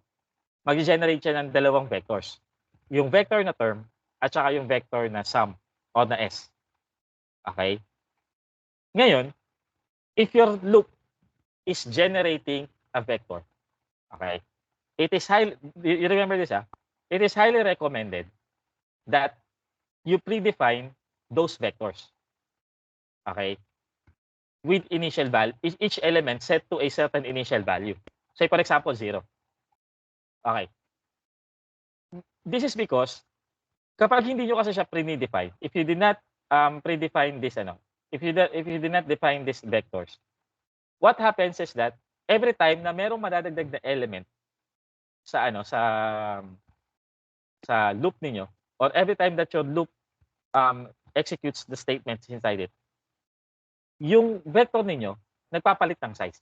Mag-generate siya ng dalawang vectors. Yung vector na term at saka yung vector na sum o na S. Okay? Ngayon, if your loop is generating a vector, okay, you remember this, it is highly recommended that you predefine those vectors. Okay? With initial value, each element set to a certain initial value. Say for example, 0. Okay. This is because kapag hindi nyo kasi siya pre-define, if you did not predefine this if you did not define these vectors, what happens is that every time na merong madadagdag na element sa loop niyo, or every time that your loop executes the statements inside it, yung vector ninyo nagpapalit ng size.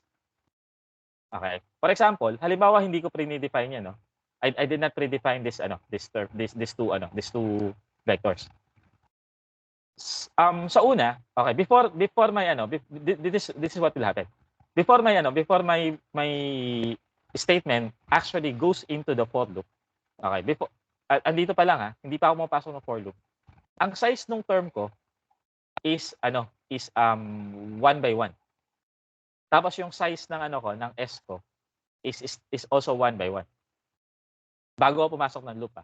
Okay. For example, halimbawa hindi ko pre-define yan, I did not predefine these two vectors. Sa una, okay, before my this is what will happen. Before my statement actually goes into the for loop. Okay, andito pa lang hindi pa ako mapasok ng for loop. Ang size ng term ko is 1 by 1. Tapos yung size ng ng S ko is also 1 by 1. Bago ako pumasok ng loop,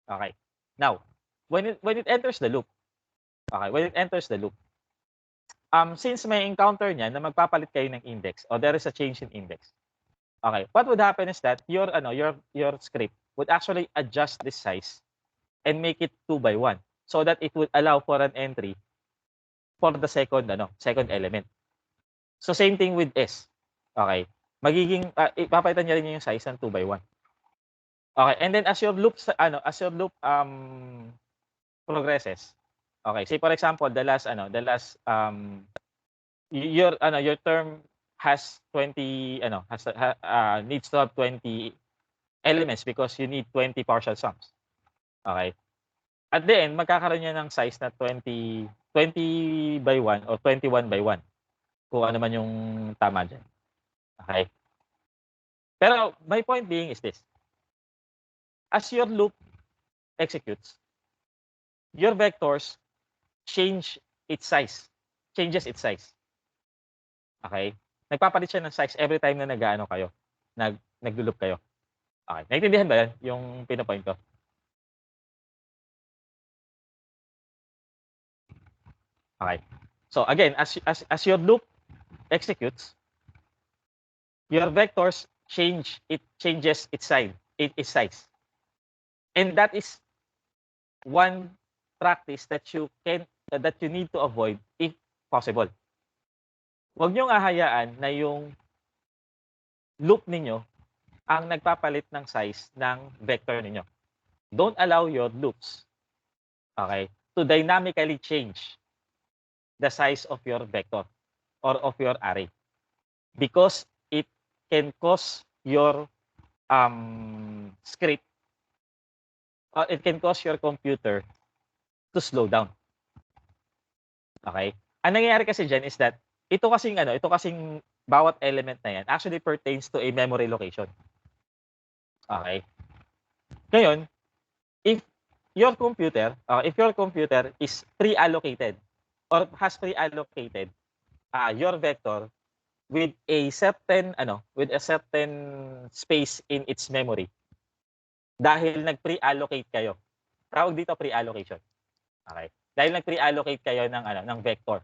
Okay. Now, when it enters the loop, since may encounter niya na magpapalit kayo ng index or there is a change in index. Okay, what would happen is that your script would actually adjust this size and make it 2 by 1 so that it would allow for an entry for the second element. So same thing with S. Okay. Magiging ipapalitan niya rin yung size ng 2 by 1. Okay, and then as your loop progresses. Okay, say for example, your term has 20 needs to have 20 elements because you need 20 partial sums. Okay. At the end, magkakaroon niya ng size na 20 by 1 or 21 by 1. Kung ano man yung tama dyan. Okay. Pero my point being is this. As your loop executes, your vectors changes its size. Okay? Nagpapalit siya ng size every time na naglo-loop kayo. Okay. Naintindihan ba yan? Yung pinapoint ko? Okay. So again, as your loop executes, your vectors changes its size. And that is one practice that you need to avoid if possible. Huwag niyo hahayaan na yung loop ninyo ang nagpapalit ng size ng vector ninyo. Don't allow your loops, okay, to dynamically change the size of your vector or of your array because it can cause your script or it can cause your computer to slow down. Okay? Ang nangyayari kasi dyan is that ito kasing bawat element na yan actually pertains to a memory location. Okay? Ngayon, if your computer is pre-allocated or has pre-allocated your vector with a certain space in its memory dahil nag-pre-allocate kayo. Tawag dito pre-allocation. Okay? Dahil nag-pre-allocate kayo ng vector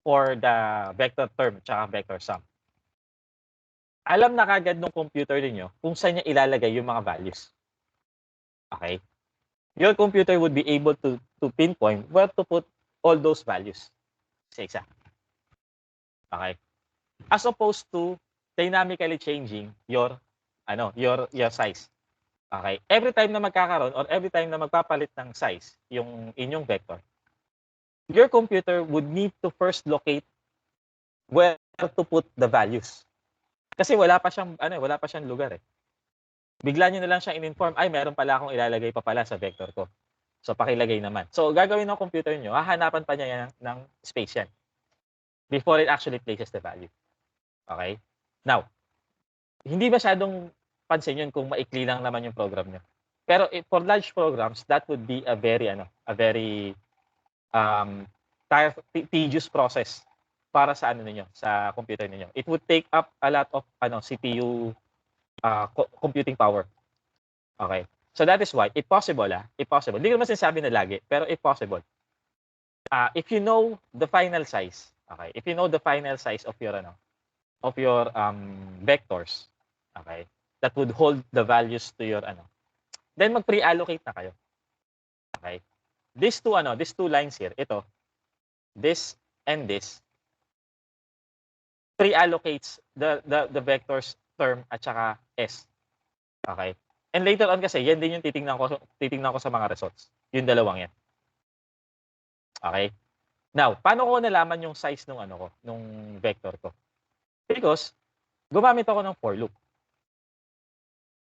for the vector term at vector sum. Alam na kagad ng computer niyo kung saan niya ilalagay yung mga values. Okay? Your computer would be able to pinpoint where to put all those values. Exact. Okay? As opposed to dynamically changing your size. Okay? Every time na magkakaroon or every time na magpapalit ng size yung inyong vector, your computer would need to first locate where to put the values. Kasi wala pa siyang lugar eh. Bigla niyo na lang siyang in-inform, ay meron pala akong ilalagay pa pala sa vector ko. So pakilagay naman. So gagawin ng computer niyo, hahanapan pa niya ng space yan before it actually places the value. Okay? Now, hindi masyadong pansin yun kung maikli lang naman yung program niyo. Pero for large programs, that would be a very tedious process para sa sa computer niyo. It would take up a lot of CPU computing power. Okay? So that is why if possible. Hindi ko naman sinasabi na lagi, pero if possible. If you know the final size, okay? If you know the final size of your vectors, okay? That would hold the values to your then mag-pre-allocate na kayo. Okay? These two lines here, this and this pre-allocates the vectors term at saka S. Okay? And later on kasi, yan din yung titingnan ko sa mga results. Yung dalawang yan. Okay? Now, paano ko nalaman yung size nung vector ko? Because gumamit ako ng for loop.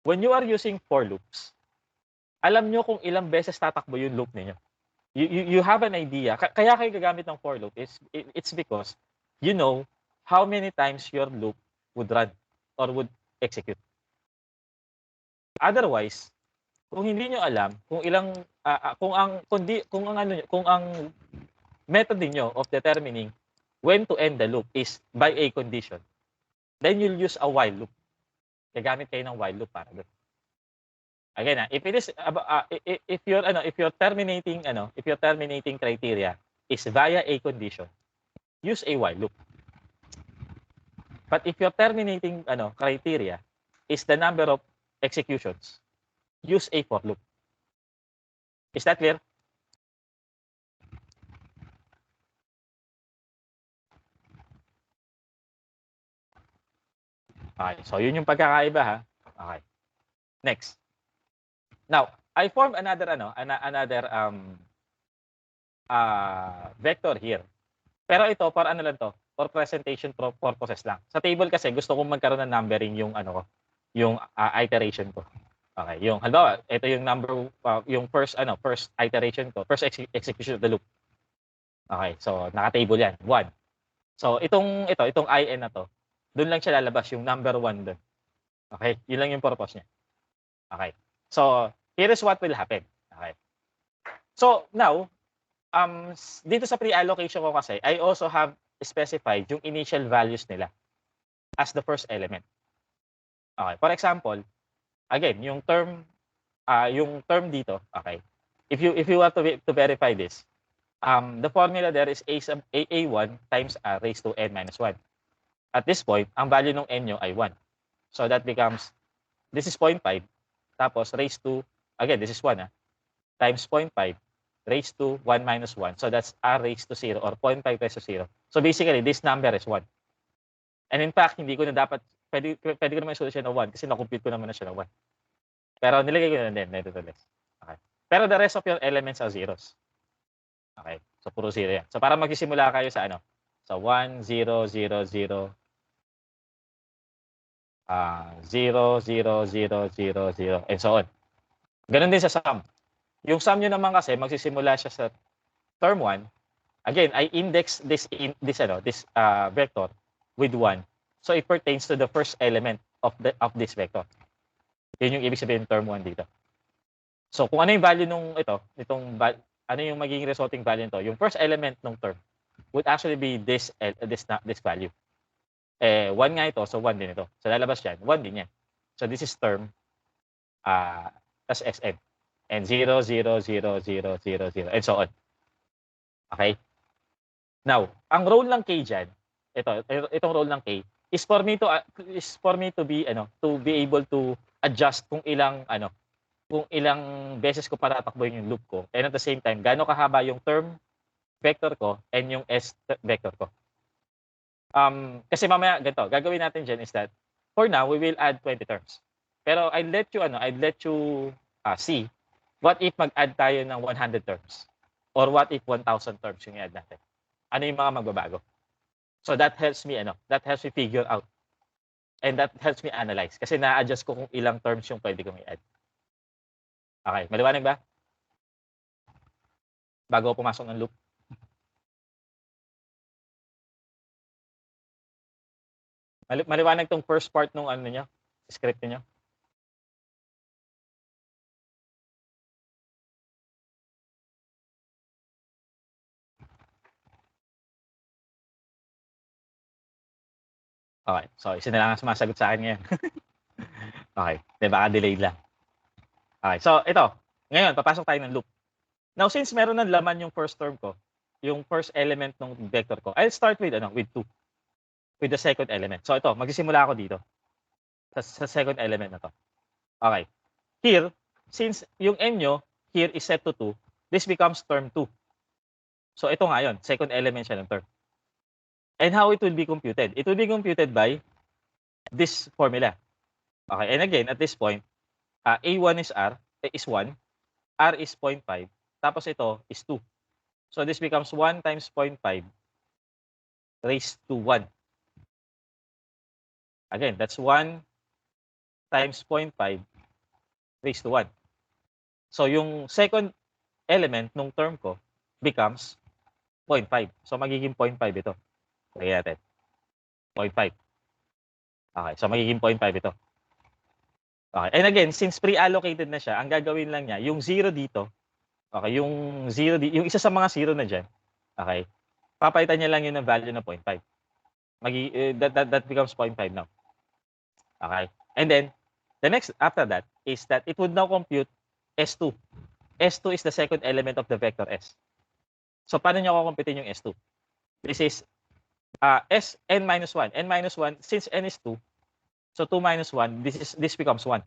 When you are using for loops, alam nyo kung ilang beses tatakbo yung loop niyo. You have an idea. Kaya kayo gagamit ng for loop it's because you know how many times your loop would run or would execute. Otherwise, kung hindi niyo alam kung ilang kung ang method niyo of determining when to end the loop is by a condition. Then you'll use a while loop. Gagamit kayo ng while loop para doon. Again, if it is if your terminating criteria is via a condition, use a while loop. But if your terminating criteria is the number of executions, use a for loop. Is that clear? Okay, so yun yung pagkakaiba ha. Okay. Next. Now, I form another vector here. Pero ito for ano lang to? For presentation purposes lang. Sa table kasi gusto kong magkaroon ng numbering yung iteration ko. Okay, yung halimbawa, ito yung yung first iteration ko, first execution of the loop. Okay, so naka-table yan, 1. So itong in na to, doon lang siya lalabas yung number 1 doon. Okay, yun lang yung purpose niya. Okay. So, here is what will happen. Okay. So, now, dito sa pre-allocation ko kasi, I also have specified yung initial values nila as the first element. Okay. For example, again, yung term dito, okay. If you want to verify this, the formula there is A1 times R raised to n minus 1. At this point, ang value ng n nyo ay 1. So that becomes, this is 0.5, tapos raised to, again, this is 1, times 0.5, raised to 1 minus 1. So that's R raised to 0, or 0.5 raised to 0. So basically, this number is 1. And in fact, hindi ko na dapat, pwede ko naman i-solution na 1, kasi na-compute ko naman na siya na 1. Pero nilagay ko na din, nevertheless. Okay. Pero the rest of your elements are zeros. Okay, so puro 0 yan. So para magsisimula kayo sa sa 1, 0, 0, 0, 0, 0, 0, 0, 0, and so on. Ganun din sa sum. Yung sum nyo naman kasi, magsisimula siya sa term 1. Again, I index this vector with 1. So it pertains to the first element of this vector. Yun yung ibig sabihin ng term 1 dito. So kung ano yung value ano yung magiging resulting value nito, yung first element ng term would actually be this value. 1 nga ito, so 1 din ito. So lalabas yan, 1 din yan. So this is term tas Sn. And 0, 0, 0, 0, 0, 0, and so on. Okay? Now, ang role ng K dyan, itong role ng K, is for me to be able to adjust kung ilang beses ko patatakbuhin yung loop ko. And at the same time, gaano kahaba yung term vector ko and yung S vector ko. Kasi mamaya ganito, gagawin natin dyan is that for now we will add 20 terms. Pero I'd let you see what if mag-add tayo ng 100 terms or what if 1,000 terms yung i-add natin. Ano yung mga magbabago? So that helps me figure out and that helps me analyze kasi na-adjust ko kung ilang terms yung pwede kong i-add. Okay, maliwanag ba? Bago ako pumasok ng loop. Maliwanag tong first part nung script niyo. Okay, so isa na lang ang sumasagot sa akin ngayon. Okay, baka delayed lang. Okay, so ito. Ngayon, papasok tayo ng loop. Now, since meron ng laman yung first term ko, yung first element ng vector ko, I'll start with 2. With the second element. So ito, magsisimula ako dito. Sa second element na to. Okay. Here, since yung n nyo, here is set to 2, this becomes term 2. So ito nga yun, second element siya ng term. And how it will be computed? It will be computed by this formula. Okay, and again, at this point, A1 is 1, R is 0.5, tapos ito is 2. So this becomes 1 times 0.5 raised to 1. Again, that's 1 times 0.5 raised to 1. So yung second element ng term ko becomes 0.5. So magiging 0.5 ito. Lagyan natin. 0.5. Okay, so magiging 0.5 ito. Okay, and again, since pre-allocated na siya, ang gagawin lang niya, yung 0 dito, okay, yung isa sa mga 0 na dyan, okay, Papalitan niya lang yun ng value na 0.5. That becomes 0.5 now. Okay? And then, the next after that is that it would now compute S2. S2 is the second element of the vector S. So, paano niya kukumputin yung S2? This is n minus 1. N minus 1, since n is 2, so 2 minus 1, this becomes 1.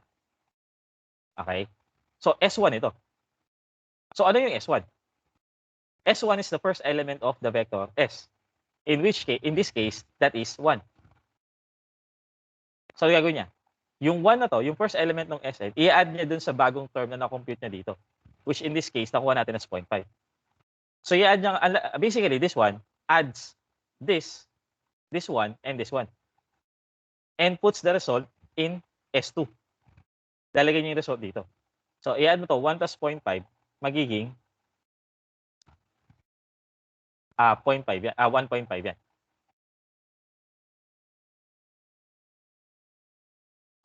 Okay? So, S1 ito. So, ano yung S1? S1 is the first element of the vector S. In this case, that is 1. So, gagawin niya. Yung 1 na to, yung first element ng Sn, i-add niya dun sa bagong term na na-compute niya dito. Which in this case, nakuha natin as 0.5. So, i-add niya, basically, this one adds this one, and this one. And puts the result in S2. Lalagay niyo yung result dito. So, i-add mo to, 1 plus 0.5, magiging 0.5 yan, 1.5 yan.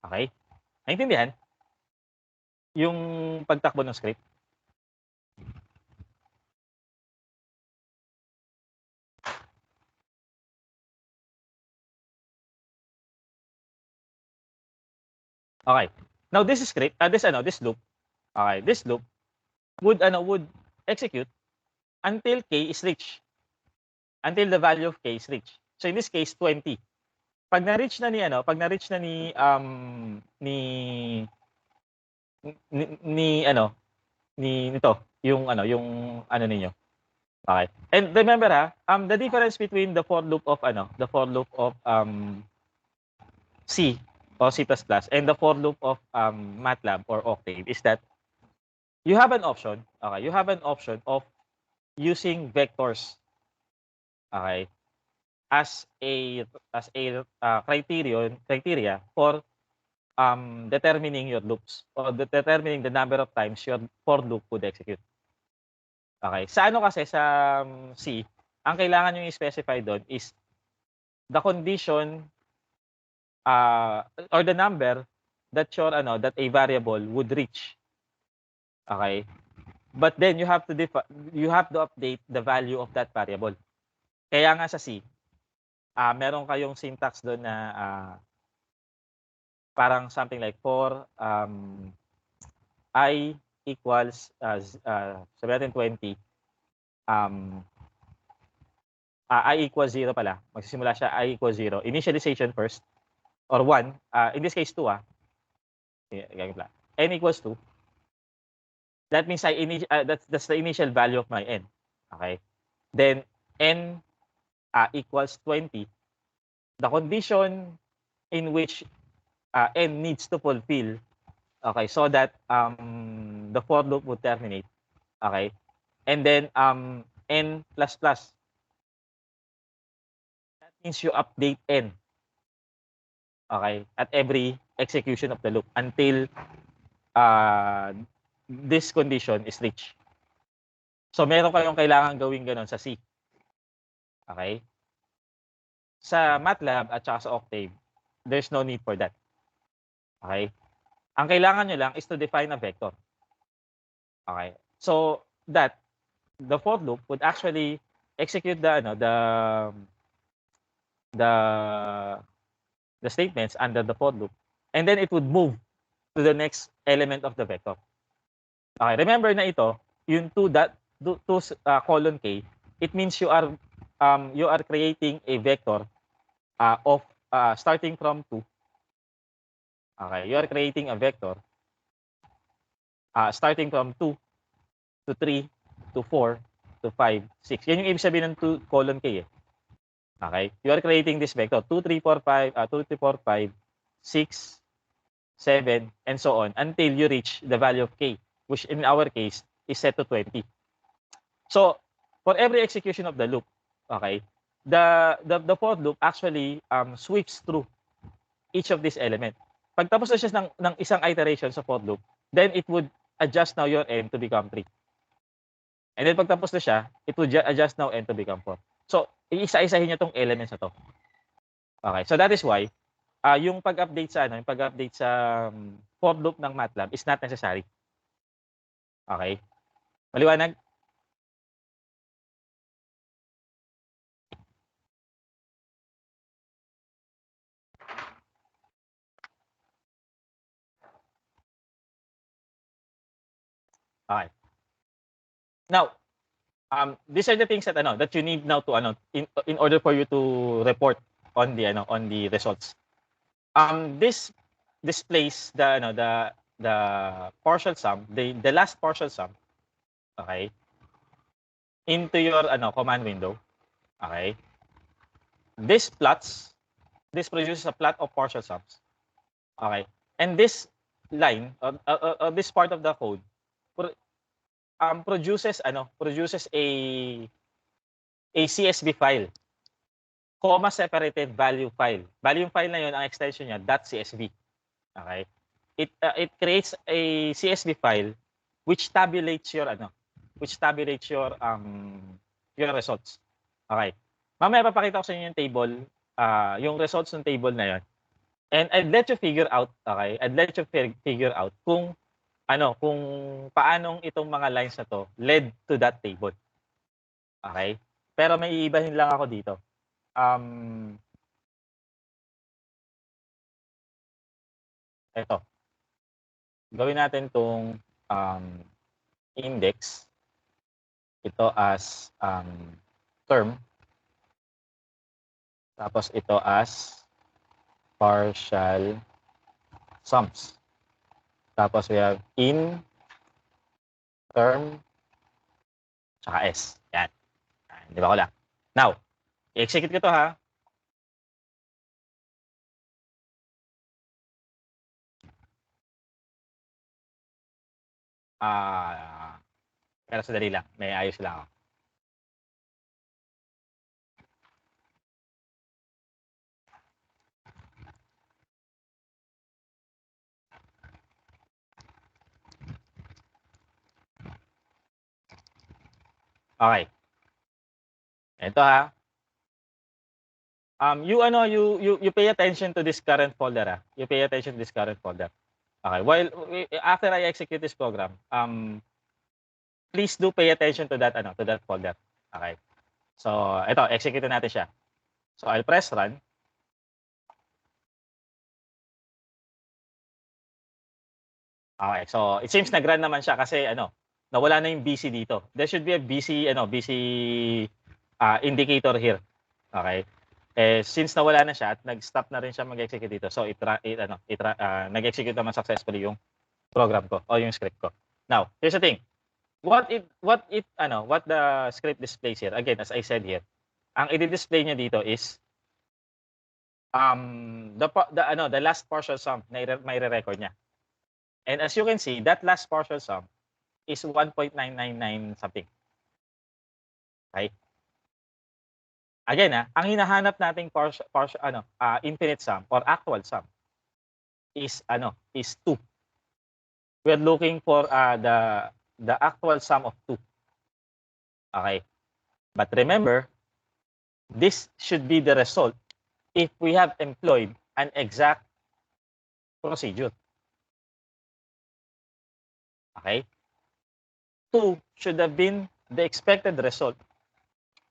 Okay? Naintindihan? Yung pagtakbo ng script. Okay. Now this script, this loop. Okay, this loop would execute until k is reached. Until the value of k is reached. So in this case 20. Pag na-reach na ni nito, yung ninyo. Okay. And remember the difference between the for loop of C or C++ and the for loop of MATLAB or Octave is that you have an option, okay? You have an option of using vectors, okay, as a criteria for determining your loops or determining the number of times your for loop would execute. Okay. Sa kasi sa C, ang kailangan nyo i-specify doon is the condition or the number that that a variable would reach. Okay? But then you have to update the value of that variable. Kaya nga sa C, meron kayong syntax doon na parang something like for I equals sabi natin 20 I equals 0 pala. Magsisimula siya I equals 0. Initialization first or 1. In this case 2 n equals 2. That means that's the initial value of my n. Okay? Then n equals 20. The condition in which n needs to fulfill, okay, so that the for loop would terminate. Okay? And then n plus plus. That means you update n. Okay? At every execution of the loop until this condition is reached. So, meron kayong kailangan gawin ganon sa C. Okay? Sa MATLAB at saka sa Octave, there's no need for that. Okay? Ang kailangan nyo lang is to define a vector. Okay? So, that the for loop would actually execute the statements under the for loop, and then it would move to the next element of the vector. Okay, remember na ito, yung 2 colon k, it means you are creating a vector of starting from 2. Okay, you are creating a vector starting from 2 to 3 to 4 to 5, 6. Yan yung ibig sabihin ng 2 colon k . Okay? You are creating this vector 2, 3, 4, 5, 2, 3, 4, 5, 6, 7, and so on until you reach the value of k, which in our case is set to 20. So, for every execution of the loop, okay, the for loop actually sweeps through each of these elements. Pag tapos na siya ng isang iteration sa for loop, then it would adjust now your n to become 3. And then pag tapos na siya, it would adjust now n to become 4. So, iisa-isahin niya tong elements na to. Okay, so that is why yung pag-update sa for loop ng MATLAB is not necessary. Okay? Maliwanag? Okay. Now, these are the things that that you need now to in order for you to report on the results. This displays the partial sum, the last partial sum, okay, into your command window. Okay. This produces a plot of partial sums. Okay. And this line, this part of the code, produces a CSV file, comma separated value file. Value file na 'yon, ang extension niya .csv. Okay? It creates a CSV file which tabulates your your results. Okay. Mamaya papakita ko sa inyo yung table, yung results ng table na 'yon. And I'd let you figure out, okay? I'd let you figure out kung kung paanong itong mga lines na to led to that table. Okay? Pero may iibahin lang ako dito. Ito. Gawin natin tong index. Ito as term. Tapos ito as partial sums. Tapos we have in, term, tsaka s. Yan. Di ba ko lang? Now, i-execute ko to ha. Pero sadali lang. May ayos lang ako. Okay. Ito ha. You pay attention to this current folder ha. You pay attention to this current folder. Okay. While after I execute this program, please do pay attention to that folder. Okay. So, ito, execute natin siya. So, I'll press run. Okay. So, it seems nag-run naman siya kasi nawala na yung BC dito. There should be a BC indicator here. Okay? Since nawala na siya at nag-stop na rin siya mag-execute dito. So nag-execute naman successfully yung program ko o yung script ko. Now, here's the thing. What the script displays here, again, as I said here, ang i-display niya dito is the last partial sum na may re-record niya. And as you can see, that last partial sum is 1.999 something. Okay? Again, ang hinahanap nating infinite sum or actual sum is 2. We're looking for the actual sum of 2. Okay? But remember, this should be the result if we have employed an exact procedure. Okay? 2 should have been the expected result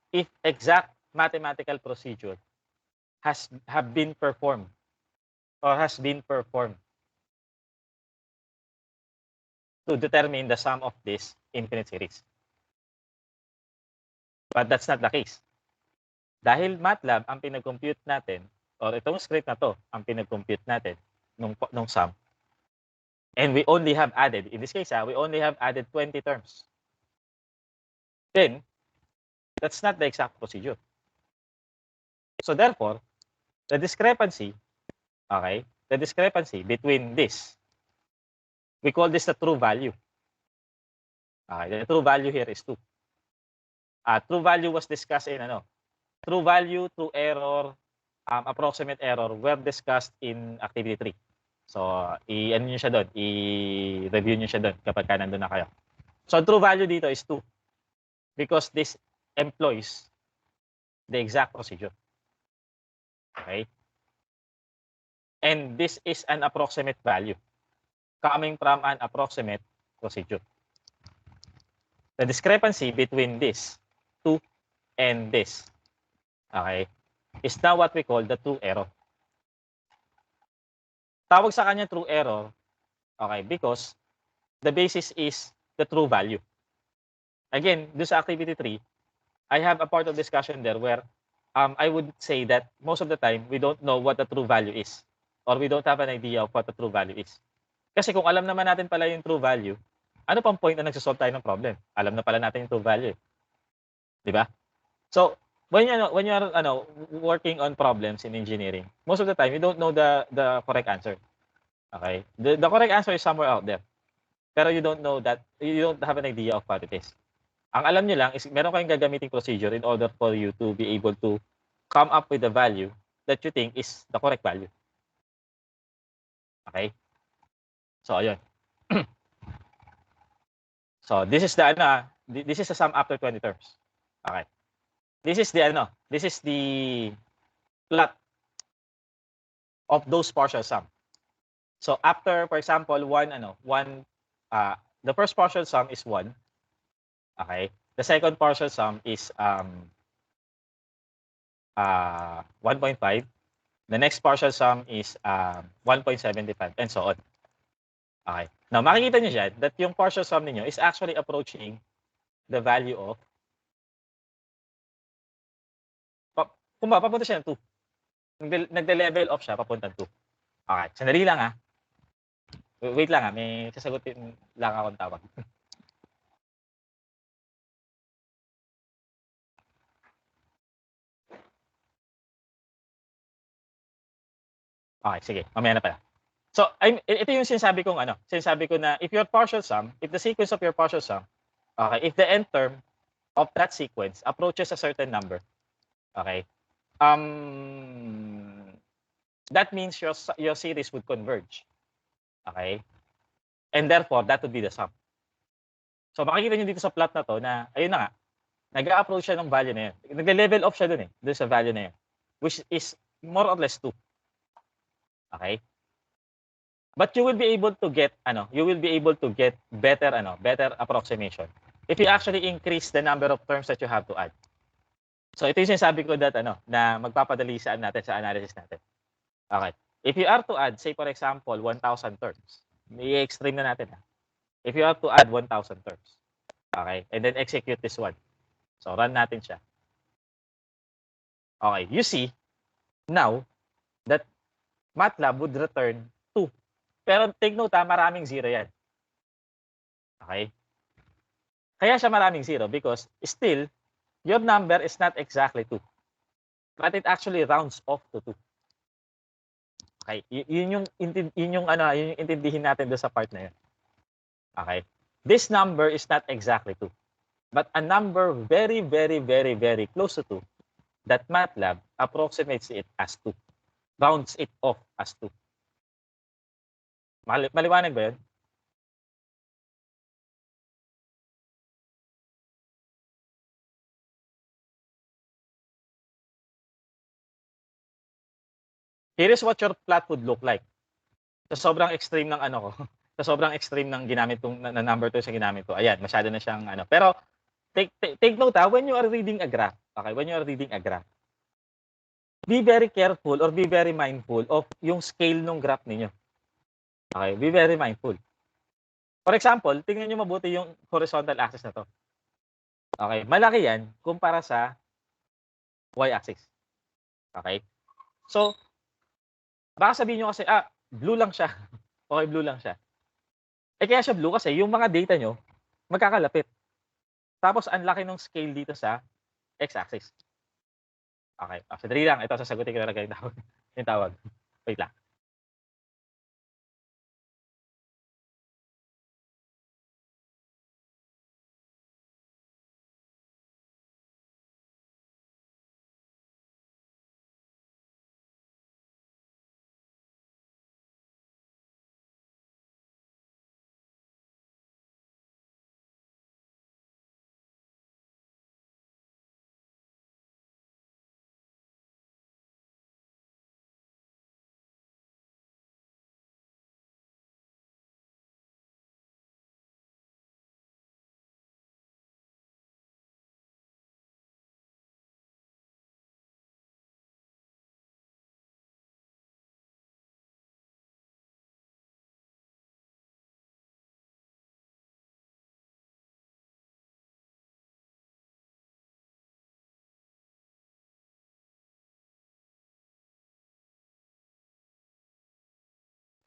if exact mathematical procedure have been performed or has been performed to determine the sum of this infinite series. But that's not the case. Dahil MATLAB ang pinag-compute natin, or itong script na to, ang pinag-compute natin nung sum. And we only have added, in this case, we only have added 20 terms. Then, that's not the exact procedure. So therefore, the discrepancy between this, we call this the true value. Okay, the true value here is 2. True value was discussed in true value, true error, approximate error were discussed in activity 3. So, i-review niyo siya doon kapag nandun na kayo. So, true value dito is 2 because this employs the exact procedure. Okay? And this is an approximate value coming from an approximate procedure. The discrepancy between this 2 and this, okay, is now what we call the true error. Tawag sa kanya true error, okay, because the basis is the true value. Again, do sa activity 3, I have a part of discussion there where I would say that most of the time, we don't know what the true value is. Or we don't have an idea of what the true value is. Kasi kung alam naman natin pala yung true value, ano pang point na nagsosolve tayo ng problem? Alam na pala natin yung true value. Di ba? So, when you are working on problems in engineering, most of the time, you don't know the correct answer. Okay? The correct answer is somewhere out there. Pero you don't know that, you don't have an idea of what it is. Ang alam nyo lang is meron kayong gagamiting procedure in order for you to be able to come up with the value that you think is the correct value. Okay? So, ayun. So, this is the this is the sum after 20 terms. Okay. This is the plot of those partial sum. So, after, for example, the first partial sum is 1. Okay? The second partial sum is 1.5. The next partial sum is 1.75 and so on. Okay. Now, makikita niyo dyan that yung partial sum niyo is actually approaching the value of papunta siya ng 2. Nagde-level off siya papunta ng 2. Okay. Sandali lang Wait lang may sasagutin lang akong tawag. Okay, sige. Mamaya na pala. So, ito yung sinasabi ko na if the sequence of your partial sum, okay, if the end term of that sequence approaches a certain number, okay, that means your series would converge. Okay? And therefore, that would be the sum. So, makikita nyo dito sa plot na to na, ayun na nga, nag-a-approach siya ng value na yun. Nagle-level off siya dun dun sa value na yun, which is more or less 2. Okay? But you will be able to get better approximation if you actually increase the number of terms that you have to add. So ito yung sinasabi ko that na magpapadali sa analysis natin. Okay. If you are to add, say for example, 1,000 terms, i-extreme na natin. If you have to add 1,000 terms, okay, and then execute this one. So run natin siya. Okay, you see now that MATLAB would return 2. Pero take note maraming 0 yan. Okay? Kaya siya maraming 0 because still, your number is not exactly 2. But it actually rounds off to 2. Okay? Yun yung intindihin natin doon sa part na yun. Okay? This number is not exactly 2. But a number very, very, very, very close to 2 that MATLAB approximates it as 2. Rounds it off as 2. Maliwanag ba yun? Here is what your plot would look like. Sa sobrang extreme ng ko, sa sobrang extreme ng ginamit kong na number 2 sa ginamit ko. Ayan, masyado na siyang Pero take note when you are reading a graph, okay? When you are reading a graph, be very careful or be very mindful of yung scale ng graph ninyo. Okay, be very mindful. For example, tingnan niyo mabuti yung horizontal axis na to. Okay, malaki yan kumpara sa y-axis. Okay? So, baka sabihin nyo kasi, blue lang siya. Okay, blue lang siya. Kaya siya blue kasi yung mga data nyo, magkakalapit. Tapos, ang laki ng scale dito sa x-axis. Okay, sadali lang. Ito, sasagutin ko talaga yung tawag. Wait lang.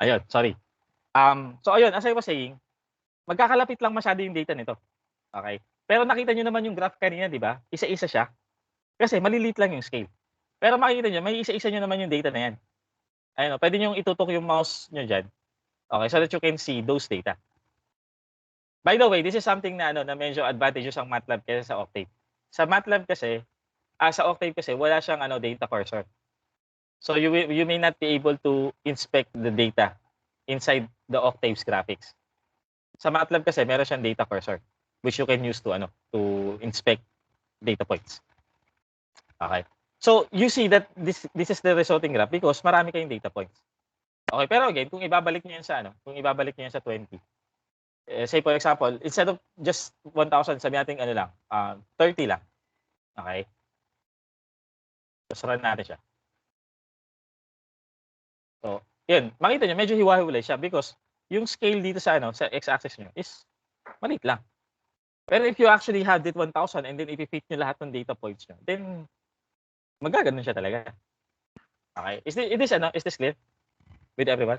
Ayun, sorry. So ayun, as I was saying, magkakalapit lang masyado yung data nito. Okay? Pero nakita niyo naman yung graph kanina, di ba? Isa-isa siya. Kasi maliliit lang yung scale. Pero makikita niyo, may isa-isa niyo naman yung data na yan. Ayun, pwede niyo itutok yung mouse niyo diyan. Okay, so that you can see those data. By the way, this is something na na medyo advantageous ang MATLAB kaysa sa Octave. Sa MATLAB kasi, sa Octave kasi wala siyang data cursor. So you may not be able to inspect the data inside the Octave's graphics. Sa MATLAB kasi meron siyang data cursor which you can use to inspect data points. Okay. So you see that this is the resulting graph because marami kayong data points. Okay, pero again, kung ibabalik niyo yan sa kung ibabalik niyo yan sa 20. Say for example, instead of just 1,000, sabi natin 30 lang. Okay? So run natin siya. So, yun, makita niyo medyo hiwa-hiwalay siya because yung scale dito sa sa x-axis niyo is maliit lang. Pero if you actually have it 1,000 and then i-fit niyo lahat ng data points niyo, then magaganon siya talaga. Okay? Is this clear with everyone?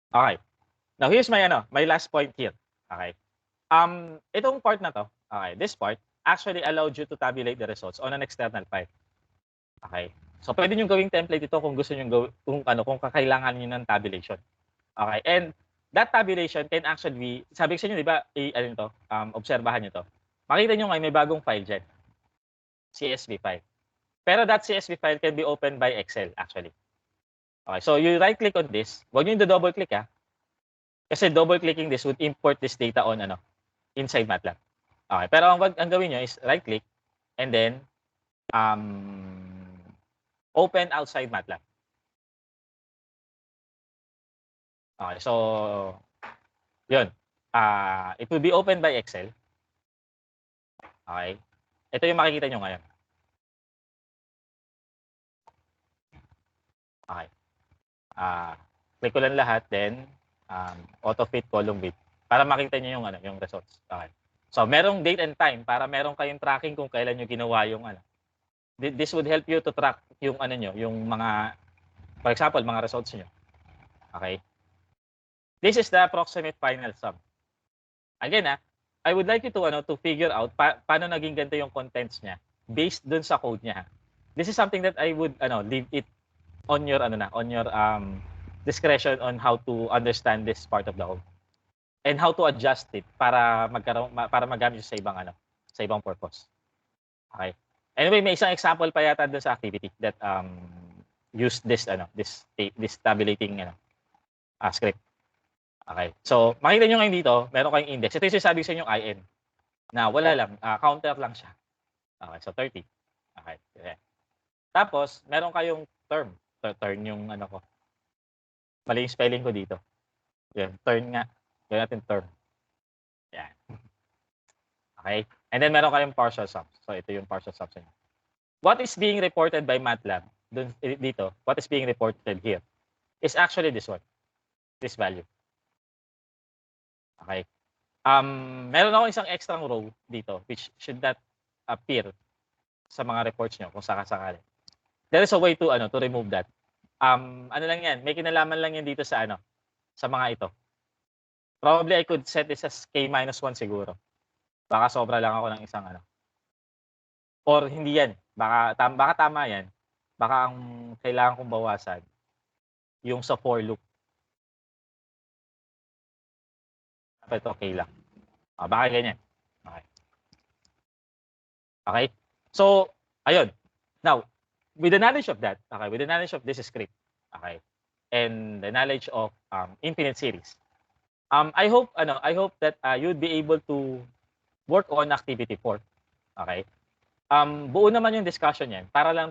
Okay. Now here's my last point here. Okay. Itong part na to, okay, this part actually allowed you to tabulate the results on an external file. Okay. So pwede niyo gawing template ito kung gusto niyo kung kakailangan niyo ng tabulation. Okay. And that tabulation can actually be, sabi ko sa inyo, di ba, obserbahan niyo to. Makita niyo ngayon may bagong file diyan. CSV file. Pero that CSV file can be opened by Excel actually. Okay. So you right click on this. Huwag niyo double click Kasi double clicking this would import this data on inside MATLAB. Okay, pero ang gawin niyo is right click and then open outside MATLAB. Okay, so yun. It will be opened by Excel. Okay. Ito yung makikita niyo ngayon. Okay. Click ko lang lahat then auto fit column width para makita niyo yung results. Okay. So, merong date and time para meron kayong tracking kung kailan niyo ginawa yung This would help you to track yung yung mga, for example, mga results niyo. Okay? This is the approximate final sum. Again, I would like you to figure out paano naging ganito yung contents niya based dun sa code niya. This is something that I would leave it on your discretion on how to understand this part of the code and how to adjust it para magamit sa ibang purpose. Okay. Anyway, may isang example pa yata doon sa activity that use this tabulating script. Okay. So, makita niyo ngayon dito, meron kayong index. Ito yung sinasabi sa inyo IN. Na wala lang, counter lang siya. Okay, so 30. Okay. Yeah. Tapos, meron kayong term. Turn yung ko. Mali yung spelling ko dito. Yan, turn nga. Gawin natin term. Yan. Okay? And then meron kayong partial sums. So ito yung partial sums niya. What is being reported by MATLAB dito, what is being reported here is actually this one. This value. Okay? Meron ako isang extra row dito which should not appear sa mga reports nyo kung sakasakali. There is a way to remove that. Ano lang yan, may kinalaman lang yan dito sa sa mga ito. Probably I could set this as K-1 siguro. Baka sobra lang ako ng isang Or hindi yan. Baka tama yan. Baka ang kailangan kong bawasan yung sa for loop. Ito okay lang. Baka ganyan. Okay. Okay? So, ayun. Now, with the knowledge of that, okay, with the knowledge of this script, okay, and the knowledge of infinite series, I hope that you'd be able to work on activity 4. Okay? Buo naman yung discussion niyan para lang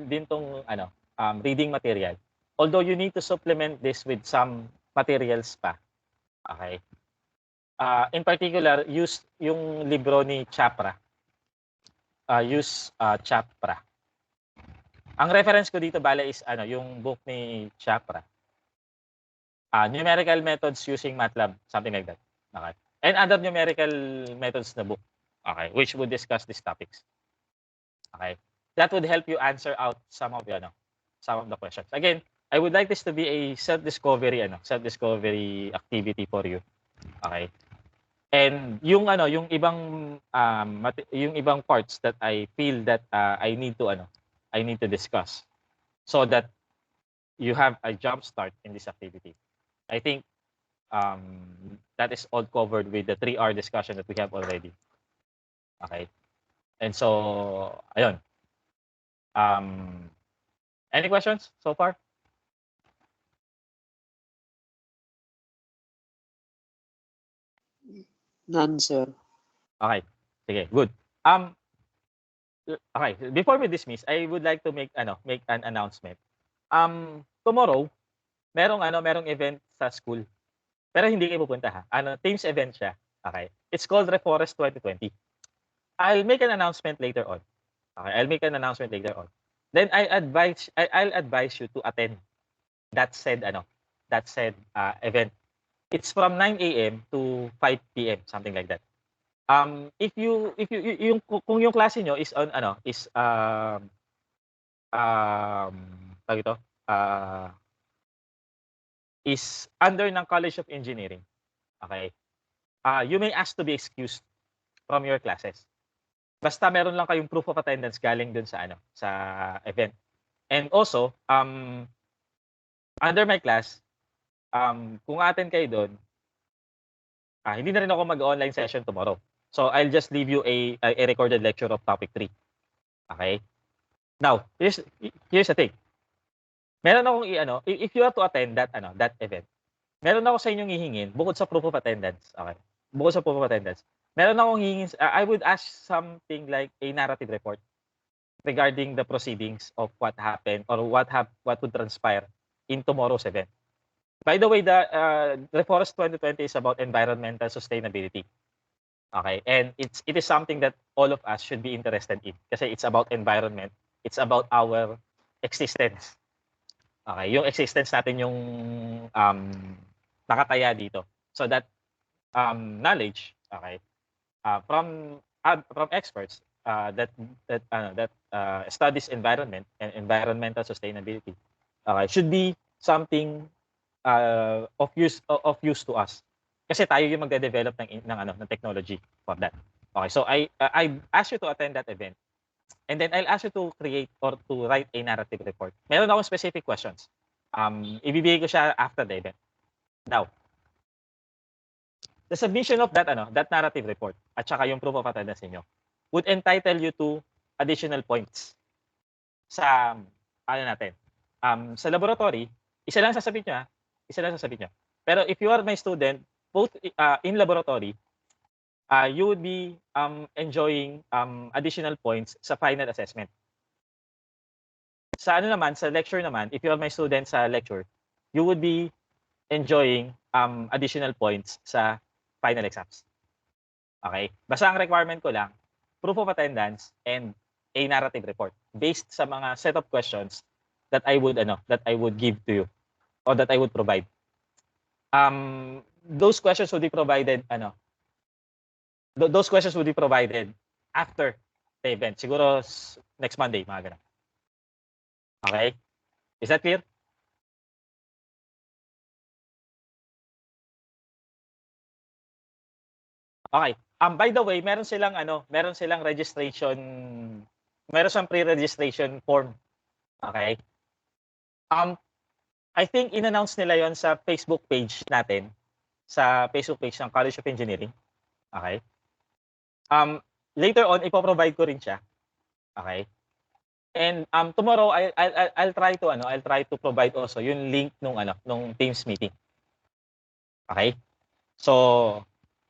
din tong reading material. Although you need to supplement this with some materials pa. Okay? In particular, use yung libro ni Chapra. Use Chapra. Ang reference ko dito bale is yung book ni Chapra. Numerical methods using MATLAB, something like that. Okay. And other numerical methods na book. Okay, which would discuss these topics. Okay, that would help you answer out some of the questions. Again, I would like this to be a self-discovery activity for you. Okay. And yung ibang parts that I feel that I need to discuss so that you have a jump start in this activity. I think that is all covered with the 3R discussion that we have already. Okay. And so, ayun. Any questions so far? None, sir. Okay. Sige, good. Okay, before we dismiss, I would like to make an announcement. Tomorrow, merong event sa school. Pero hindi kayo pupunta ha. Teams event siya. Okay. It's called Reforest 2020. I'll make an announcement later on. Okay, I'll make an announcement later on. Then I'll advise you to attend that said event. It's from 9 a.m. to 5 p.m. something like that. If you kung yung klase nyo is on tawag ito, is under ng College of Engineering. Okay? You may ask to be excused from your classes. Basta meron lang kayong proof of attendance galing dun sa event. And also, under my class, kung attend kayo doon, hindi na rin ako mag-online session tomorrow. So I'll just leave you a recorded lecture of topic 3. Okay? Now, here's the thing. Meron akong if you have to attend that event, meron ako sa inyong hihingin bukod sa proof of attendance. Okay? Bukod sa proof of attendance. Meron akong hihingin, I would ask something like a narrative report regarding the proceedings of what happened or what would transpire in tomorrow's event. By the way, the Reforest 2020 is about environmental sustainability. Okay? And it is something that all of us should be interested in kasi it's about environment. It's about our existence. Okay? Yung existence natin yung nakataya dito. So that knowledge, okay, from experts that studies environment and environmental sustainability, okay, should be something of use to us. Kasi tayo yung magde-develop ng technology for that. Okay, so I ask you to attend that event. And then I'll ask you to create or to write a narrative report. Meron akong specific questions. Ibibigay ko siya after the event. Now, the submission of that narrative report at saka yung proof of attendance niyo would entitle you to additional points sa sa laboratory. Isa lang sasabihin niyo. Pero if you are my student, both in laboratory, you would be enjoying additional points sa final assessment. Sa sa lecture naman, if you are my student sa lecture, you would be enjoying additional points sa final exams. Okay? Basta ang requirement ko lang, proof of attendance and a narrative report based sa mga set of questions that I would give to you or that I would provide. Those questions would be provided those questions would be provided after the event. Siguro next Monday, mga ganun. Okay? Is that clear? Okay. By the way, meron silang registration, meron siyang pre-registration form. Okay? I think in-announce nila 'yon sa Facebook page natin, sa Facebook page ng College of Engineering. Okay? Later on ipo-provide ko rin siya. Okay? And tomorrow I'll try to provide also yung link nung Teams meeting. Okay? So,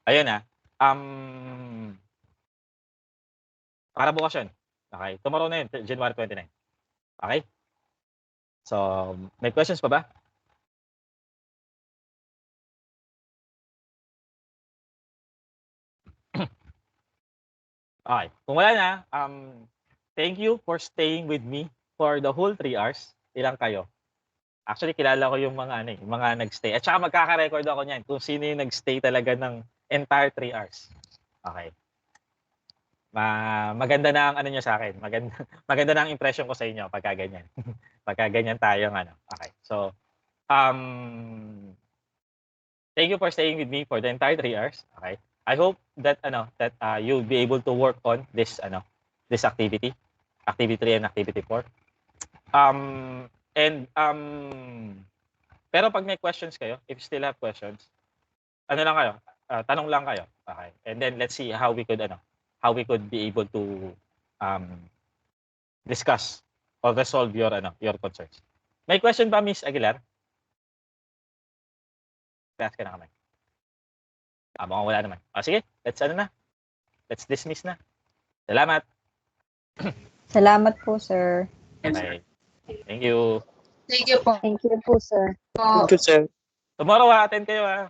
ayun para bukas yun. Okay? Tomorrow na yun, January 29. Okay? So, may questions pa ba? Okay. Kung wala na, thank you for staying with me for the whole 3 hours. Ilang kayo? Actually, kilala ko yung mga nagstay. At saka magkaka-record ako niyan kung sino yung nagstay talaga ng entire 3 hours. Okay. maganda na ang ano niyo sa akin. Maganda na ang impression ko sa inyo pagka ganyan. Pagka ganyan tayong ano. Okay. So, thank you for staying with me for the entire 3 hours. Okay. I hope that you'll be able to work on this activity 3 and activity 4. Pero pag may questions kayo, if you still have questions, ano lang kayo, tanong lang kayo. Okay. And then let's see how we could be able to discuss or resolve your concerns. May question ba, Miss Aguilar? Ask ka na kami. Mukhang wala naman. Sige, let's dismiss na. Salamat. Salamat po, sir. Okay. Thank you. Thank you po. Thank you po, sir. Thank you, sir. Tomorrow attend kayo